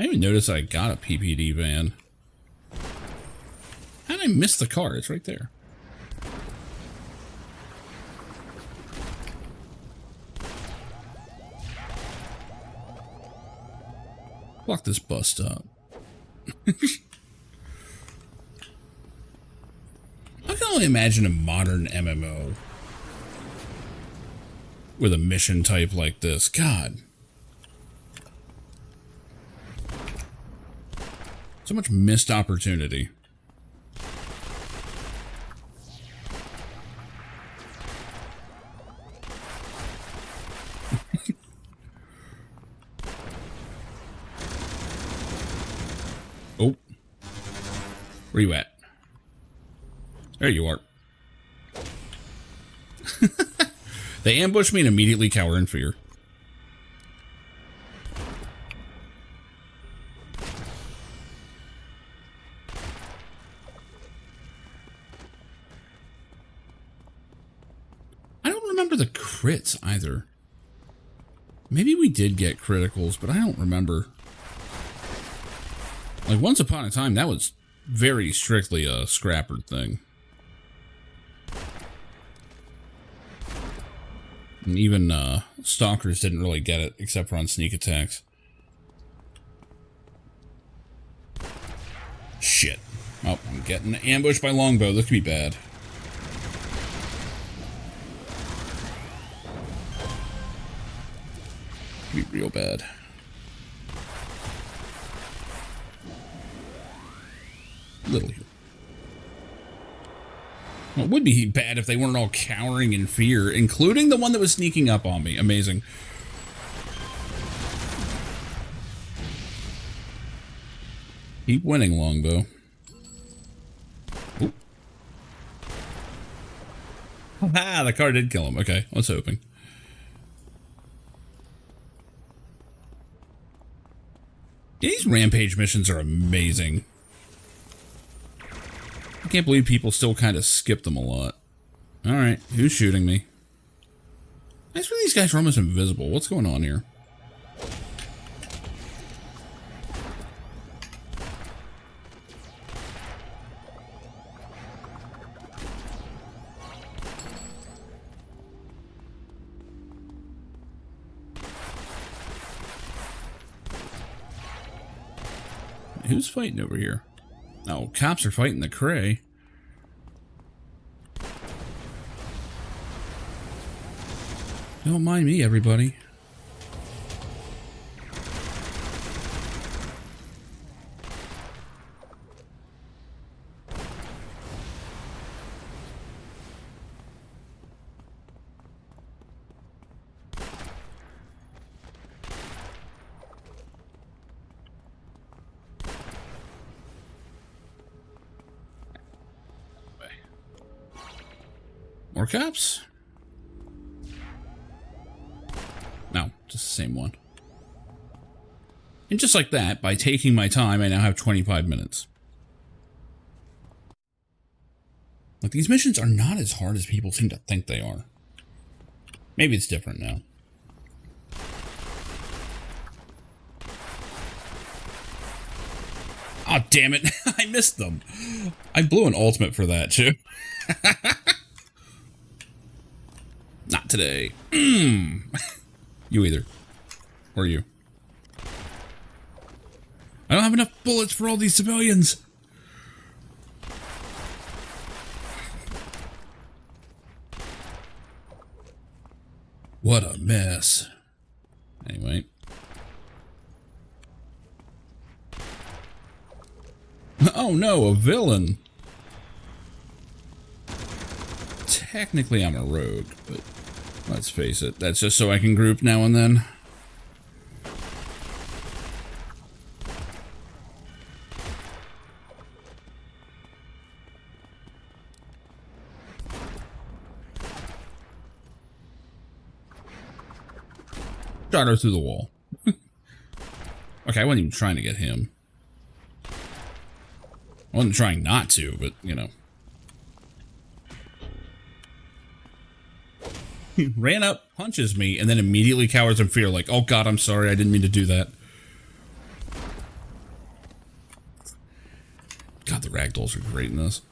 I didn't even notice I got a PPD van. How did I miss the car? It's right there. Block this bus stop. I can only imagine a modern MMO with a mission type like this. God. So much missed opportunity. Oh. Where you at? There you are. They ambush me and immediately cower in fear. I don't remember the crits either. Maybe we did get criticals, but I don't remember. Like, once upon a time, that was very strictly a scrapper thing. And even stalkers didn't really get it, except for on sneak attacks. Shit. Oh, I'm getting ambushed by longbow. This could be bad. Could be real bad. Little here. Well, it would be bad if they weren't all cowering in fear, including the one that was sneaking up on me. Amazing. Keep winning, longbow. Oop. Ah, the car did kill him. Okay, I was hoping. These rampage missions are amazing. I can't believe people still kind of skip them a lot. Alright, who's shooting me? I swear these guys are almost invisible. What's going on here? Who's fighting over here? Oh, cops are fighting the Cray. Don't mind me, everybody. More cops? No, just the same one. And just like that, by taking my time, I now have 25 minutes. Like, these missions are not as hard as people seem to think they are. Maybe it's different now. Oh, damn it. I missed them. I blew an ultimate for that, too. Not today. You either. Or you. I don't have enough bullets for all these civilians. What a mess. Anyway. Oh no, a villain. Technically I'm a rogue, but let's face it, that's just so I can group now and then. Shot her through the wall. Okay, I wasn't even trying to get him. I wasn't trying not to, but, you know. He ran up, punches me, and then immediately cowers in fear, like, oh god, I'm sorry, I didn't mean to do that. God, the ragdolls are great in this.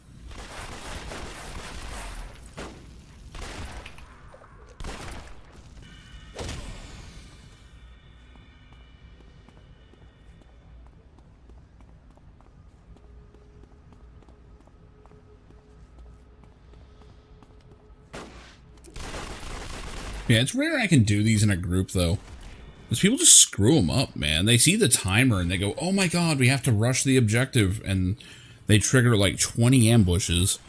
Yeah, it's rare I can do these in a group, though. Because people just screw them up, man. They see the timer and they go, oh my god, we have to rush the objective. And they trigger like 20 ambushes.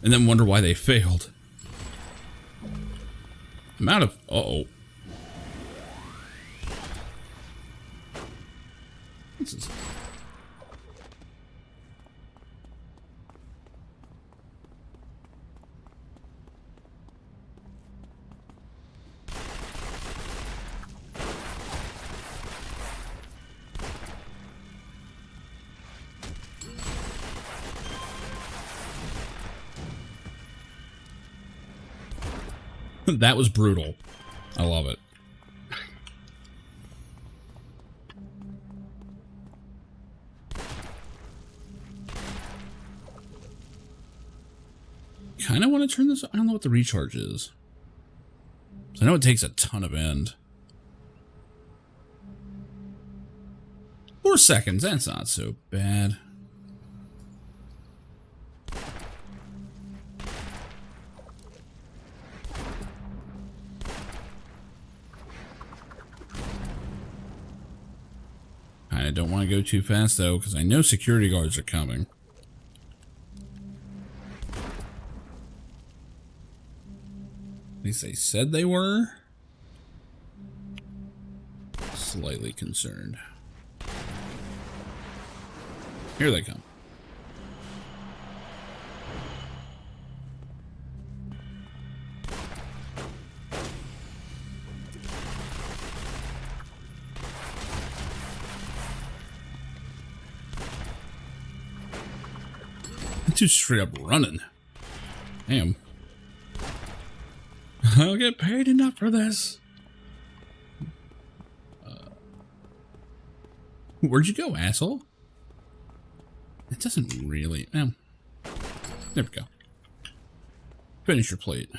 And then wonder why they failed. I'm out of... Uh-oh. This is... That was brutal. I love it. Kind of want to turn this... I don't know what the recharge is. I know it takes a ton of end. 4 seconds. That's not so bad. I don't want to go too fast, though, because I know security guards are coming. At least they said they were. Slightly concerned. Here they come. Just straight up running. Damn. I'll get paid enough for this. Where'd you go, asshole? It doesn't really... there we go. Finish your plate.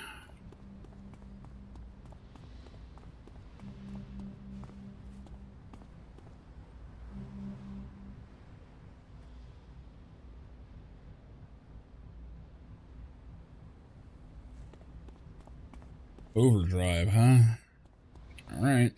Overdrive, huh? All right.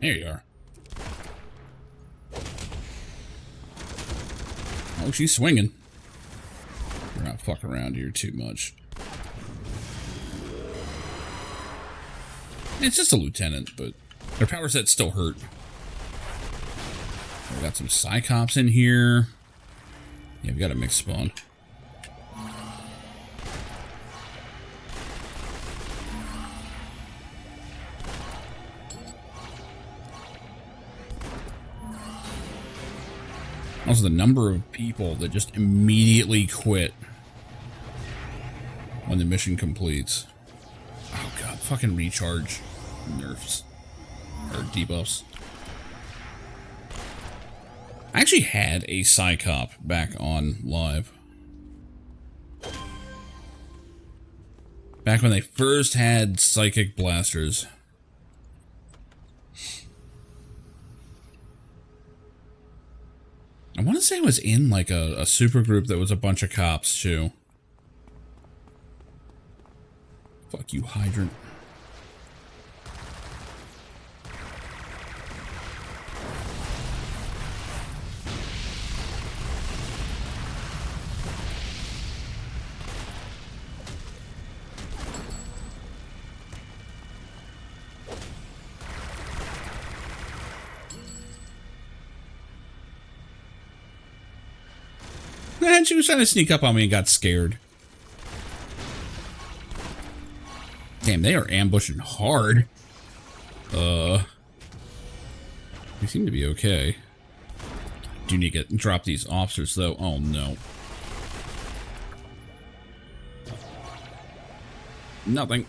There you are. Oh, she's swinging. We're not fucking around here too much. It's just a lieutenant, but their power sets still hurt. We got some Psychops in here. Yeah, we got a mixed spawn. Also, the number of people that just immediately quit when the mission completes. Oh god, fucking recharge nerfs. Or debuffs. I actually had a Psychop back on live. Back when they first had psychic blasters. I want to say I was in like a super group that was a bunch of cops too. Fuck you, Hydrant. Man, she was trying to sneak up on me and got scared. Damn, they are ambushing hard. We seem to be okay. Do need to drop these officers, though. Oh, no. Nothing.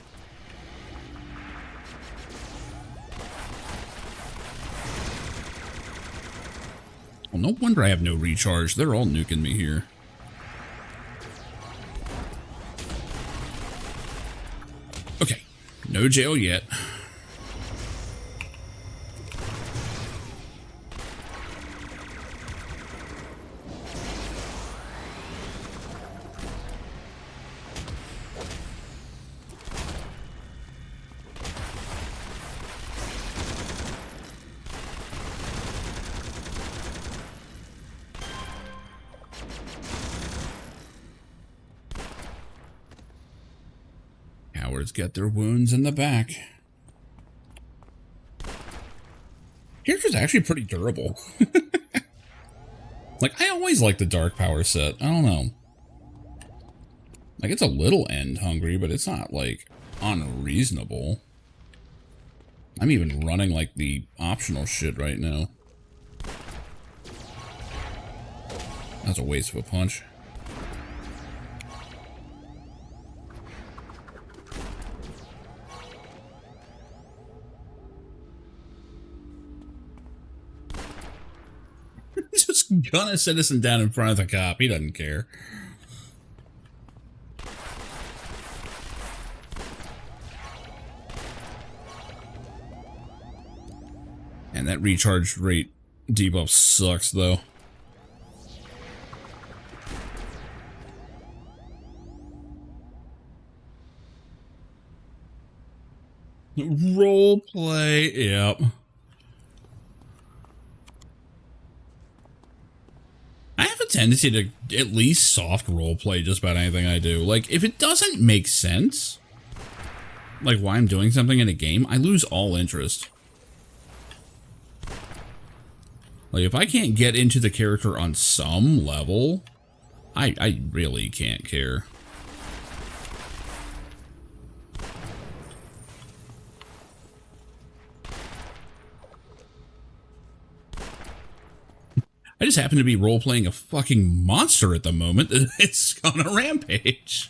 Well, no wonder I have no recharge. They're all nuking me here. Okay, no jail yet. Cowards get their wounds in the back. Character's actually pretty durable. Like, I always like the dark power set. I don't know. Like, it's a little end hungry, but it's not, like, unreasonable. I'm even running, like, the optional shit right now. That's a waste of a punch. Just gun a citizen down in front of the cop. He doesn't care. And that recharge rate debuff sucks, though. Role play, yep. I have a tendency to at least soft role play just about anything I do. Like, if it doesn't make sense, like why I'm doing something in a game, I lose all interest. Like, if I can't get into the character on some level, I really can't care. I just happen to be role-playing a fucking monster at the moment that it's on a rampage.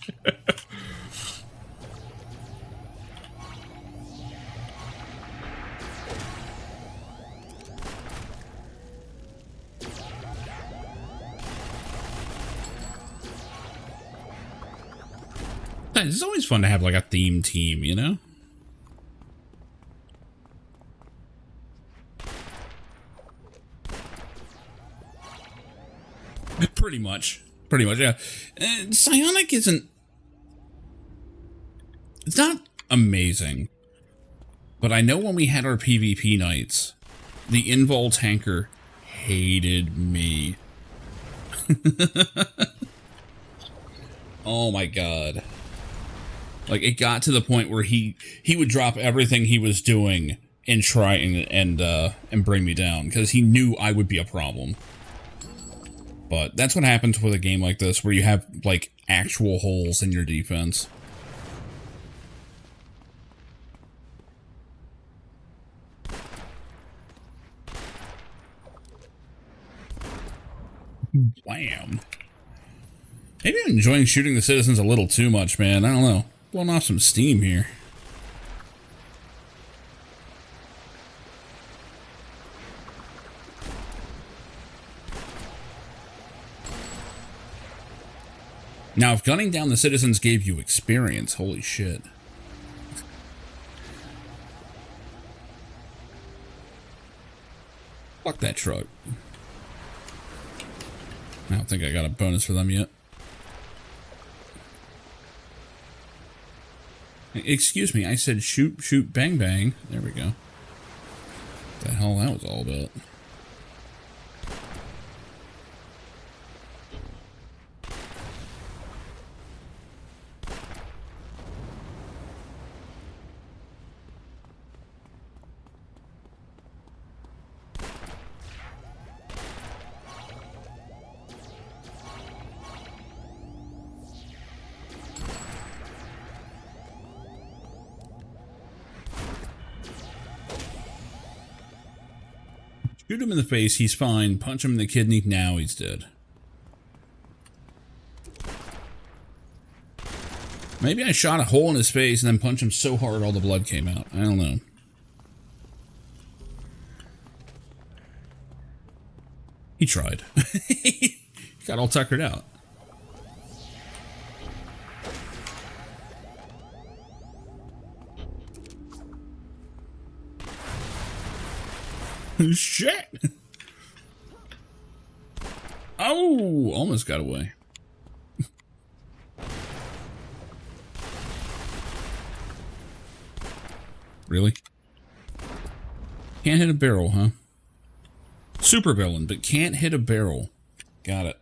It's always fun to have, like, a theme team, you know? Pretty much. Pretty much, yeah. Psionic isn't... It's not amazing. But I know when we had our PvP nights, the Invol tanker hated me. Oh my god. Like, it got to the point where he would drop everything he was doing and try and bring me down, because he knew I would be a problem. But that's what happens with a game like this, where you have, like, actual holes in your defense. Blam. Maybe I'm enjoying shooting the citizens a little too much, man. I don't know. Blowing off some steam here. Now, if gunning down the citizens gave you experience, holy shit. Fuck that truck. I don't think I got a bonus for them yet. Excuse me, I said shoot, shoot, bang, bang. There we go. What the hell that was all about. Shoot him in the face, he's fine. Punch him in the kidney, now he's dead. Maybe I shot a hole in his face and then punched him so hard all the blood came out. I don't know. He tried. He got all tuckered out. Shit! Oh, almost got away. Really? Can't hit a barrel, huh? Super villain, but can't hit a barrel. Got it.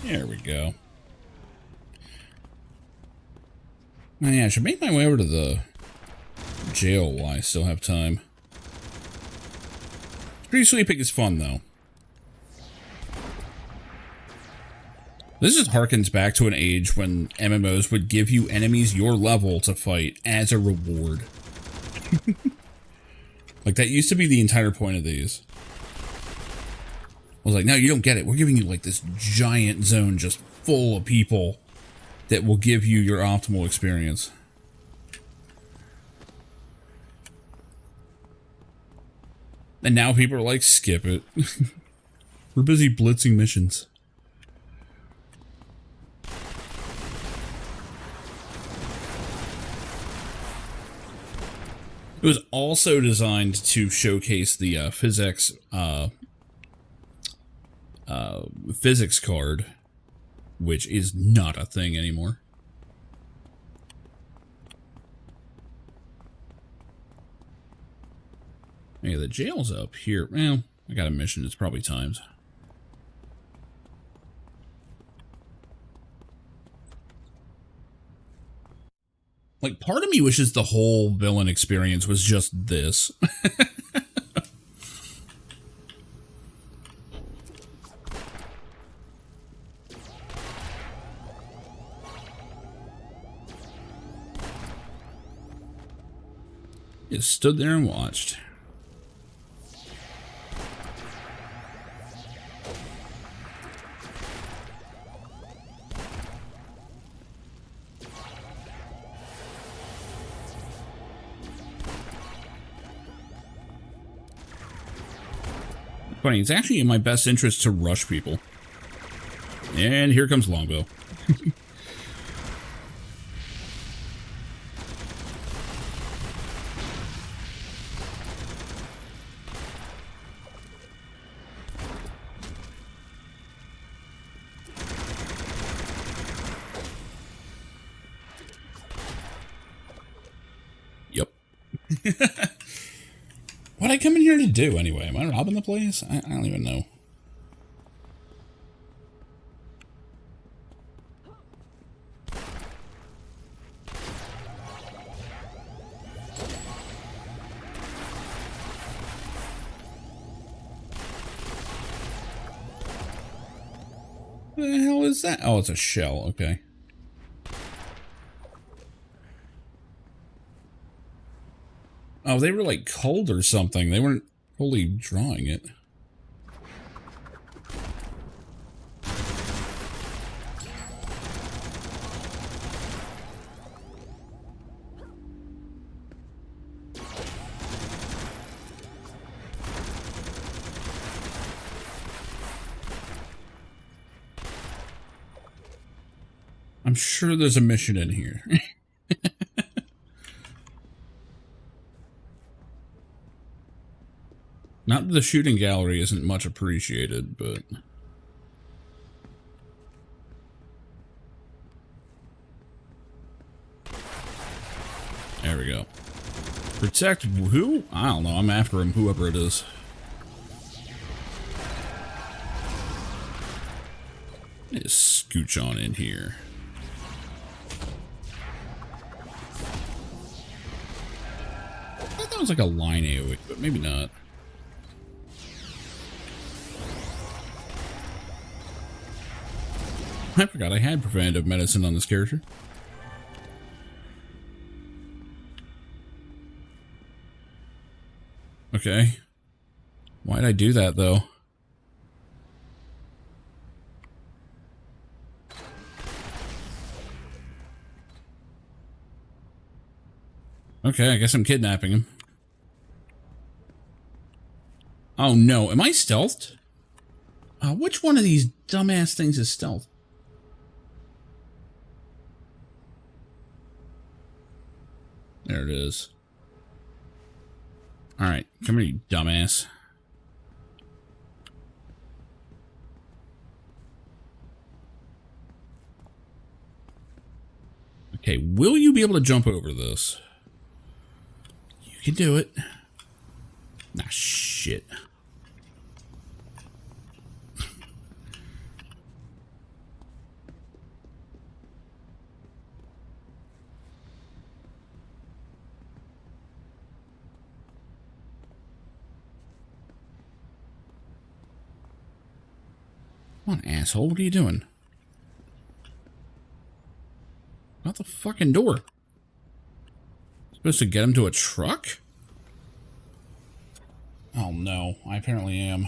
There we go. Oh, yeah, I should make my way over to the jail while I still have time. Street sweeping is fun, though. This just harkens back to an age when MMOs would give you enemies your level to fight as a reward. Like, that used to be the entire point of these. I was like, no, you don't get it. We're giving you, like, this giant zone just full of people that will give you your optimal experience. And now people are like, skip it. We're busy blitzing missions. It was also designed to showcase the physics card, which is not a thing anymore. Yeah, the jail's up here. Well, I got a mission. It's probably times. Like, part of me wishes the whole villain experience was just this. Just stood there and watched. Funny, it's actually in my best interest to rush people. And here comes Longbow. Yep. What I come in here to do anyway? Am I robbing the place? I don't even know. What the hell is that? Oh, it's a shell. Okay. Oh, they were like cold or something. They weren't fully drawing it. I'm sure there's a mission in here. Not that the shooting gallery isn't much appreciated, but... There we go. Protect who? I don't know. I'm after him, whoever it is. Just scooch on in here. I thought that was like a line AoE, but maybe not. I forgot I had preventative medicine on this character. Okay. Why'd I do that, though? Okay, I guess I'm kidnapping him. Oh no, am I stealthed? Which one of these dumbass things is stealth? There it is. Alright, come here, you dumbass. Okay, will you be able to jump over this? You can do it. Nah, shit. Come on, asshole. What are you doing? Not the fucking door. Supposed to get him to a truck? Oh no, I apparently am.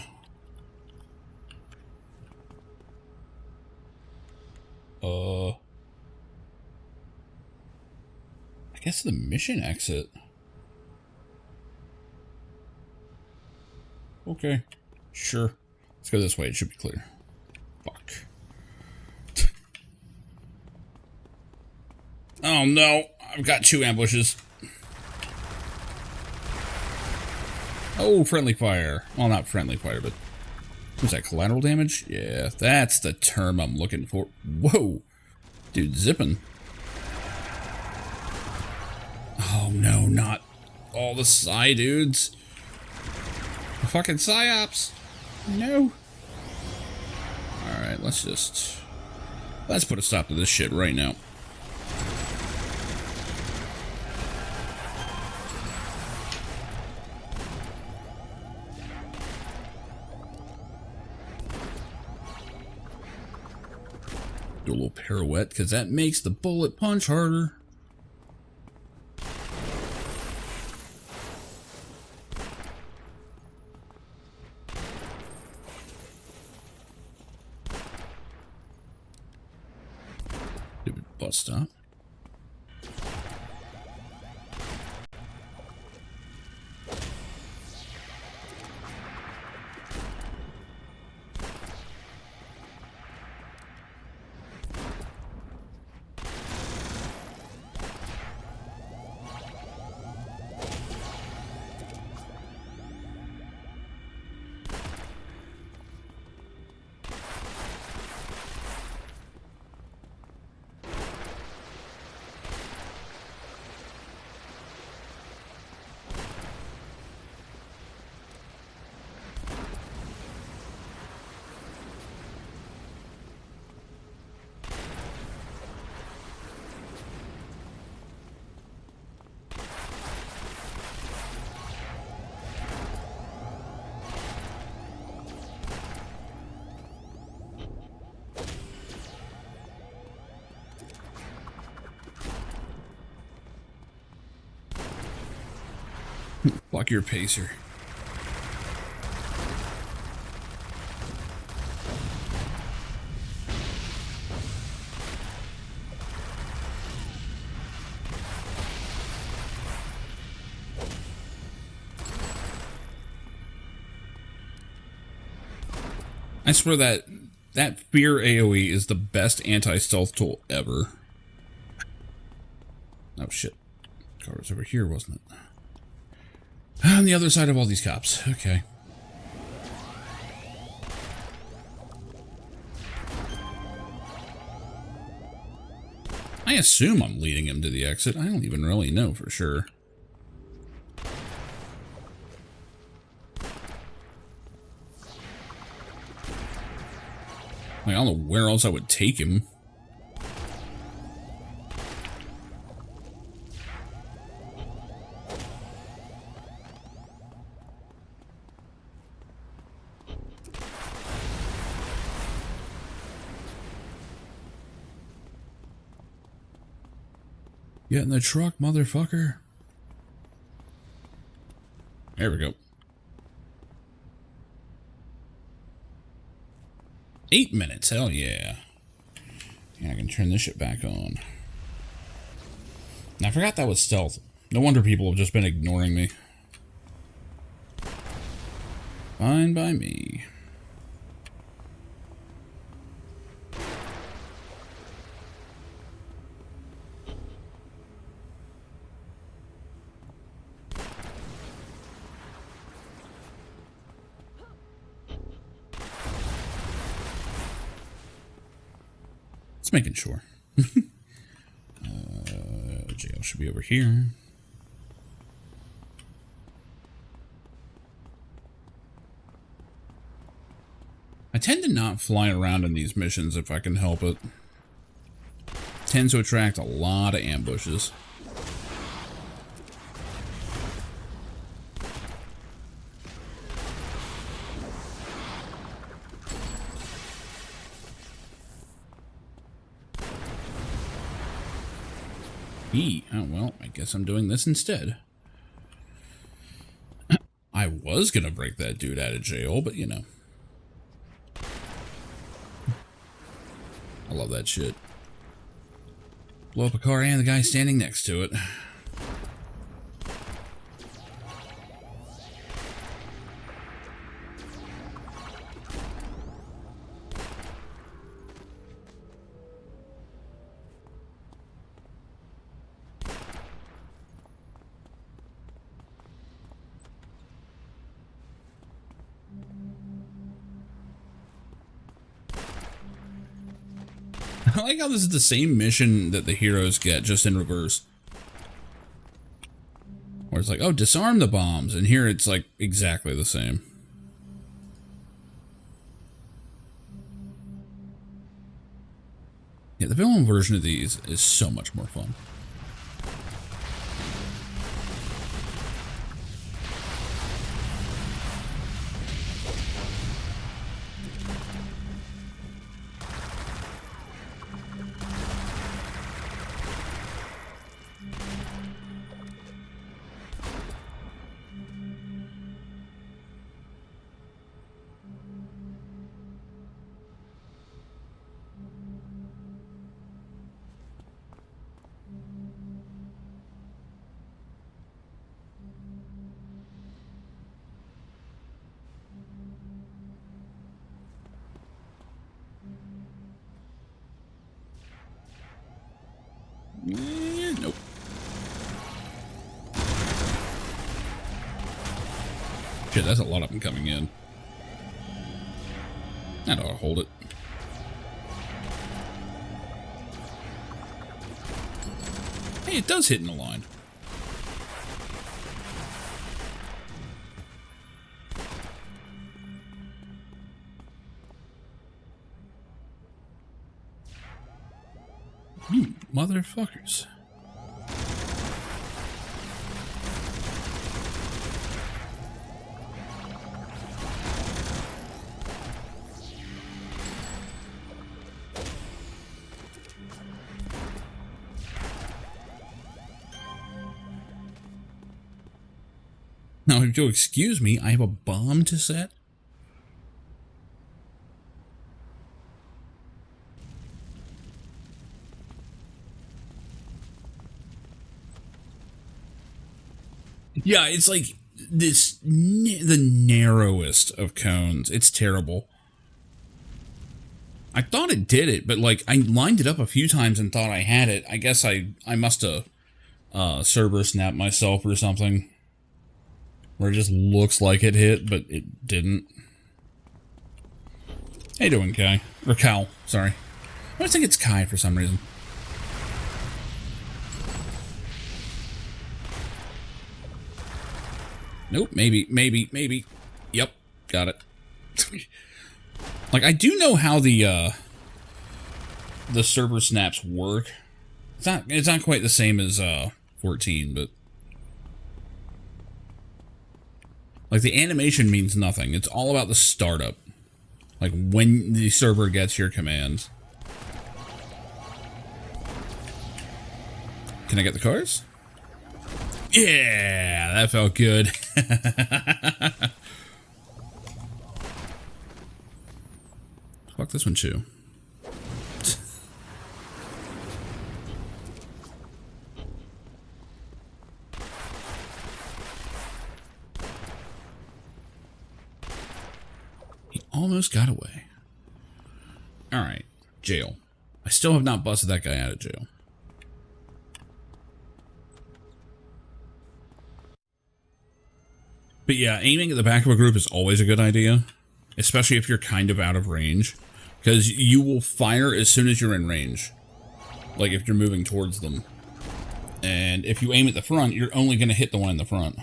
I guess the mission exit. Okay, sure. Let's go this way. It should be clear. Fuck. Oh no, I've got 2 ambushes. Oh, friendly fire. Well, not friendly fire, but... Was that collateral damage? Yeah, that's the term I'm looking for. Whoa. Dude, zipping. Oh no, not all the Psy dudes. The fucking psyops. No. Alright, let's put a stop to this shit right now. Do a little pirouette, because that makes the bullet punch harder. Stupid bus stop. Block your pacer. I swear that fear AoE is the best anti-stealth tool ever. Oh shit. Car was over here, wasn't it? On the other side of all these cops. Okay. I assume I'm leading him to the exit. I don't even really know for sure. I don't know where else I would take him. Get in the truck, motherfucker. There we go. 8 minutes, hell yeah. Yeah, I can turn this shit back on. I forgot that was stealth. No wonder people have just been ignoring me. Fine by me. Just making sure. Jail should be over here. I tend to not fly around in these missions if I can help it. Tends to attract a lot of ambushes. Oh, well, I guess I'm doing this instead. I was gonna break that dude out of jail, but you know. I love that shit. Blow up a car and the guy standing next to it. I like how this is the same mission that the heroes get, just in reverse. Where it's like, oh, disarm the bombs, and here it's like exactly the same. Yeah, the villain version of these is so much more fun. Nope. Shit, that's a lot of them coming in. That ought to hold it. Hey, it does hit in the line. You motherfuckers. Now, if you'll excuse me, I have a bomb to set. Yeah, it's like this, the narrowest of cones. It's terrible. I thought it did it, but like I lined it up a few times and thought I had it. I guess I must have server snapped myself or something. Where it just looks like it hit, but it didn't. How you doing, Kai? Or Cal, sorry. I always think it's Kai for some reason. Nope, maybe. Yep, got it. Like, I do know how the server snaps work. It's not quite the same as 14, but like the animation means nothing. It's all about the startup. Like when the server gets your commands. Can I get the cars? Yeah, that felt good. Fuck this one too. He almost got away. Alright, jail. I still have not busted that guy out of jail. But yeah, aiming at the back of a group is always a good idea. Especially if you're kind of out of range. because you will fire as soon as you're in range. Like if you're moving towards them. And if you aim at the front, you're only going to hit the one in the front.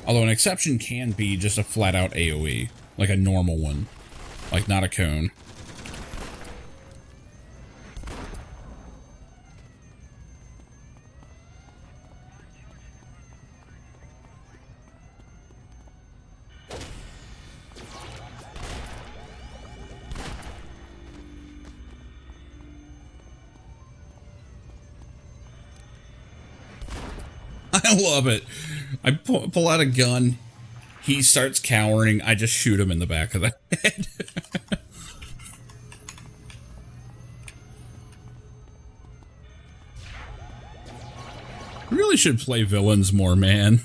Although an exception can be just a flat-out AoE, like a normal one, like not a cone. I love it. I pull out a gun. He starts cowering. I just shoot him in the back of the head. Really should play villains more, man.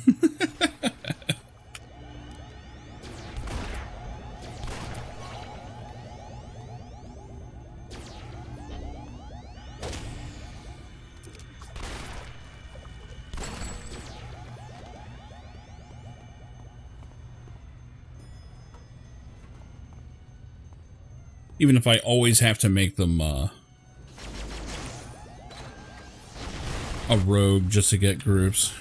Even if I always have to make them a rogue just to get groups.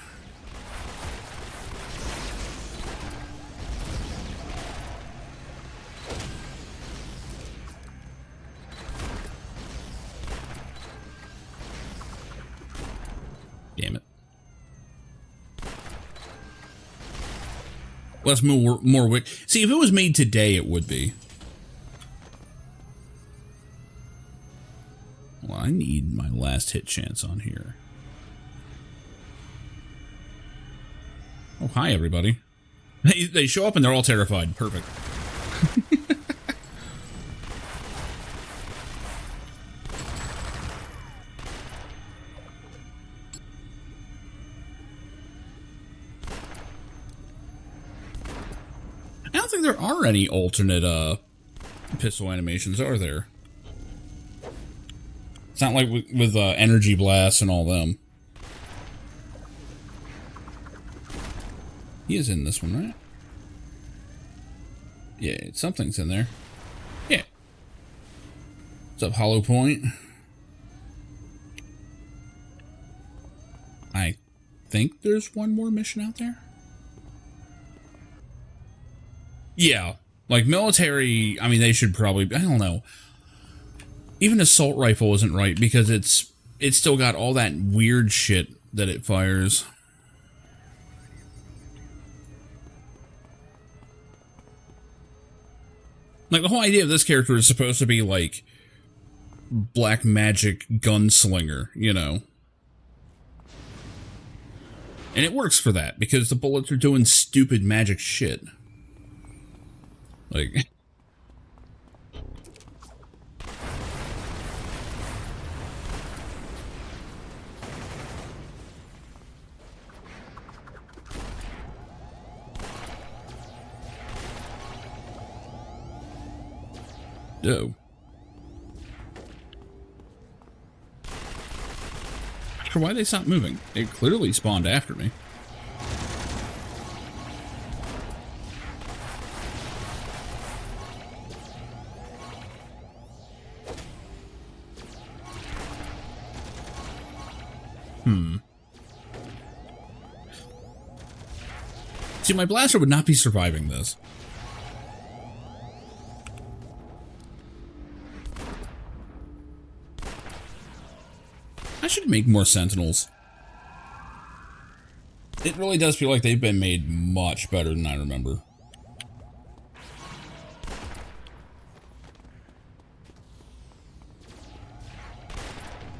Damn it. Let's more wick. See, if it was made today, it would be. Well, I need my last hit chance on here. Oh, hi, everybody. They show up and they're all terrified. Perfect. I don't think there are any alternate pistol animations, are there? It's not like with energy blasts and all them. He is in this one, right? Yeah, something's in there. Yeah. What's up, Hollow Point? I think there's one more mission out there. Yeah. Like military, I mean, they should probably, I don't know. Even assault rifle isn't right because it's still got all that weird shit that it fires. Like the whole idea of this character is supposed to be like black magic gunslinger, you know. And it works for that because the bullets are doing stupid magic shit. Like oh. Not sure why they stopped moving. They clearly spawned after me. See, my blaster would not be surviving this. I should make more Sentinels. It really does feel like they've been made much better than I remember.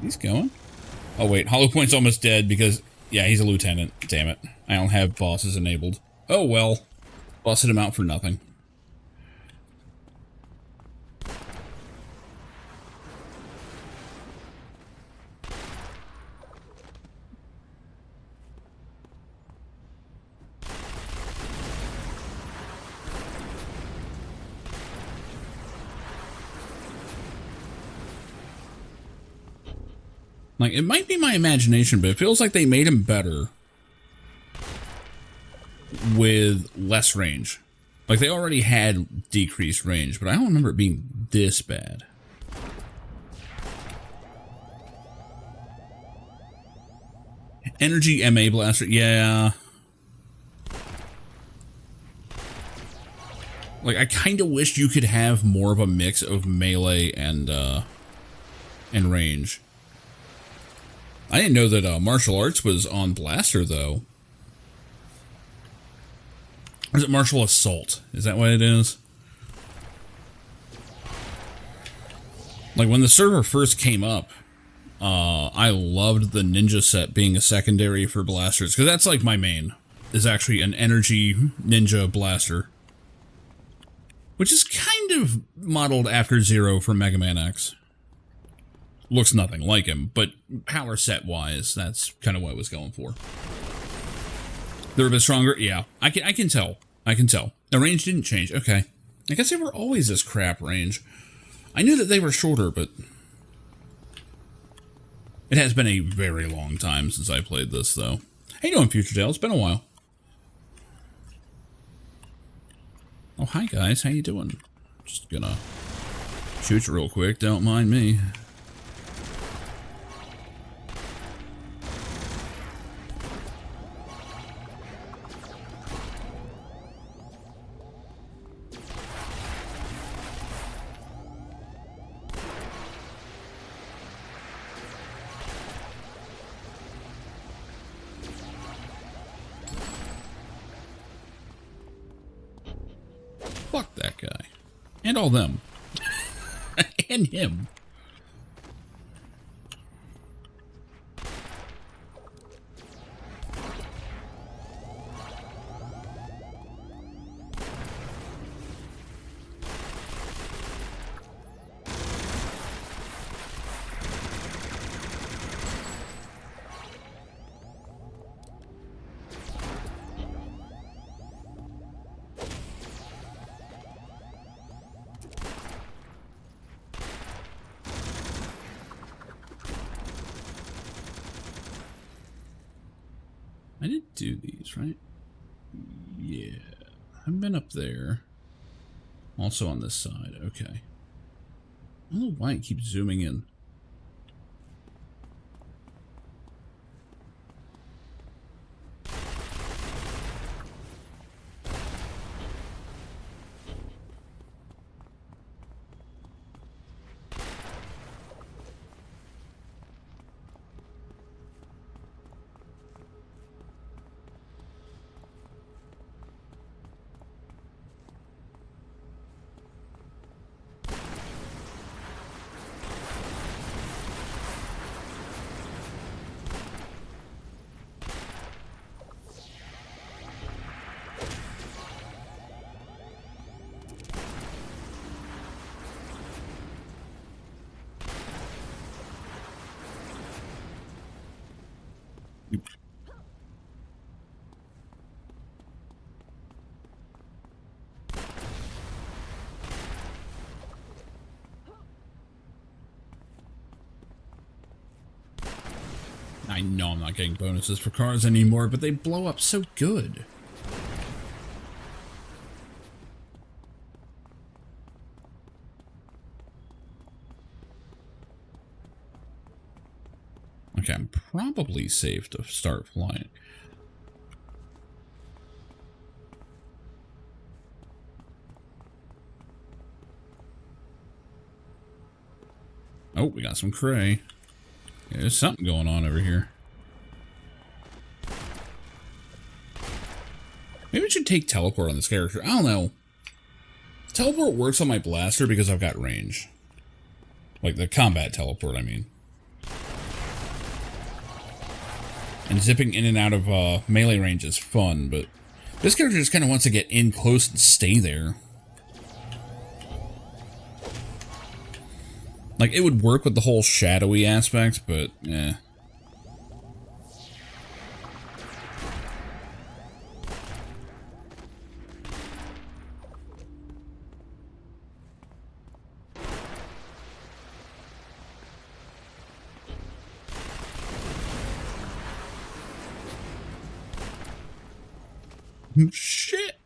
He's going. Oh wait, Hollow Point's almost dead because, yeah, he's a lieutenant. Damn it. I don't have bosses enabled. Oh well. Busted him out for nothing. Like, it might be my imagination, but it feels like they made him better. with less range. Like, they already had decreased range, but I don't remember it being this bad. Energy MA Blaster, yeah. Like, I kind of wish you could have more of a mix of melee and range. I didn't know that martial arts was on Blaster, though. Or is it martial assault? Is that what it is? Like, when the server first came up, I loved the ninja set being a secondary for blasters, because that's like my main, is actually an energy ninja blaster. Which is kind of modeled after Zero from Mega Man X. Looks nothing like him, but power set wise, that's kind of what I was going for. They're a bit stronger? Yeah, I can tell. I can tell. The range didn't change. Okay. I guess they were always this crap range. I knew that they were shorter, but it has been a very long time since I played this, though. How you doing, Future Tale? It's been a while. Oh, hi guys, how you doing? Just gonna shoot you real quick, don't mind me. Fuck that guy. And all them. And him. I did do these, right? Yeah. I've been up there. Also on this side. Okay. I don't know why it keeps zooming in. I know I'm not getting bonuses for cars anymore, but they blow up so good. Okay, I'm probably safe to start flying. Oh, we got some cray. Yeah, there's something going on over here. Maybe we should take teleport on this character. I don't know. Teleport works on my blaster because I've got range. Like the combat teleport, I mean. And zipping in and out of melee range is fun, but this character just kind of wants to get in close and stay there. Like, it would work with the whole shadowy aspect, but, eh. Shit.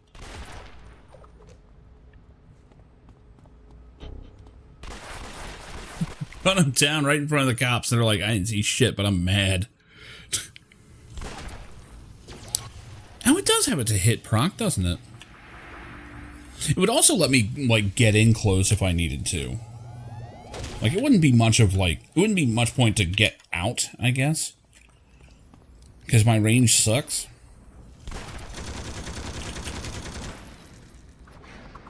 Run them down right in front of the cops. They're like, I didn't see shit, but I'm mad. Now it does have it to hit proc, doesn't it? It would also let me, like, get in close if I needed to. Like, it wouldn't be much of, like, it wouldn't be much point to get out, I guess. Because my range sucks.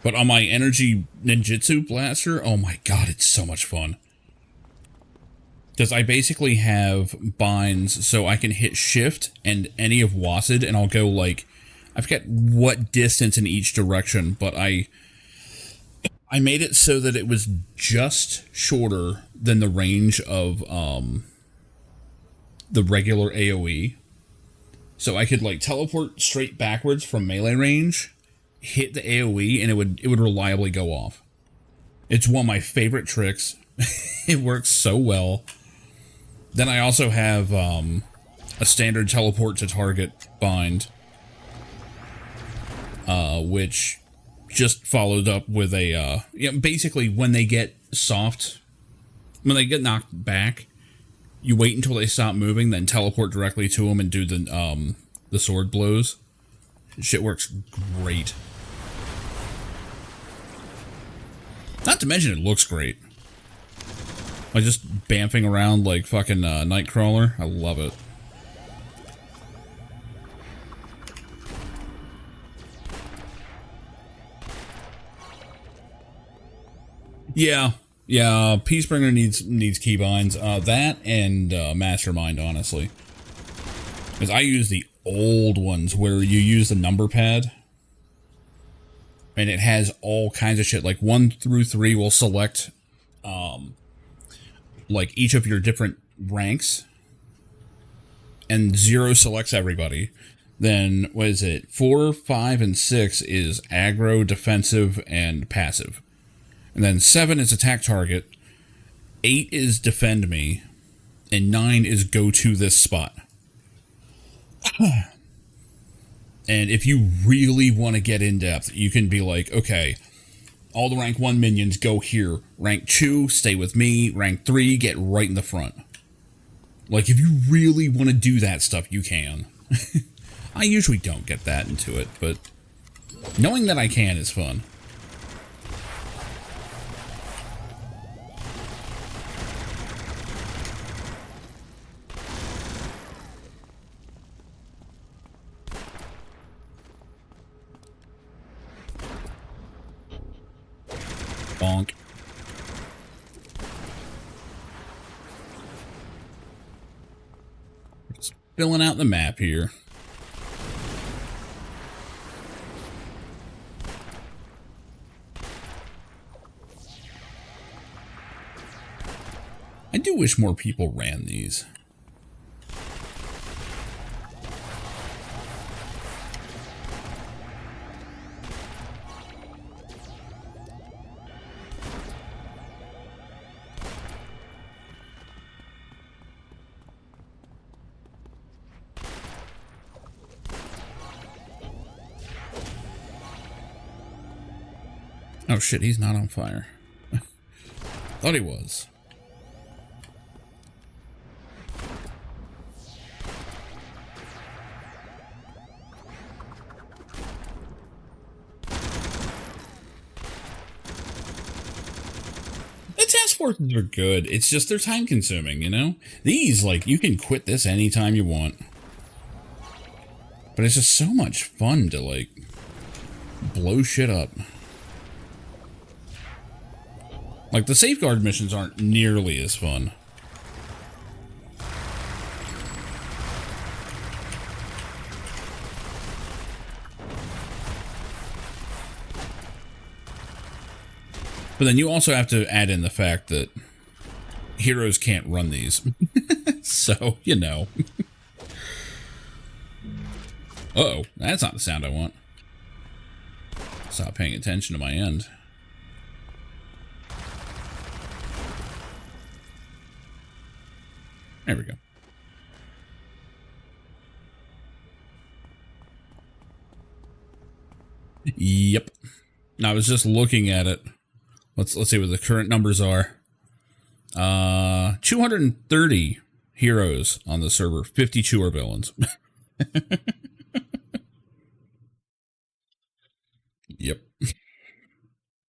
But on my energy ninjutsu blaster, oh my god, it's so much fun. Because I basically have binds so I can hit shift and any of WASD and I'll go like, I forget what distance in each direction, but I made it so that it was just shorter than the range of the regular AoE. So I could like teleport straight backwards from melee range, hit the AoE, and it would reliably go off. It's one of my favorite tricks. It works so well. Then I also have a standard teleport to target bind, which just followed up with a basically when they get soft, when they get knocked back, you wait until they stop moving, then teleport directly to them and do the sword blows. Shit works great. Not to mention it looks great. Like just bamfing around like fucking Nightcrawler. I love it. Yeah. Yeah, Peacebringer needs keybinds. That and Mastermind, honestly. Because I use the old ones where you use the number pad. And it has all kinds of shit. Like 1 through 3 will select like each of your different ranks. And 0 selects everybody. Then, what is it? 4, 5, and 6 is aggro, defensive, and passive. And then 7 is attack target. 8 is defend me. And 9 is go to this spot. And if you really want to get in depth, you can be like, okay, all the rank 1 minions go here. Rank 2, stay with me. Rank 3, get right in the front. Like, if you really want to do that stuff, you can. I usually don't get that into it, but knowing that I can is fun. Bonk. Just filling out the map here. I do wish more people ran these. Oh shit, he's not on fire. Thought he was. The task forces are good. It's just they're time consuming, you know? These, like, you can quit this anytime you want. But it's just so much fun to, like, blow shit up. Like, the safeguard missions aren't nearly as fun. But then you also have to add in the fact that heroes can't run these. So, you know. Uh-oh, that's not the sound I want. Stop paying attention to my end. There we go. Yep. I was just looking at it. Let's see what the current numbers are. 230 heroes on the server. 52 are villains. Yep.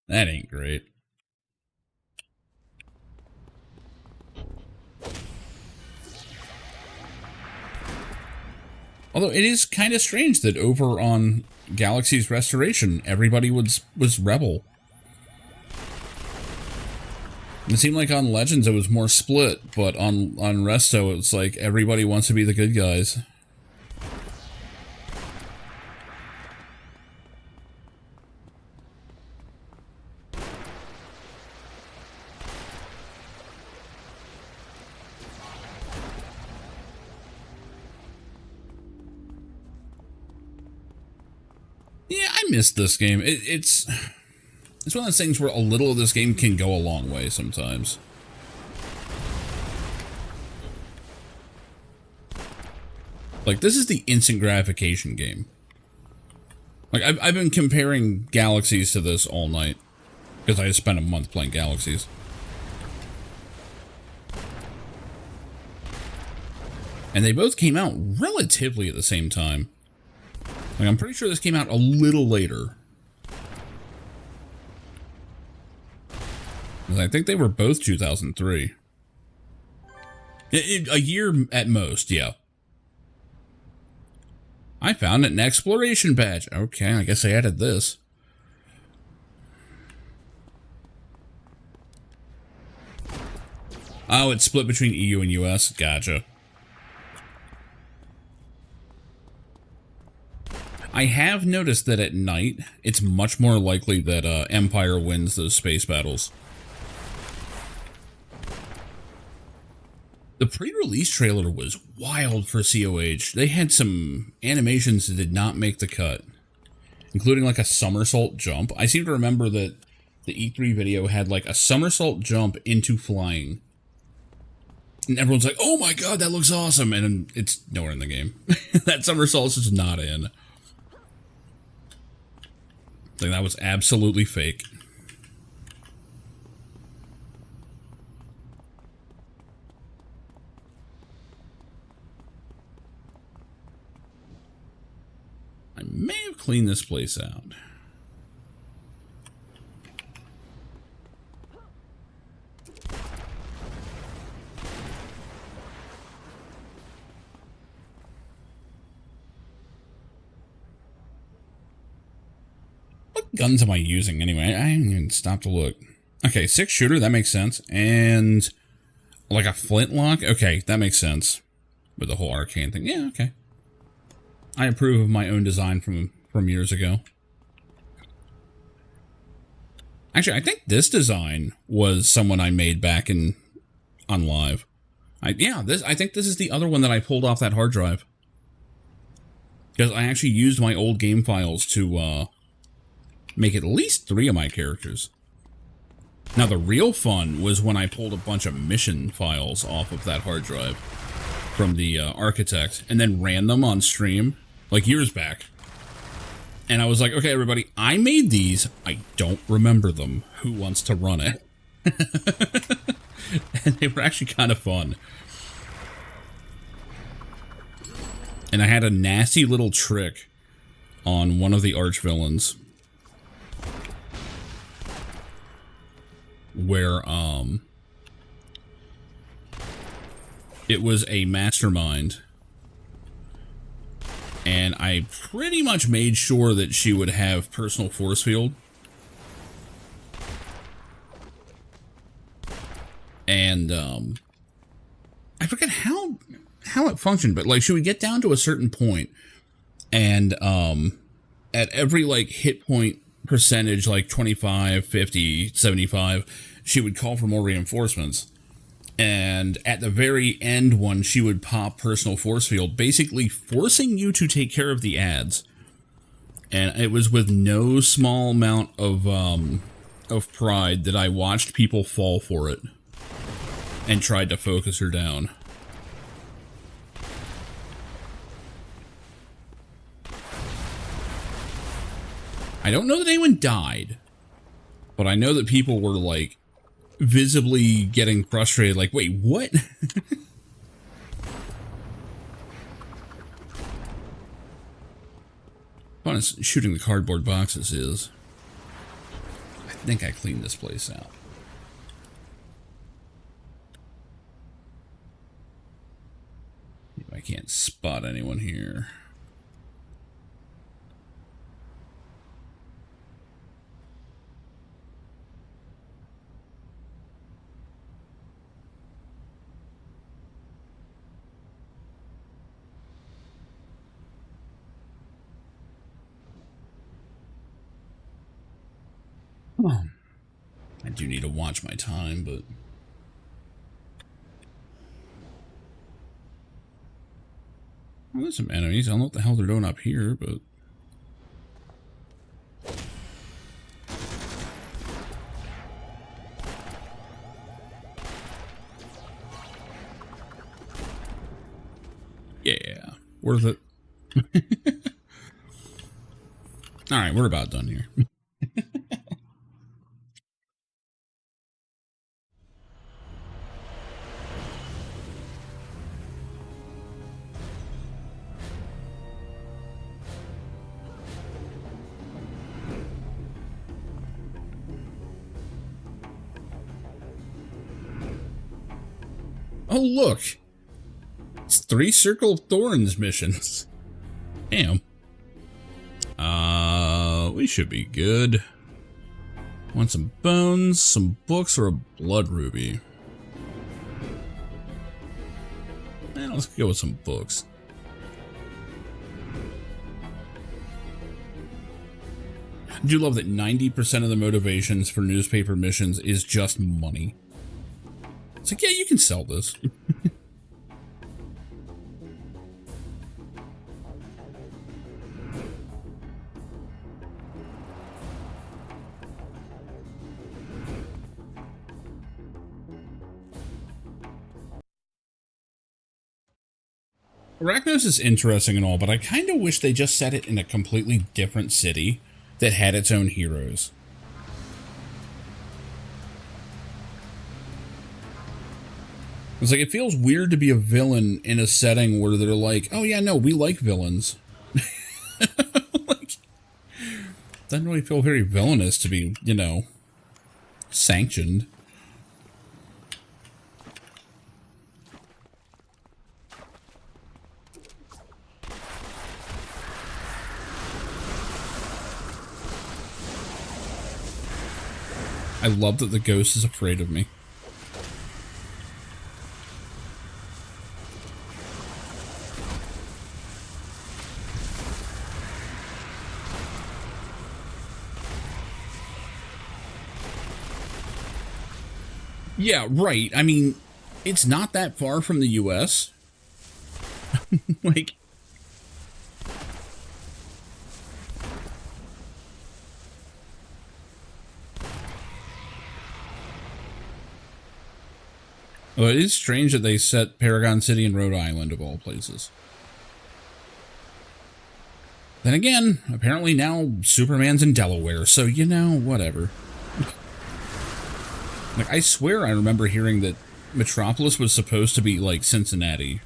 That ain't great. Although it is kind of strange that over on Galaxy's Restoration, everybody was Rebel. It seemed like on Legends it was more split, but on Resto it's like everybody wants to be the good guys. Yeah, I missed this game. It's one of those things where a little of this game can go a long way sometimes. Like, this is the instant gratification game. Like, I've been comparing Galaxies to this all night. Because I spent a month playing Galaxies. And they both came out relatively at the same time. Like, I'm pretty sure this came out a little later. I think they were both 2003. A year at most, yeah. I found an exploration badge. Okay, I guess I added this. Oh, it's split between EU and US. Gotcha. I have noticed that at night, it's much more likely that Empire wins those space battles. The pre-release trailer was wild for COH. They had some animations that did not make the cut, including like a somersault jump. I seem to remember that the E3 video had like a somersault jump into flying. And everyone's like, oh my god, that looks awesome. And it's nowhere in the game. That somersault's just not in. Like, that was absolutely fake. I may have cleaned this place out. What guns am I using anyway? I haven't even stopped to look. Okay, 6-shooter, that makes sense. And like a flintlock? Okay, that makes sense. With the whole arcane thing. Yeah, okay. I approve of my own design from years ago. Actually, I think this design was someone I made back on live. I think this is the other one that I pulled off that hard drive. Because I actually used my old game files to make at least 3 of my characters. Now, the real fun was when I pulled a bunch of mission files off of that hard drive from the architect and then ran them on stream, like years back. And I was like, okay, everybody, I made these. I don't remember them. Who wants to run it? And they were actually kind of fun. And I had a nasty little trick on one of the arch-villains where it was a mastermind, and I pretty much made sure that she would have personal force field, and I forget how it functioned, but like she would get down to a certain point, and at every like hit point percentage, like 25, 50, 75, she would call for more reinforcements. And at the very end one, she would pop personal force field, basically forcing you to take care of the ads. And it was with no small amount of pride that I watched people fall for it and tried to focus her down. I don't know that anyone died, but I know that people were like visibly getting frustrated, like, wait, what? Fun as shooting the cardboard boxes is. I think I cleaned this place out. I can't spot anyone here. Oh, I do need to watch my time, but... Well, there's some enemies. I don't know what the hell they're doing up here, but... Yeah, worth it. Alright, we're about done here. Oh, look! It's 3 Circle of Thorns missions. Damn. We should be good. Want some bones, some books, or a blood ruby? Let's go with some books. I do love that 90% of the motivations for newspaper missions is just money. It's like, yeah, you can sell this. Arachnos is interesting and all, but I kind of wish they just set it in a completely different city that had its own heroes. It's like, it feels weird to be a villain in a setting where they're like, oh yeah, no, we like villains. Like, doesn't really feel very villainous to be, you know, sanctioned. I love that the ghost is afraid of me. Yeah, right. I mean, it's not that far from the US. Like... Well, it is strange that they set Paragon City in Rhode Island, of all places. Then again, apparently now Superman's in Delaware, so, you know, whatever. Like, I swear I remember hearing that Metropolis was supposed to be, like, Cincinnati.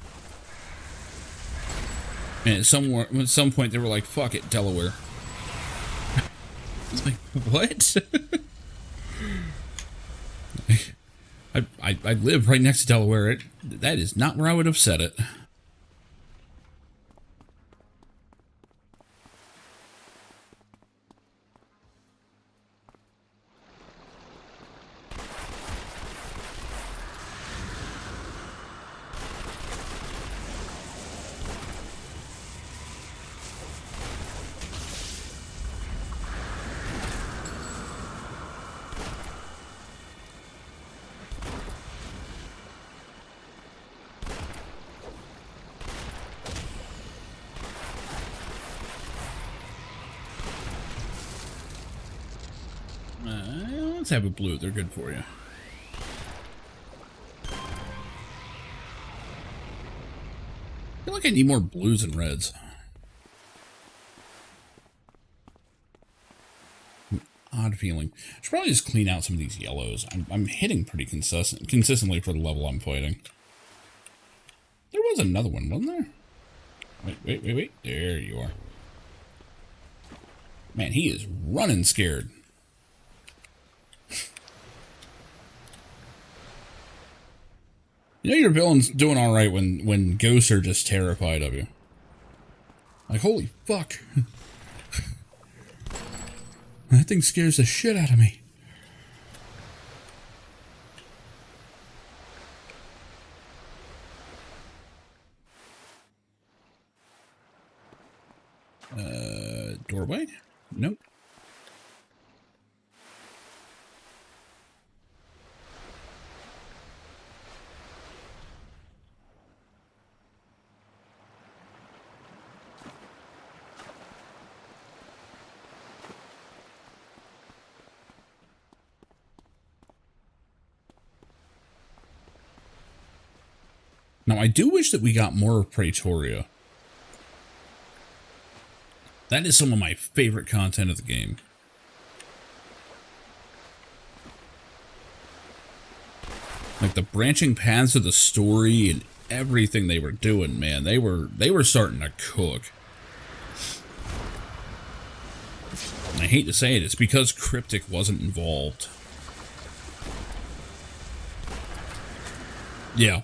And at some point they were like, fuck it, Delaware. It's like, what? I live right next to Delaware. That is not where I would have said it. Let's have a blue. They're good for you. I feel like I need more blues and reds. odd feeling. I should probably just clean out some of these yellows. I'm hitting pretty consistently for the level I'm fighting. There was another one, wasn't there? Wait. There you are. Man, he is running scared. You know your villain's doing alright when ghosts are just terrified of you. Like, holy fuck. That thing scares the shit out of me. Doorway? Nope. Now, I do wish that we got more of Praetoria. That is some of my favorite content of the game. Like the branching paths of the story and everything they were doing, man. They were starting to cook. And I hate to say it, it's because Cryptic wasn't involved. Yeah.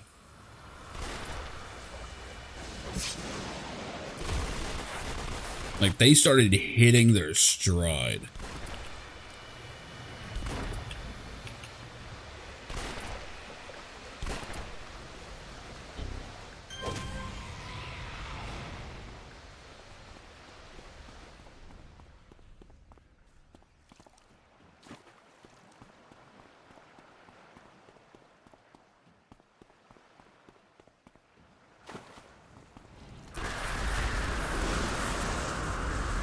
Like, they started hitting their stride.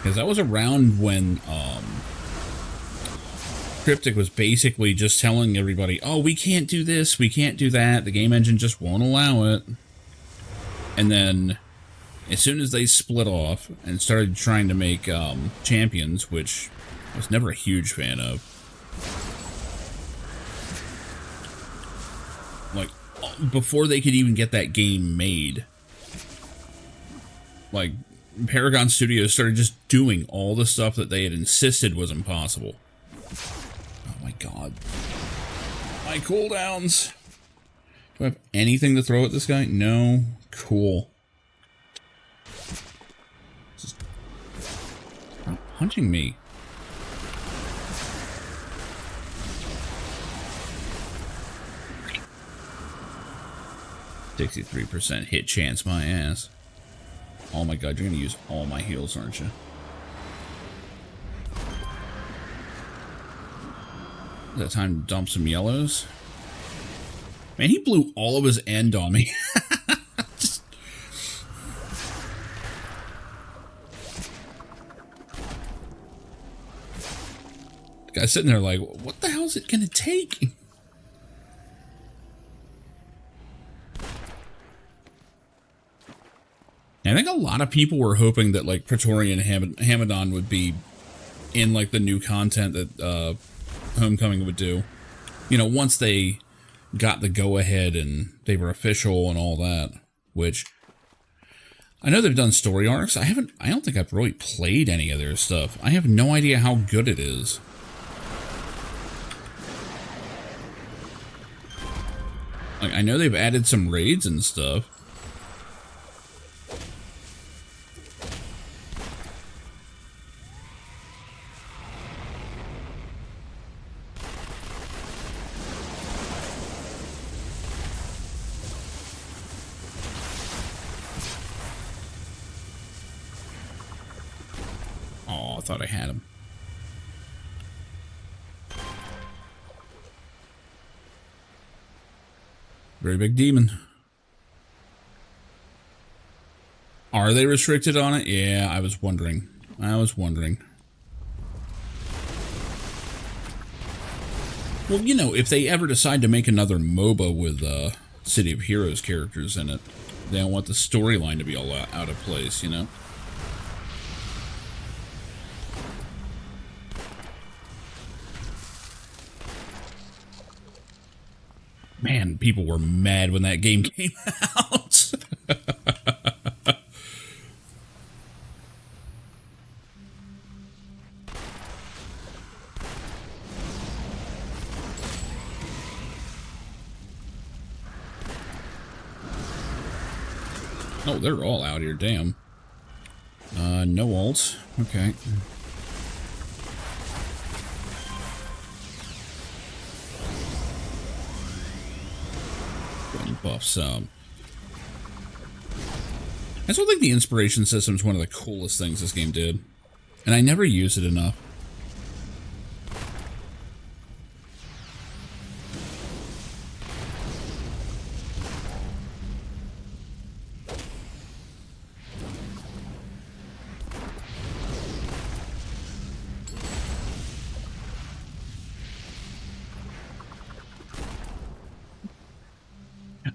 Because that was around when Cryptic was basically just telling everybody, oh, we can't do this, we can't do that, the game engine just won't allow it. And then, as soon as they split off and started trying to make Champions, which I was never a huge fan of, like, before they could even get that game made, like, Paragon Studios started just doing all the stuff that they had insisted was impossible. Oh my god. My cooldowns! Do I have anything to throw at this guy? No. Cool. Just stop punching me. %63 hit chance, my ass. Oh my god, you're gonna use all my heals, aren't you? Is that time to dump some yellows? Man, he blew all of his end on me. Just... The guy's sitting there like, what the hell is it gonna take? I think a lot of people were hoping that, like, Praetorian and Hamadon would be in, like, the new content that Homecoming would do. You know, once they got the go-ahead and they were official and all that. Which, I know they've done story arcs. I don't think I've really played any of their stuff. I have no idea how good it is. Like, I know they've added some raids and stuff. Oh, I thought I had him. Very big demon. Are they restricted on it? Yeah, I was wondering. Well, you know, if they ever decide to make another MOBA with City of Heroes characters in it, they don't want the storyline to be all out of place, you know? Man, people were mad when that game came out. Oh, they're all out here, damn. No ult. Okay. Go ahead and buff some. I still think the inspiration system is one of the coolest things this game did. And I never use it enough.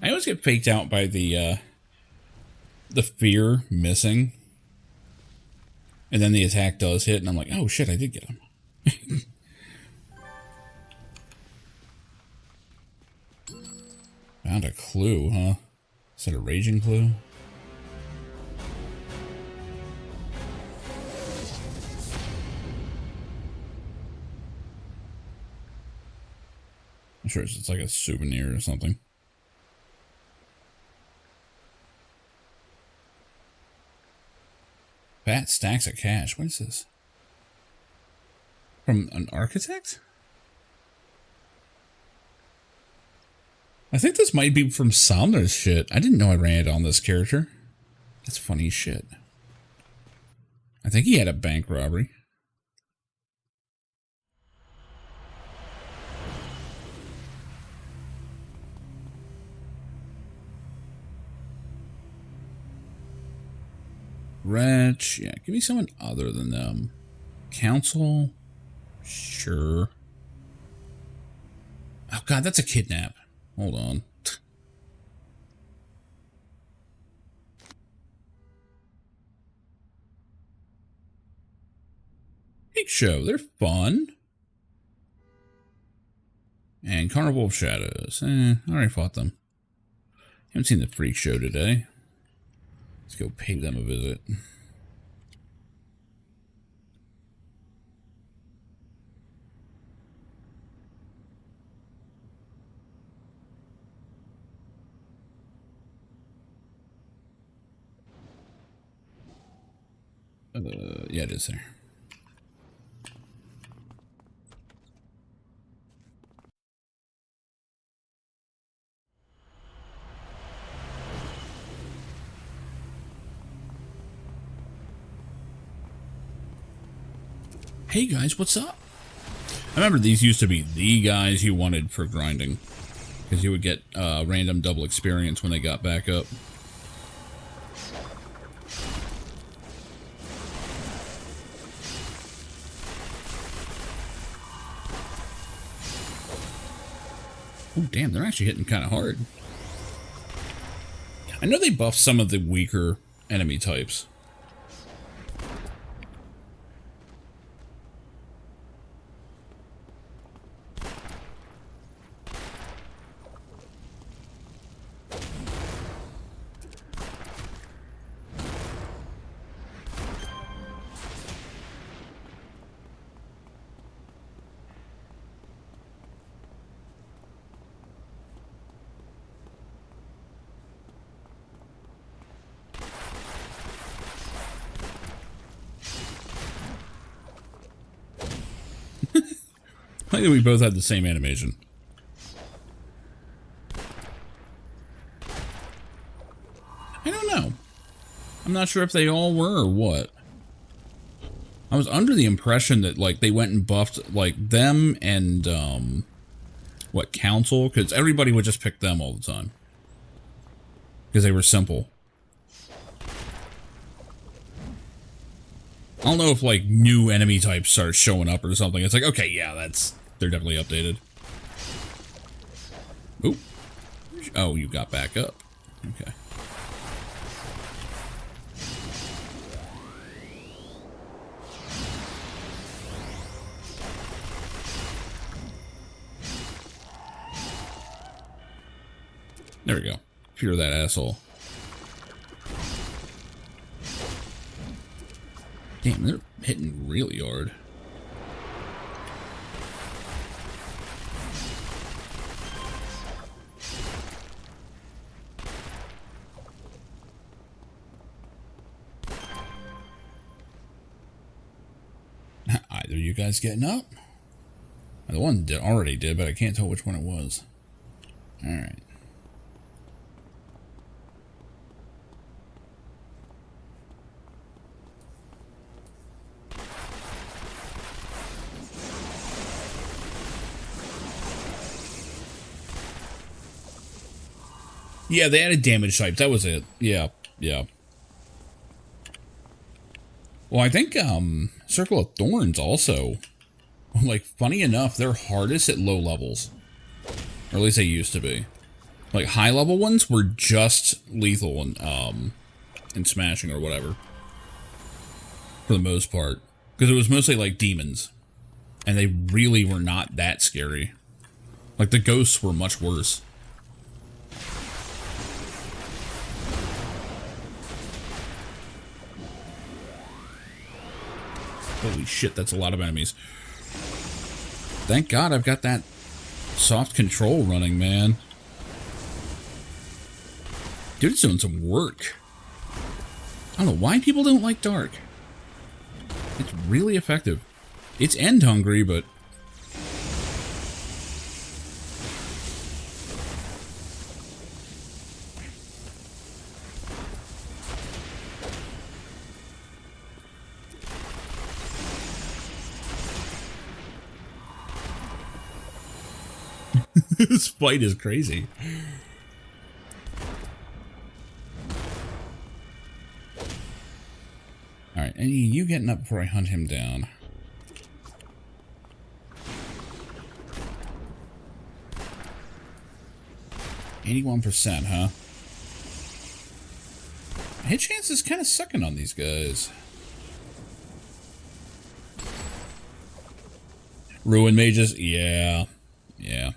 I always get faked out by the fear missing. And then the attack does hit, and I'm like, oh shit, I did get him. Found a clue, huh? Is that a raging clue? I'm sure it's like a souvenir or something. Fat stacks of cash. What is this? From an architect? I think this might be from Somner's shit. I didn't know I ran it on this character. That's funny as shit. I think he had a bank robbery. Wretch. Yeah, give me someone other than them. Council? Sure. Oh god, that's a kidnap. Hold on. Peak Show, they're fun. And Carnival of Shadows. I already fought them. Haven't seen the Freak Show today. Let's go pay them a visit. Yeah, it is there. Hey guys, what's up? I remember these used to be the guys you wanted for grinding, because you would get random double experience when they got back up. Oh damn, they're actually hitting kind of hard. I know they buffed some of the weaker enemy types. I think we both had the same animation. I don't know. I'm not sure if they all were or what. I was under the impression that, like, they went and buffed, like, them and, what, Council? Because everybody would just pick them all the time. Because they were simple. I don't know if, like, new enemy types start showing up or something. It's like, okay, yeah, they're definitely updated. Oop. Oh, you got back up. Okay. There we go. Fear that asshole. Damn, they're hitting really hard. Either you guys getting up? The one already did, but I can't tell which one it was. Alright. Yeah, they added damage types. That was it. Yeah, yeah. Well, I think Circle of Thorns also, like, funny enough, they're hardest at low levels. Or at least they used to be. Like, high level ones were just lethal and smashing or whatever. For the most part. Because it was mostly like demons. And they really were not that scary. Like, the ghosts were much worse. Holy shit, that's a lot of enemies. Thank God I've got that soft control running, man. Dude, it's doing some work. I don't know why people don't like Dark. It's really effective. It's end hungry, but... This fight is crazy. Alright, and you getting up before I hunt him down. %, huh? Hit chance is kind of sucking on these guys. Ruin mages? Yeah. Yeah.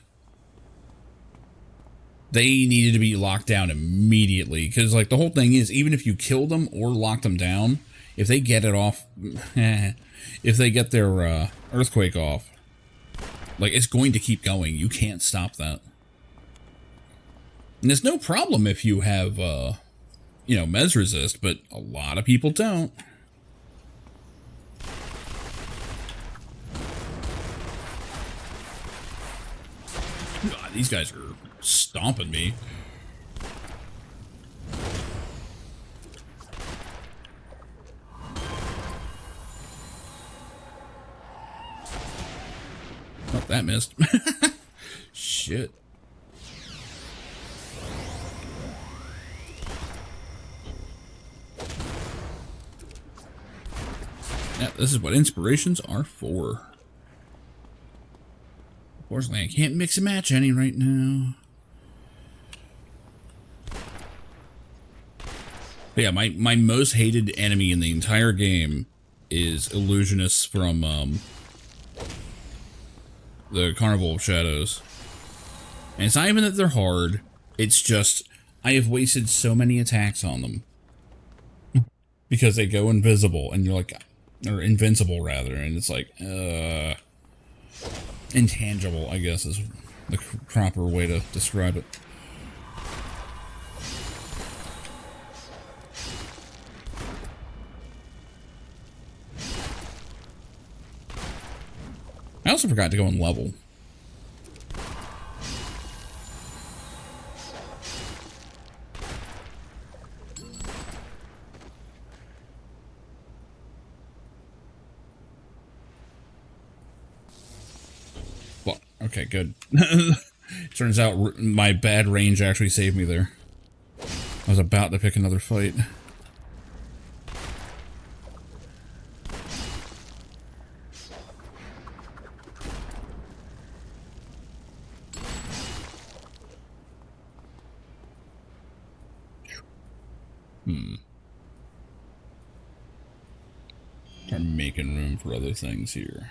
They needed to be locked down immediately. Because, like, the whole thing is, even if you kill them or lock them down, if they get it off... if they get their earthquake off, like, it's going to keep going. You can't stop that. And there's no problem if you have, you know, Mez resist, but a lot of people don't. God, these guys are stomping me. Oh, that missed. Shit. Yeah, this is what inspirations are for. Unfortunately, I can't mix and match any right now. But yeah, my most hated enemy in the entire game is Illusionists from the Carnival of Shadows. And it's not even that they're hard, it's just I have wasted so many attacks on them. Because they go invisible, and you're like, or invincible rather, and it's like, intangible, I guess is the proper way to describe it. I also forgot to go in level. Well, okay, good. Turns out my bad range actually saved me there. I was about to pick another fight. Start making room for other things here.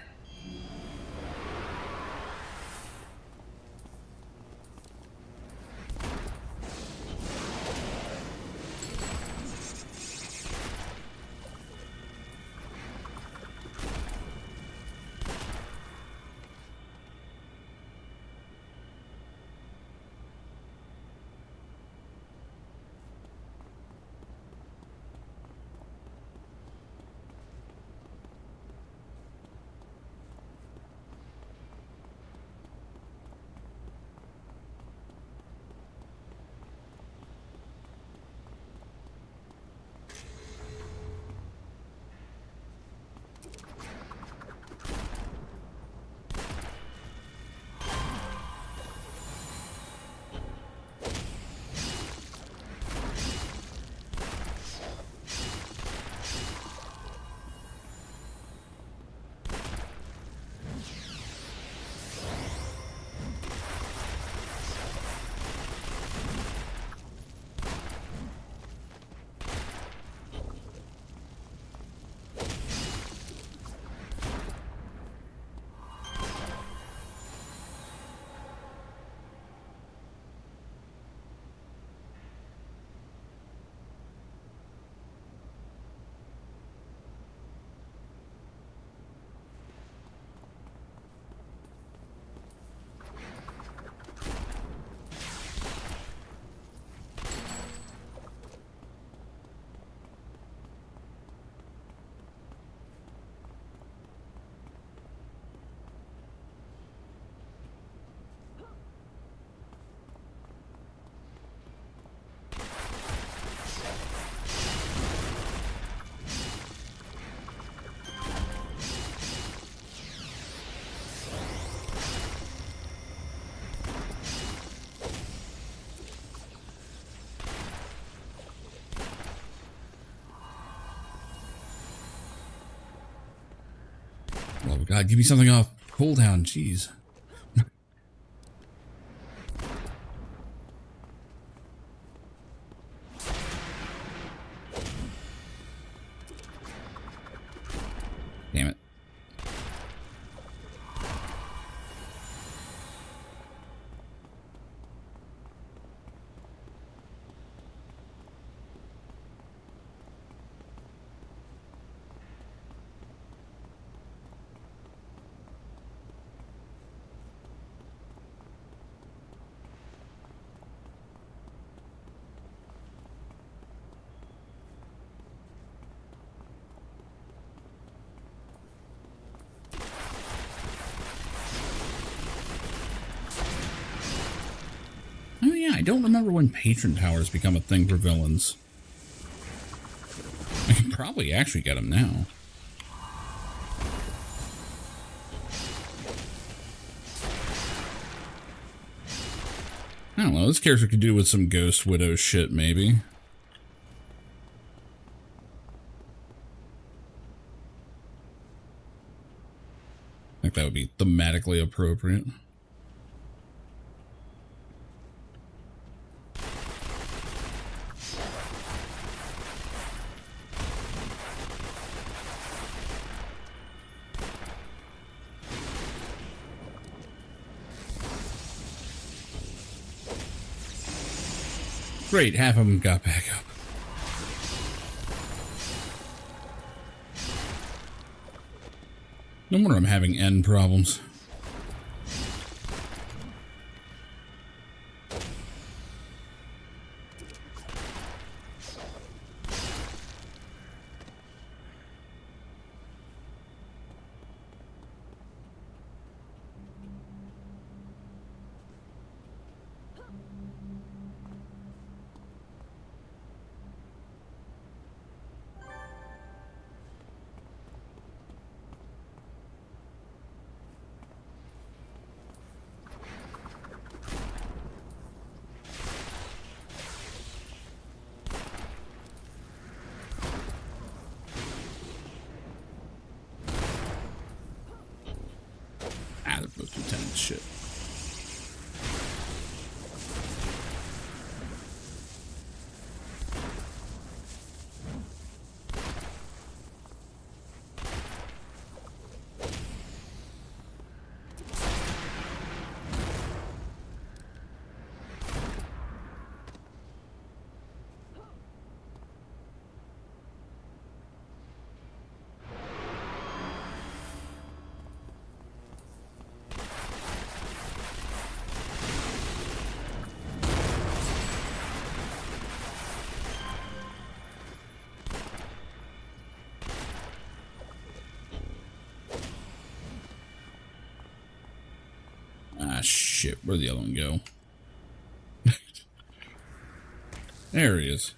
God, give me something off cooldown. Jeez. Damn it. Oh yeah, I don't remember when patron towers become a thing for villains. I can probably actually get them now. I don't know, this character could do with some Ghost Widow shit, maybe. I think that would be thematically appropriate. Great, half of them got back up. No wonder I'm having end problems. Ah, they're both lieutenants. Shit. Ah, shit. Where'd the other one go? There he is.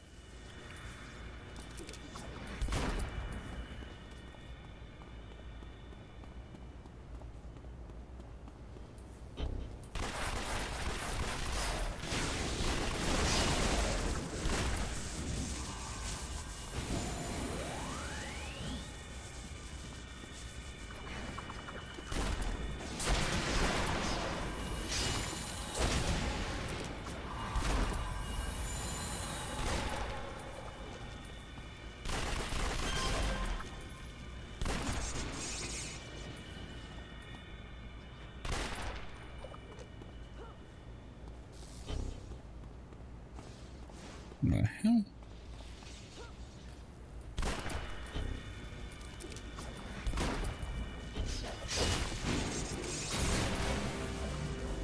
What the hell?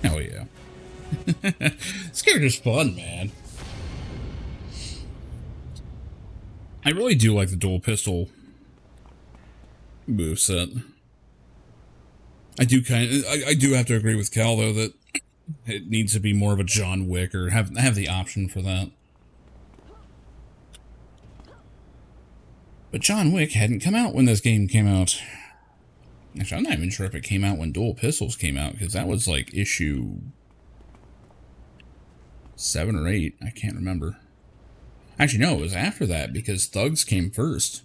Hell yeah. This character's fun, man. I really do like the dual pistol moveset. I do have to agree with Cal though that it needs to be more of a John Wick or have the option for that. But John Wick hadn't come out when this game came out. Actually, I'm not even sure if it came out when Dual Pistols came out, because that was like issue 7 or 8. I can't remember. Actually, no, it was after that, because Thugs came first.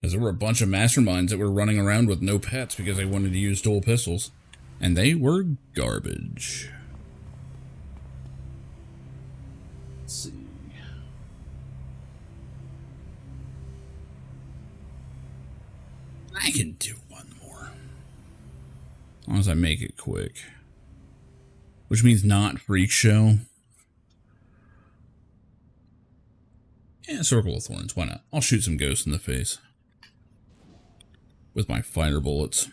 Because there were a bunch of masterminds that were running around with no pets because they wanted to use dual pistols. And they were garbage. Let's see. I can do one more. As long as I make it quick. Which means not Freak Show. Yeah, Circle of Thorns. Why not? I'll shoot some ghosts in the face. With my fighter bullets.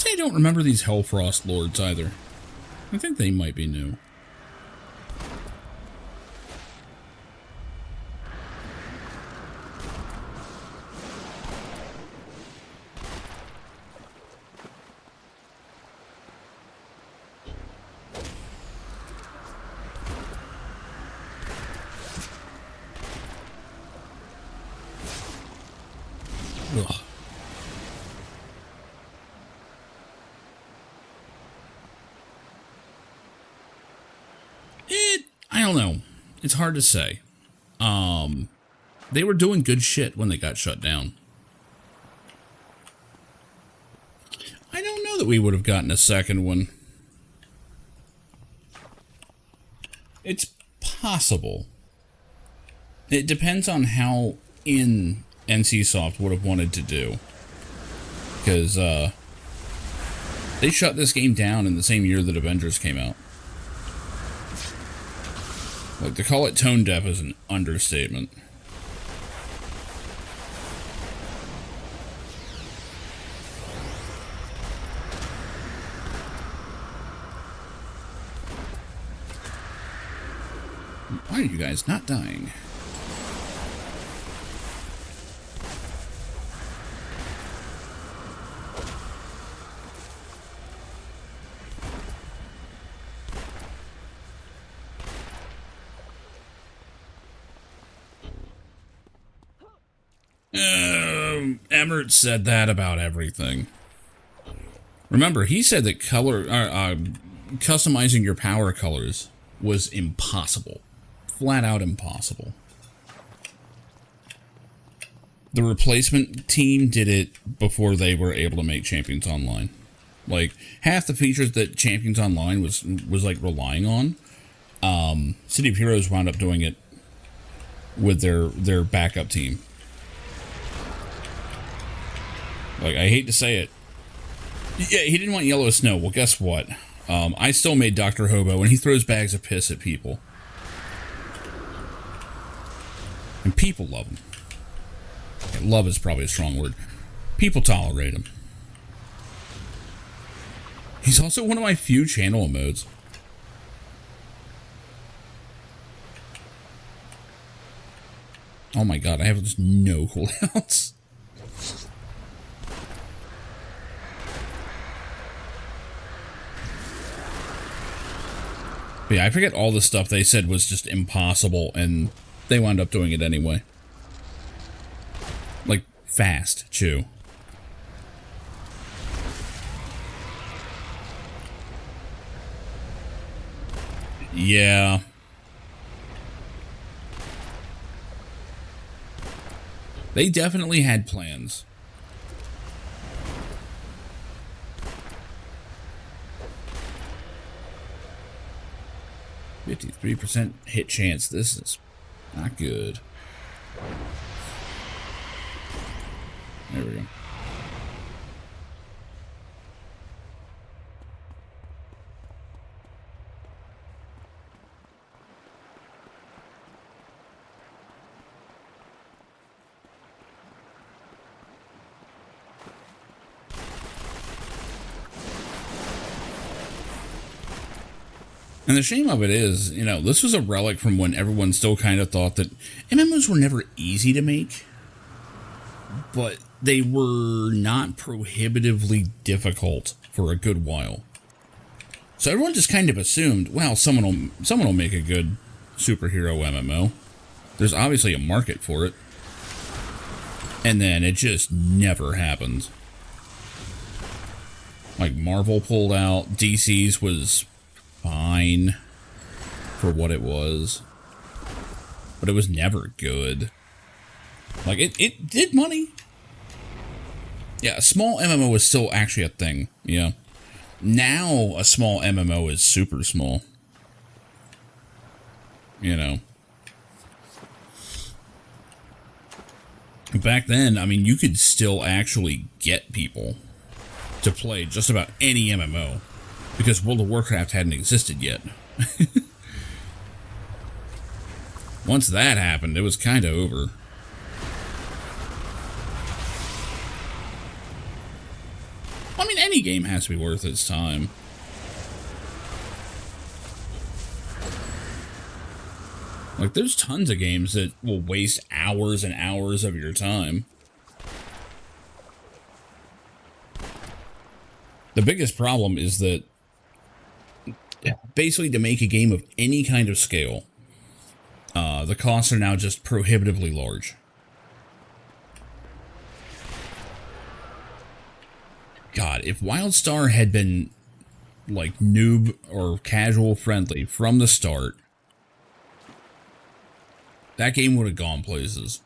I don't remember these Hellfrost Lords either. I think they might be new. Ugh. I don't know. It's hard to say. They were doing good shit when they got shut down. I don't know that we would have gotten a second one. It's possible. It depends on how NCSoft would have wanted to do. Because, they shut this game down in the same year that Avengers came out. Like, to call it tone deaf is an understatement. Why are you guys not dying? Emmert said that about everything. Remember, he said that customizing your power colors was impossible. Flat out impossible. The replacement team did it before they were able to make Champions Online. Like, half the features that Champions Online was like relying on, City of Heroes wound up doing it with their backup team. Like, I hate to say it. Yeah, he didn't want Yellow Snow. Well, guess what? I still made Dr. Hobo, and he throws bags of piss at people. And people love him. Okay, love is probably a strong word. People tolerate him. He's also one of my few channel modes. Oh my god, I have just no cooldowns. But yeah, I forget all the stuff they said was just impossible, and they wound up doing it anyway. Like, fast, too. Yeah. They definitely had plans. %53 hit chance. This is not good. There we go. And the shame of it is, this was a relic from when everyone still kind of thought that MMOs were never easy to make, but they were not prohibitively difficult for a good while. So everyone just kind of assumed, well, someone will make a good superhero MMO. There's obviously a market for it. And then it just never happens. Like, Marvel pulled out, DC's was fine for what it was, but it was never good. Like, it did money. Yeah, a small MMO is still actually a thing, yeah. Now, a small MMO is super small. Back then, I mean, you could still actually get people to play just about any MMO, because World of Warcraft hadn't existed yet. Once that happened, it was kind of over. I mean, any game has to be worth its time. Like, there's tons of games that will waste hours and hours of your time. The biggest problem is that basically to make a game of any kind of scale, the costs are now just prohibitively large. God, if WildStar had been like noob or casual friendly from the start, that game would have gone places.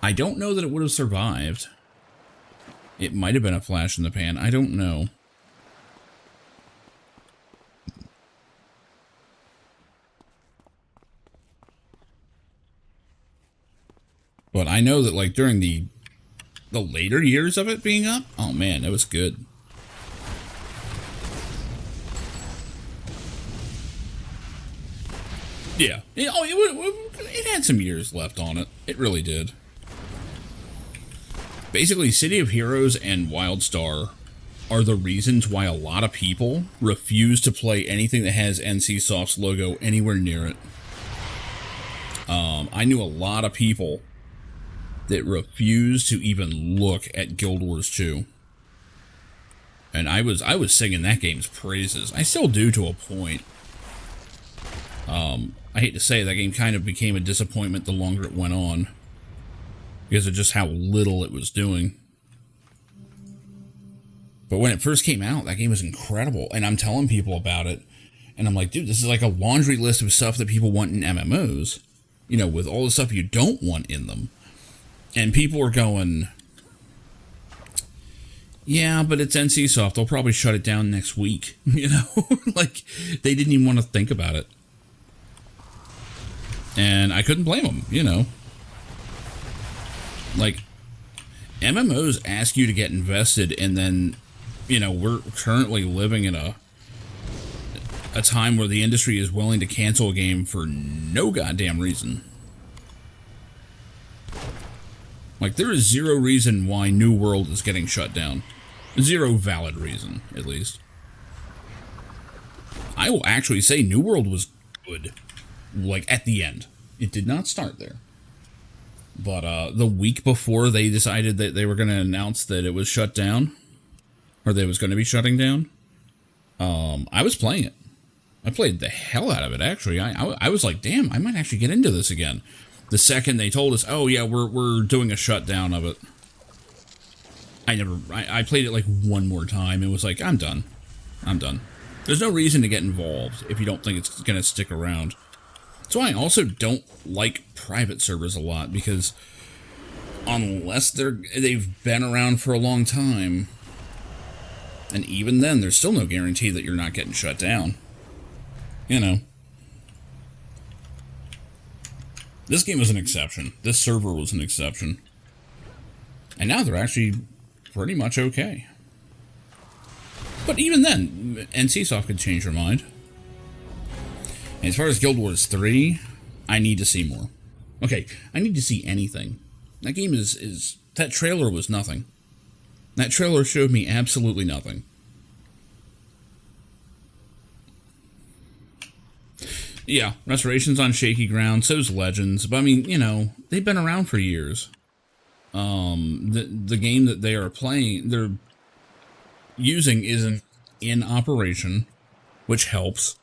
I don't know that it would have survived. It might have been a flash in the pan. I don't know. But I know that, like, during the later years of it being up, oh man, it was good. Yeah. It had some years left on it. It really did. Basically, City of Heroes and WildStar are the reasons why a lot of people refuse to play anything that has NCSoft's logo anywhere near it. I knew a lot of people that refused to even look at Guild Wars 2. And I was singing that game's praises. I still do to a point. I hate to say that game kind of became a disappointment the longer it went on, because of just how little it was doing. But when it first came out, that game was incredible, and I'm telling people about it, and I'm like, dude, this is like a laundry list of stuff that people want in MMOs, with all the stuff you don't want in them. And people are going, yeah, but it's NCSoft, they'll probably shut it down next week, like, they didn't even want to think about it. And I couldn't blame them, Like, MMOs ask you to get invested, and then, we're currently living in a time where the industry is willing to cancel a game for no goddamn reason. Like, there is zero reason why New World is getting shut down. Zero valid reason, at least. I will actually say New World was good. Like, at the end. It did not start there. But the week before they decided that they were going to announce that it was shut down, or that it was going to be shutting down, I was playing it. I played the hell out of it, actually. I was like, damn, I might actually get into this again. The second they told us, oh yeah, we're doing a shutdown of it, I played it like one more time and was like, I'm done. There's no reason to get involved if you don't think it's going to stick around. That's why I also don't like private servers a lot, because unless they've been around for a long time, and even then, there's still no guarantee that you're not getting shut down. This game was an exception. This server was an exception. And now they're actually pretty much okay. But even then, NCSoft could change their mind. And as far as Guild Wars 3, I need to see more. Okay, I need to see anything. That game is that trailer was nothing. That trailer showed me absolutely nothing. Yeah, Restoration's on shaky ground, so's Legends. But I mean, they've been around for years. The game that they are playing, they're using isn't in operation, which helps.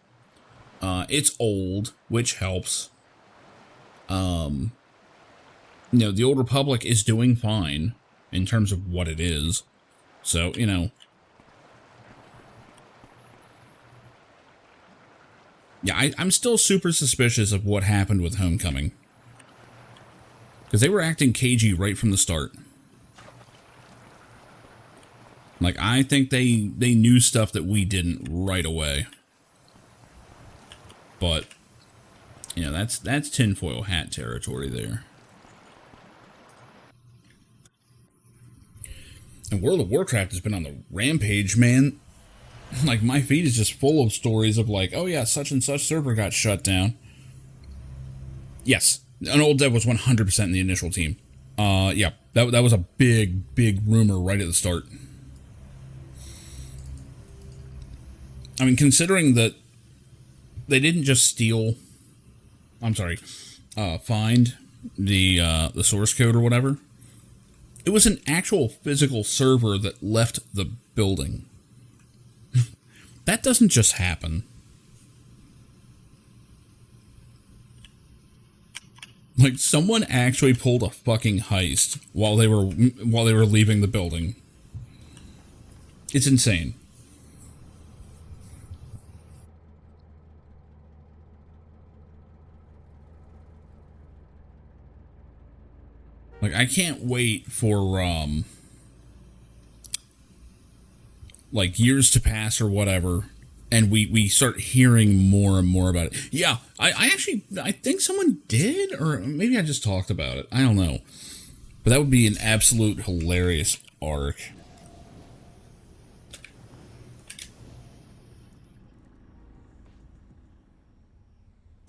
It's old, which helps. The Old Republic is doing fine in terms of what it is. So, yeah, I'm still super suspicious of what happened with Homecoming. Because they were acting cagey right from the start. Like, I think they knew stuff that we didn't right away. But, that's tinfoil hat territory there. And World of Warcraft has been on the rampage, man. Like, my feed is just full of stories of like, oh yeah, such and such server got shut down. Yes, an old dev was 100% in the initial team. Yeah, that was a big rumor right at the start. I mean, considering that they didn't just find the source code or whatever. It was an actual physical server that left the building. That doesn't just happen. Like, someone actually pulled a fucking heist while they were leaving the building. It's insane. Like, I can't wait for, like, years to pass or whatever, and we start hearing more and more about it. Yeah, I think someone did, or maybe I just talked about it. I don't know. But that would be an absolute hilarious arc.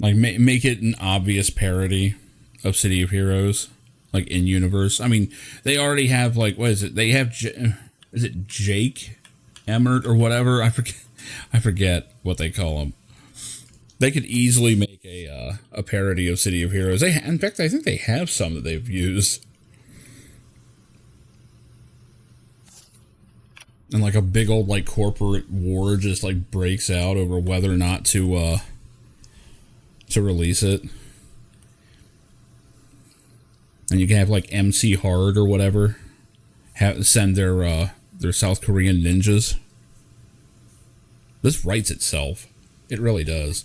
Like, make it an obvious parody of City of Heroes. Like, in universe. I mean, they already have, like, what is it? They have, is it Jake Emmert or whatever? I forget what they call him. They could easily make a parody of City of Heroes. In fact, I think they have some that they've used. And, like, a big old, like, corporate war just, like, breaks out over whether or not to release it. And you can have, like, MC Hard or whatever send their South Korean ninjas. This writes itself. It really does.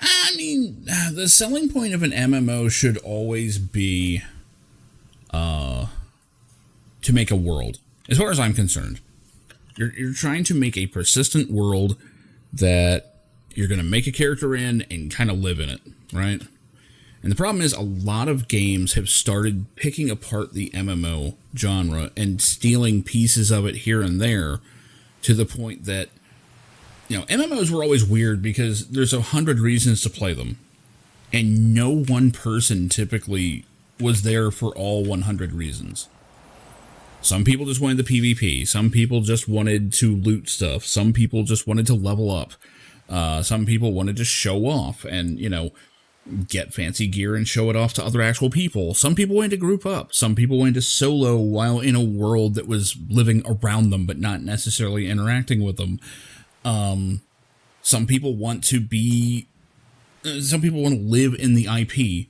I mean, the selling point of an MMO should always be to make a world, as far as I'm concerned. You're trying to make a persistent world that you're going to make a character in and kind of live in it, right? And the problem is a lot of games have started picking apart the MMO genre and stealing pieces of it here and there to the point that, MMOs were always weird because there's 100 reasons to play them. And no one person typically was there for all 100 reasons. Some people just wanted the PvP. Some people just wanted to loot stuff. Some people just wanted to level up. Some people wanted to show off and, get fancy gear and show it off to other actual people. Some people wanted to group up. Some people wanted to solo while in a world that was living around them but not necessarily interacting with them. Some people want to live in the IP.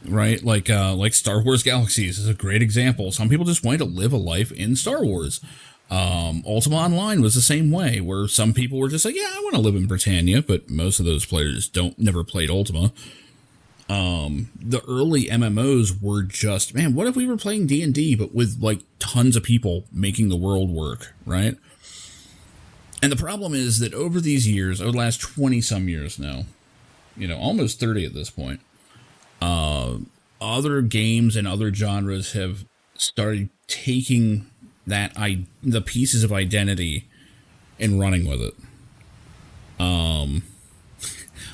Right, like Star Wars Galaxies is a great example. Some people just wanted to live a life in Star Wars. Ultima Online was the same way, where some people were just like, yeah, I want to live in Britannia, but most of those players never played Ultima. The early MMOs were just, man, what if we were playing D&D, but with, like, tons of people making the world work, right? And the problem is that over these years, over the last 20-some years now, almost 30 at this point, other games and other genres have started taking the pieces of identity and running with it.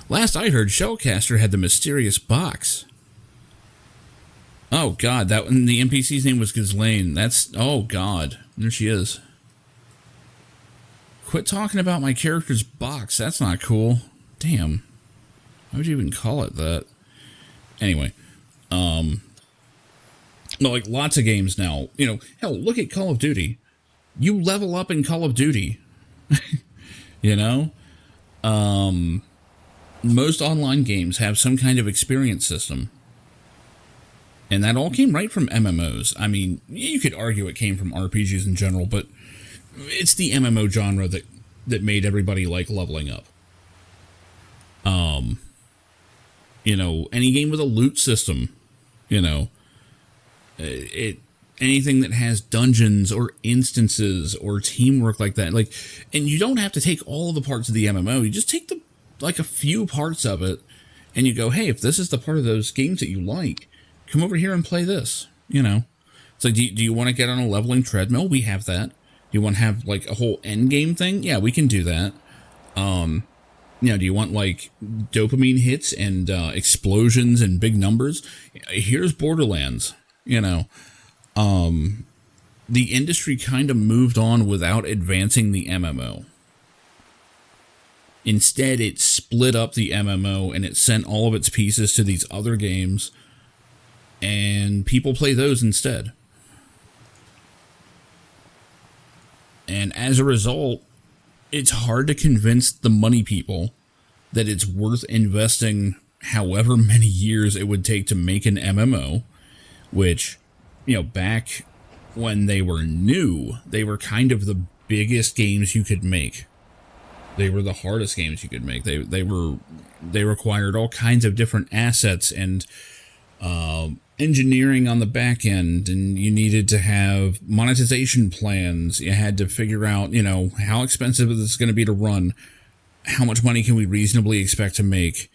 Last I heard, Shellcaster had the mysterious box. Oh God, that one, the NPC's name was Ghislaine. That's, oh God, there she is. Quit talking about my character's box. That's not cool. Damn. Why would you even call it that? Anyway, no, like lots of games now. You know, hell, look at Call of Duty. You level up in Call of Duty. You know, most online games have some kind of experience system. And that all came right from MMOs. I mean, you could argue it came from RPGs in general, but it's the MMO genre that made everybody like leveling up. You know, any game with a loot system, you know, anything that has dungeons or instances or teamwork like that, like, and you don't have to take all the parts of the MMO. You just take like a few parts of it, and you go, hey, if this is the part of those games that you like, come over here and play this. You know, it's like, do you want to get on a leveling treadmill? We have that. You want to have like a whole end game thing? Yeah, we can do that. You know, do you want like dopamine hits and explosions and big numbers? Here's Borderlands. You know, the industry kind of moved on without advancing the MMO. Instead, it split up the MMO and it sent all of its pieces to these other games, and people play those instead. And as a result, it's hard to convince the money people that it's worth investing however many years it would take to make an MMO, which, you know, back when they were new, they were kind of the biggest games you could make. They were the hardest games you could make. They required all kinds of different assets and engineering on the back end, and you needed to have monetization plans. You had to figure out, you know, how expensive is this going to be to run? How much money can we reasonably expect to make?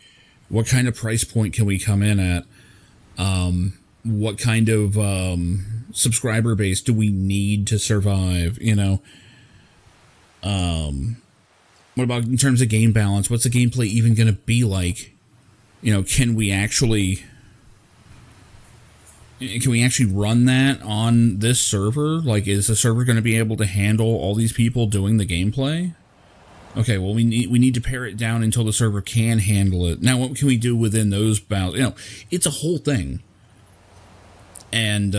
What kind of price point can we come in at? What kind of subscriber base do we need to survive? You know, what about in terms of game balance? What's the gameplay even going to be like? You know, can we actually run that on this server? Like, is the server going to be able to handle all these people doing the gameplay? Okay, well, we need to pare it down until the server can handle it. Now, what can we do within those bounds? You know, it's a whole thing. And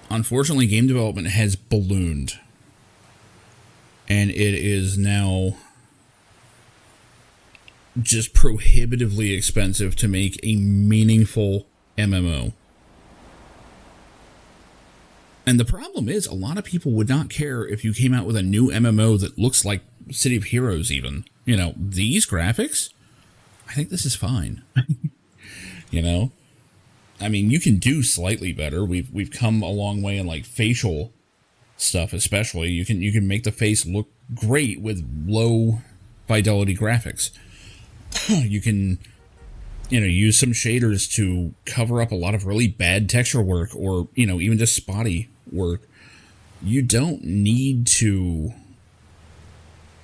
unfortunately, game development has ballooned. And it is now just prohibitively expensive to make a meaningful MMO. And the problem is, a lot of people would not care if you came out with a new MMO that looks like City of Heroes even. You know, these graphics, I think this is fine. You know? I mean, you can do slightly better. We've come a long way in, like, facial stuff especially. You can make the face look great with low fidelity graphics. You can, you know, use some shaders to cover up a lot of really bad texture work, or, you know, even just spotty work. You don't need to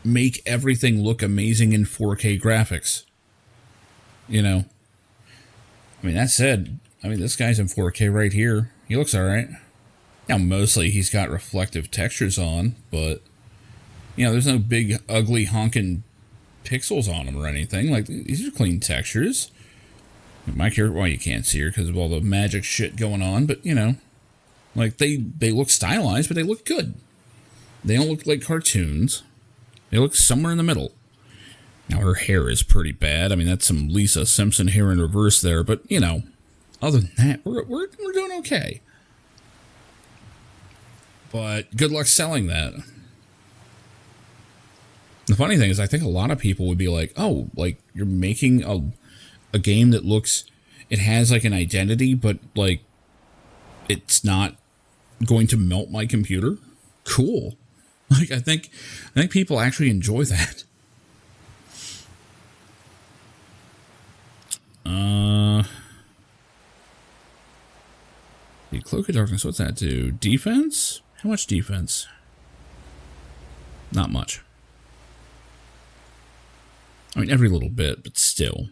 make everything look amazing in 4K graphics. You know? I mean, that said, I mean, this guy's in 4K right here. He looks alright. Now, mostly he's got reflective textures on, but, you know, there's no big, ugly, honking pixels on him or anything. Like, these are clean textures. My character, well, you can't see her because of all the magic shit going on, but, you know, like, they look stylized, but they look good. They don't look like cartoons. They look somewhere in the middle. Now, her hair is pretty bad. I mean, that's some Lisa Simpson hair in reverse there, but, you know, other than that, we're doing okay. But good luck selling that. The funny thing is, I think a lot of people would be like, oh, like, you're making a game that looks, it has, like, an identity, but, like, it's not going to melt my computer? Cool. Like, I think people actually enjoy that. The Cloak of Darkness, what's that do? Defense? How much defense? Not much. I mean, every little bit, but still.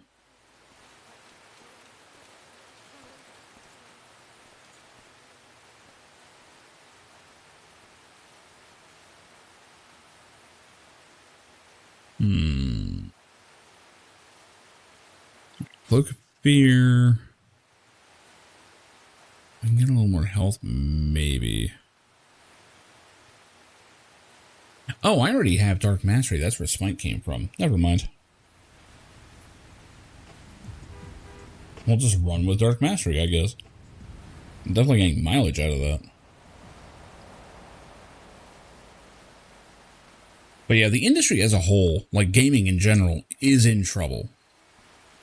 Cloak of Fear. I can get a little more health, maybe. Oh, I already have Dark Mastery. That's where Smite came from. Never mind. We'll just run with Dark Mastery, I guess. I'm definitely getting mileage out of that. But yeah, the industry as a whole, like gaming in general, is in trouble.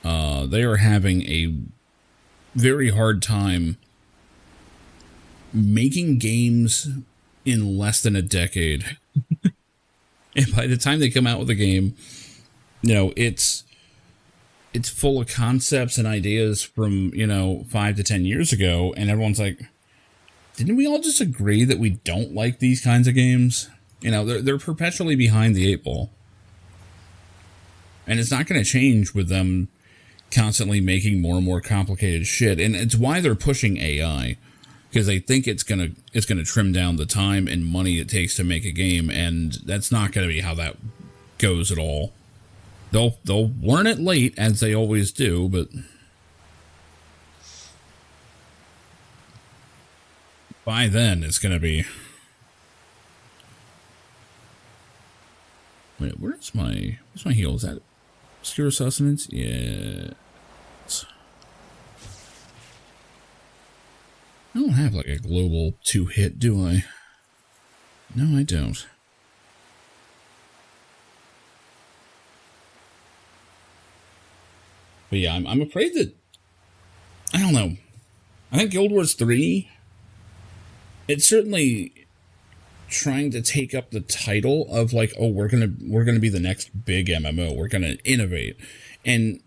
They are having a very hard time making games in less than a decade. And by the time they come out with a game, you know, it's full of concepts and ideas from, 5 to 10 years ago, and everyone's like, didn't we all just agree that we don't like these kinds of games? They're perpetually behind the 8 ball. And it's not going to change with them constantly making more and more complicated shit. And it's why they're pushing AI, because they think it's gonna trim down the time and money it takes to make a game, and that's not going to be how that goes at all. They'll learn it late, as they always do, but by then it's going to be... Wait, where's my heal? Is that Obscure Sustenance? Yeah. I don't have like a global 2-hit, do I? No, I don't. But yeah, I'm afraid that... I don't know. I think Guild Wars 3... It's certainly trying to take up the title of like, oh, we're gonna be the next big MMO. We're gonna innovate. And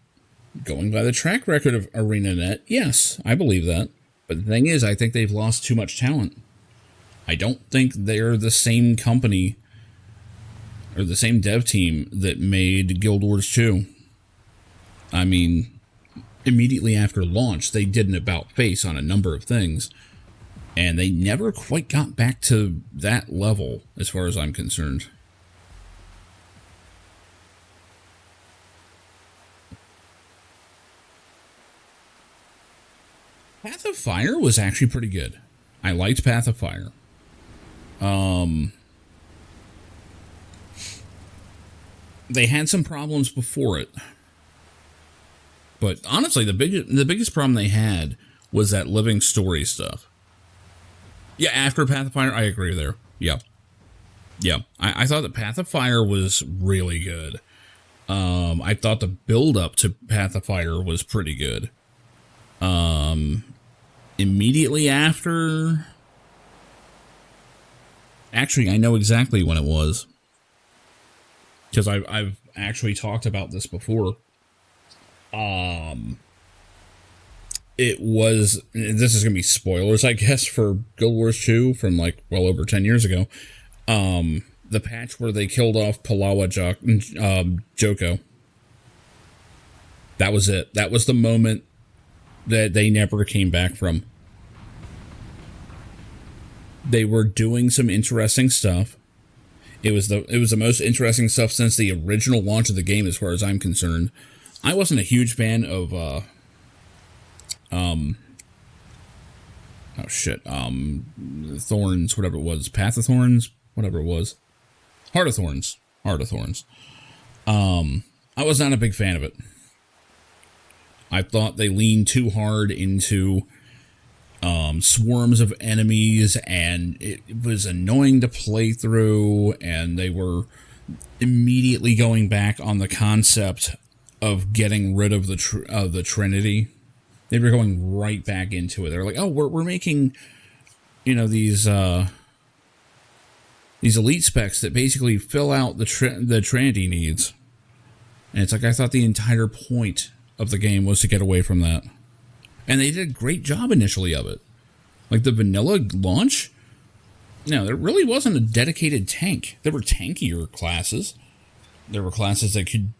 going by the track record of ArenaNet, yes, I believe that. But the thing is, I think they've lost too much talent. I don't think they're the same company or the same dev team that made Guild Wars 2. I mean, immediately after launch, they did an about-face on a number of things, and they never quite got back to that level, as far as I'm concerned. Path of Fire was actually pretty good. I liked Path of Fire. They had some problems before it. But honestly, the biggest problem they had was that living story stuff. Yeah, after Path of Fire, I agree there. Yeah. Yeah, I thought that Path of Fire was really good. I thought the build-up to Path of Fire was pretty good. Immediately after... Actually, I know exactly when it was. Because I've actually talked about this before. It was... This is going to be spoilers, I guess, for Guild Wars 2 from, like, well over 10 years ago. The patch where they killed off Palawa Joko. That was it. That was the moment that they never came back from. They were doing some interesting stuff. It was the most interesting stuff since the original launch of the game, as far as I'm concerned. I wasn't a huge fan of Thorns, whatever it was, Path of Thorns, whatever it was, Heart of Thorns. I was not a big fan of it. I thought they leaned too hard into swarms of enemies, and it was annoying to play through, and they were immediately going back on the concept of getting rid of the Trinity. They were going right back into it. They're like, oh, we're making, these elite specs that basically fill out the Trinity needs. And it's like, I thought the entire point of the game was to get away from that. And they did a great job initially of it. Like the vanilla launch, no, there really wasn't a dedicated tank. There were tankier classes. There were classes that could,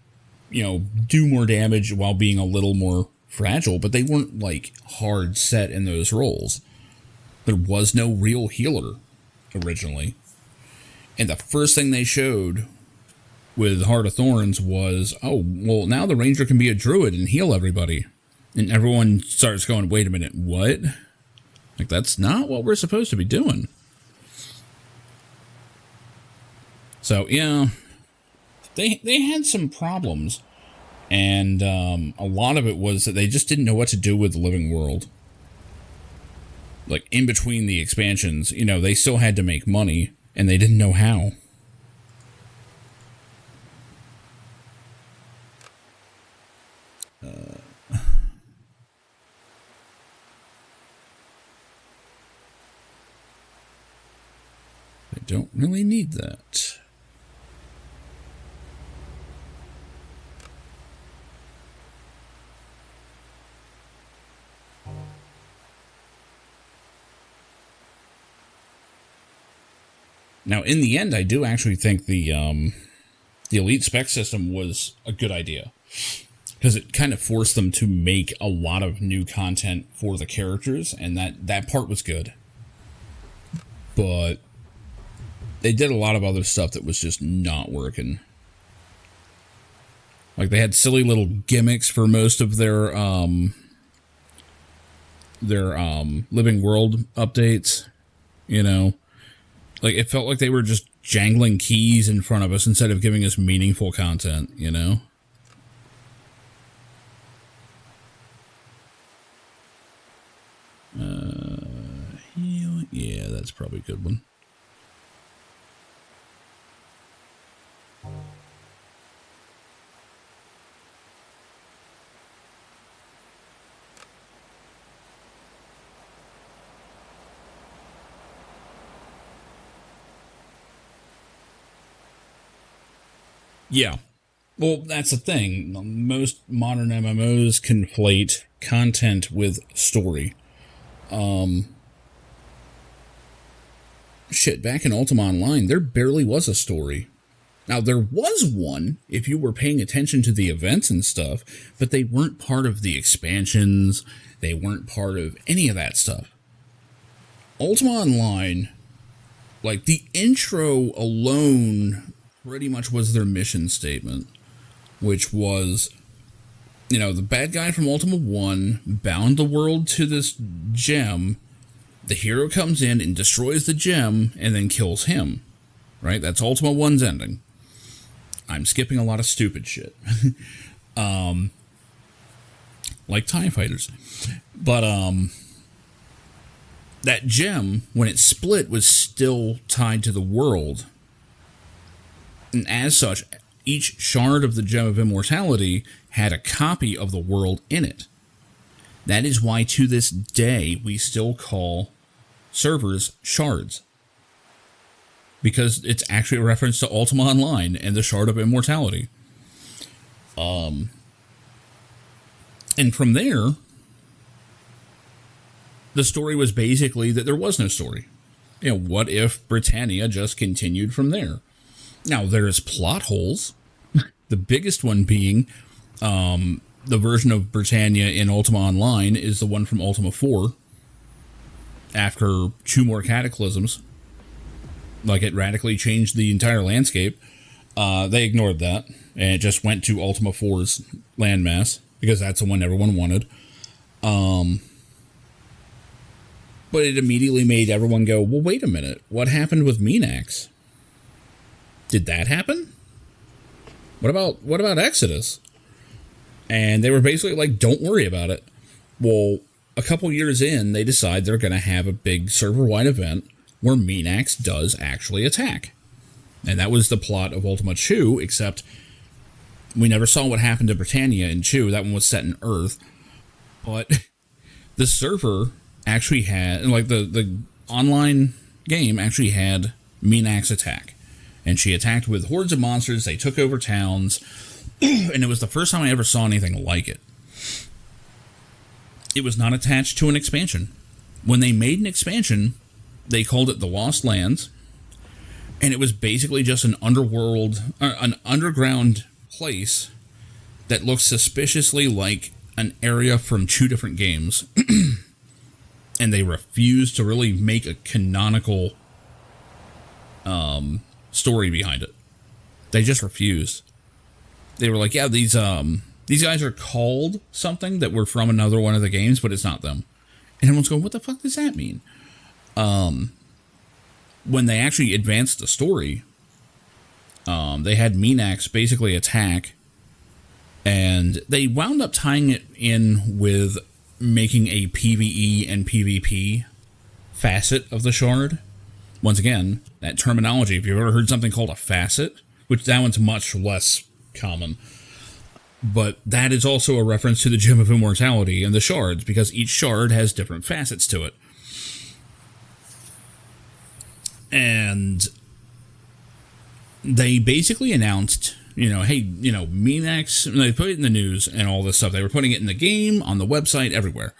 do more damage while being a little more fragile, but they weren't like hard set in those roles. There was no real healer originally. And the first thing they showed with Heart of Thorns was, oh, well, now the ranger can be a druid and heal everybody. And everyone starts going, wait a minute, what? Like, that's not what we're supposed to be doing. So, yeah, they had some problems. And a lot of it was that they just didn't know what to do with the living world. Like, in between the expansions, you know, they still had to make money, and they didn't know how. I don't really need that. Now, in the end, I do actually think the elite spec system was a good idea, because it kind of forced them to make a lot of new content for the characters, and that part was good. But they did a lot of other stuff that was just not working. Like, they had silly little gimmicks for most of their living world updates, you know. Like, it felt like they were just jangling keys in front of us instead of giving us meaningful content, you know? Yeah, that's probably a good one. Yeah. Well, that's the thing. Most modern MMOs conflate content with story. Shit, back in Ultima Online, there barely was a story. Now, there was one if you were paying attention to the events and stuff, but they weren't part of the expansions. They weren't part of any of that stuff. Ultima Online, like, the intro alone pretty much was their mission statement, which was, you know, the bad guy from Ultima 1 bound the world to this gem. The hero comes in and destroys the gem and then kills him. Right? That's Ultima 1's ending. I'm skipping a lot of stupid shit. Like TIE fighters. But, that gem, when it split, was still tied to the world. And as such, each shard of the Gem of Immortality had a copy of the world in it. That is why, to this day, we still call servers shards. Because it's actually a reference to Ultima Online and the Shard of Immortality. And from there, the story was basically that there was no story. You know, what if Britannia just continued from there? Now, there's plot holes. The biggest one being the version of Britannia in Ultima Online is the one from Ultima 4. After 2 more cataclysms, like, it radically changed the entire landscape. They ignored that, and it just went to Ultima 4's landmass, because that's the one everyone wanted. But it immediately made everyone go, well, wait a minute, what happened with Minax? Did that happen? What about Exodus? And they were basically like, don't worry about it. Well, a couple years in, they decide they're going to have a big server-wide event where Minax does actually attack. And that was the plot of Ultima 2, except we never saw what happened to Britannia in 2. That one was set in Earth. But the server actually had, like, the online game actually had Minax attack. And she attacked with hordes of monsters. They took over towns. And it was the first time I ever saw anything like it. It was not attached to an expansion. When they made an expansion, they called it the Lost Lands. And it was basically just an underground place that looked suspiciously like an area from 2 different games. And they refused to really make a canonical story behind it. They just refused. They were like, yeah, these guys are called something that were from another one of the games, but it's not them. And everyone's going, what the fuck does that mean? When they actually advanced the story, they had Minax basically attack, and they wound up tying it in with making a PvE and PvP facet of the shard. Once again, that terminology, if you've ever heard something called a facet, which that one's much less common, but that is also a reference to the Gem of Immortality and the shards, because each shard has different facets to it. And they basically announced, hey, Minax, they put it in the news and all this stuff. They were putting it in the game, on the website, everywhere.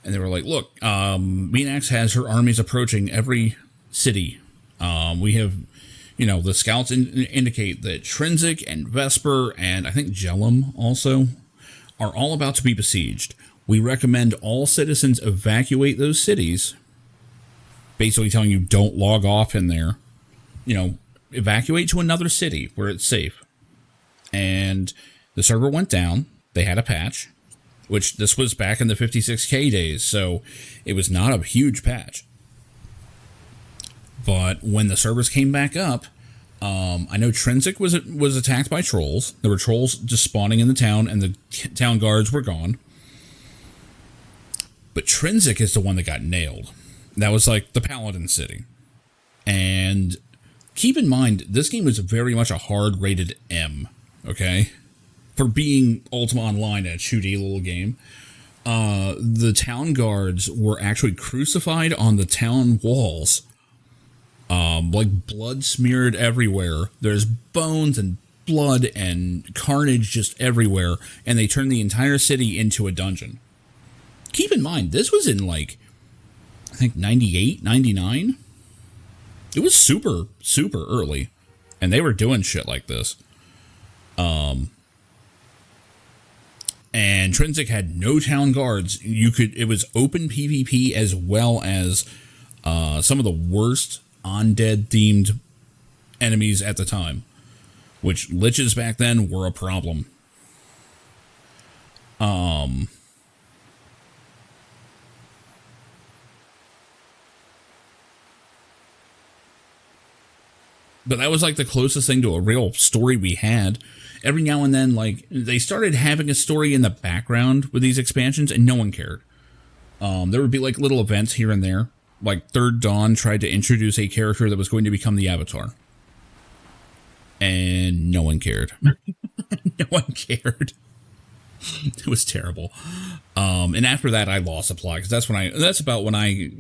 And they were like, look, Minax has her armies approaching every city. We have, the scouts indicate that Trinzik and Vesper and I think Jellum also are all about to be besieged. We recommend all citizens evacuate those cities. Basically telling you don't log off in there. Evacuate to another city where it's safe. And the server went down. They had a patch, which this was back in the 56K days, so it was not a huge patch. But when the servers came back up, I know Trinzik was attacked by trolls. There were trolls just spawning in the town, and the town guards were gone. But Trinzik is the one that got nailed. That was like the Paladin city. And keep in mind, this game was very much a hard rated M, okay? For being Ultima Online, a 2D little game. The town guards were actually crucified on the town walls. Like blood smeared everywhere. There's bones and blood and carnage just everywhere. And they turned the entire city into a dungeon. Keep in mind, this was in like, I think 98, 99. It was super, super early. And they were doing shit like this. And Trinzik had no town guards. It was open PvP as well as some of the worst undead themed enemies at the time. Which liches back then were a problem. But that was like the closest thing to a real story we had. Every now and then, like, they started having a story in the background with these expansions, and no one cared. There would be like little events here and there. Like Third Dawn tried to introduce a character that was going to become the Avatar. And no one cared. No one cared. It was terrible. And after that, I lost the plot, because that's about when I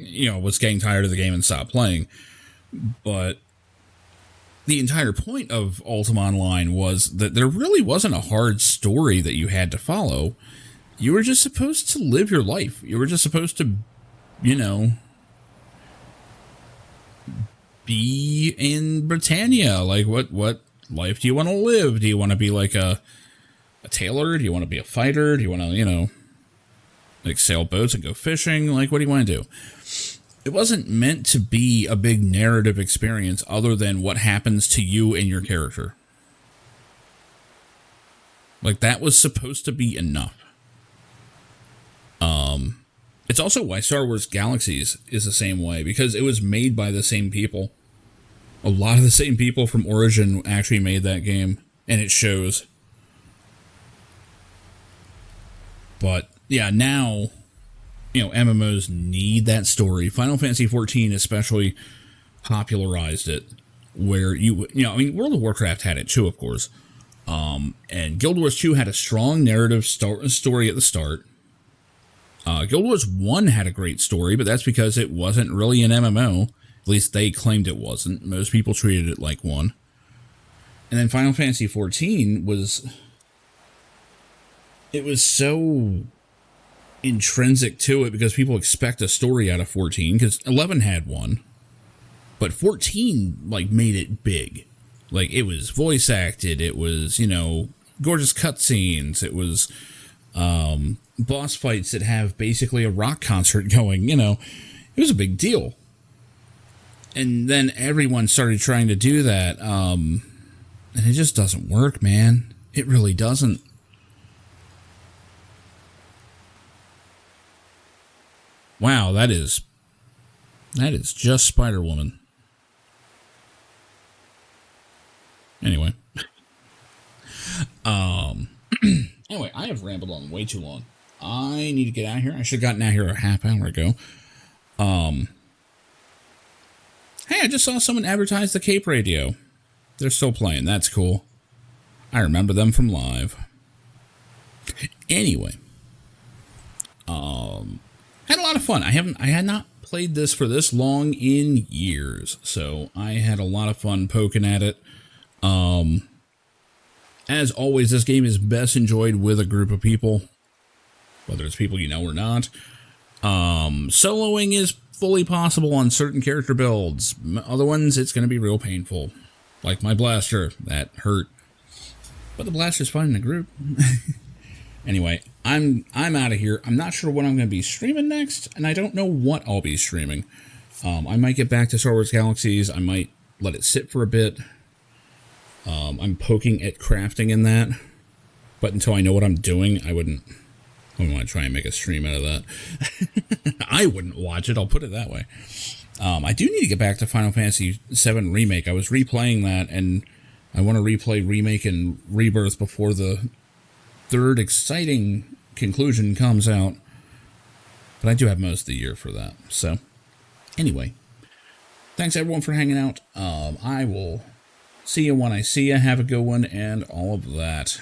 was getting tired of the game and stopped playing. But the entire point of Ultima Online was that there really wasn't a hard story that you had to follow. You were just supposed to live your life. You were just supposed to, be in Britannia. Like, what life do you want to live? Do you want to be like a tailor? Do you want to be a fighter? Do you want to, like sail boats and go fishing? Like, what do you want to do? It wasn't meant to be a big narrative experience other than what happens to you and your character. Like, that was supposed to be enough. It's also why Star Wars Galaxies is the same way, because it was made by the same people. A lot of the same people from Origin actually made that game, and it shows. But, yeah, now, MMOs need that story. Final Fantasy XIV especially popularized it, where World of Warcraft had it too, of course. And Guild Wars 2 had a strong narrative story at the start. Guild Wars 1 had a great story, but that's because it wasn't really an MMO. At least they claimed it wasn't. Most people treated it like one. And then Final Fantasy XIV was so intrinsic to it because people expect a story out of 14, because 11 had one. But 14, like, made it big. Like, it was voice acted, it was, gorgeous cutscenes, it was boss fights that have basically a rock concert going, it was a big deal. And then everyone started trying to do that. And it just doesn't work, man. It really doesn't. Wow, that is just Spider-Woman. Anyway. Anyway, I have rambled on way too long. I need to get out of here. I should have gotten out here a half hour ago. Hey, I just saw someone advertise the Cape Radio. They're still playing. That's cool. I remember them from live. Anyway. Had a lot of fun. I had not played this for this long in years, so I had a lot of fun poking at it. As always, this game is best enjoyed with a group of people, whether it's people you know or not. Soloing is fully possible on certain character builds. Other ones, it's going to be real painful. Like my blaster, that hurt. But the blaster's fine in a group. Anyway, I'm out of here. I'm not sure what I'm going to be streaming next, and I don't know what I'll be streaming. I might get back to Star Wars Galaxies. I might let it sit for a bit. I'm poking at crafting in that, but until I know what I'm doing, I wouldn't want to try and make a stream out of that. I wouldn't watch it, I'll put it that way. I do need to get back to Final Fantasy VII Remake. I was replaying that, and I want to replay Remake and Rebirth before the third exciting conclusion comes out. But I do have most of the year for that. So, anyway. Thanks everyone for hanging out. I will see you when I see you. Have a good one and all of that.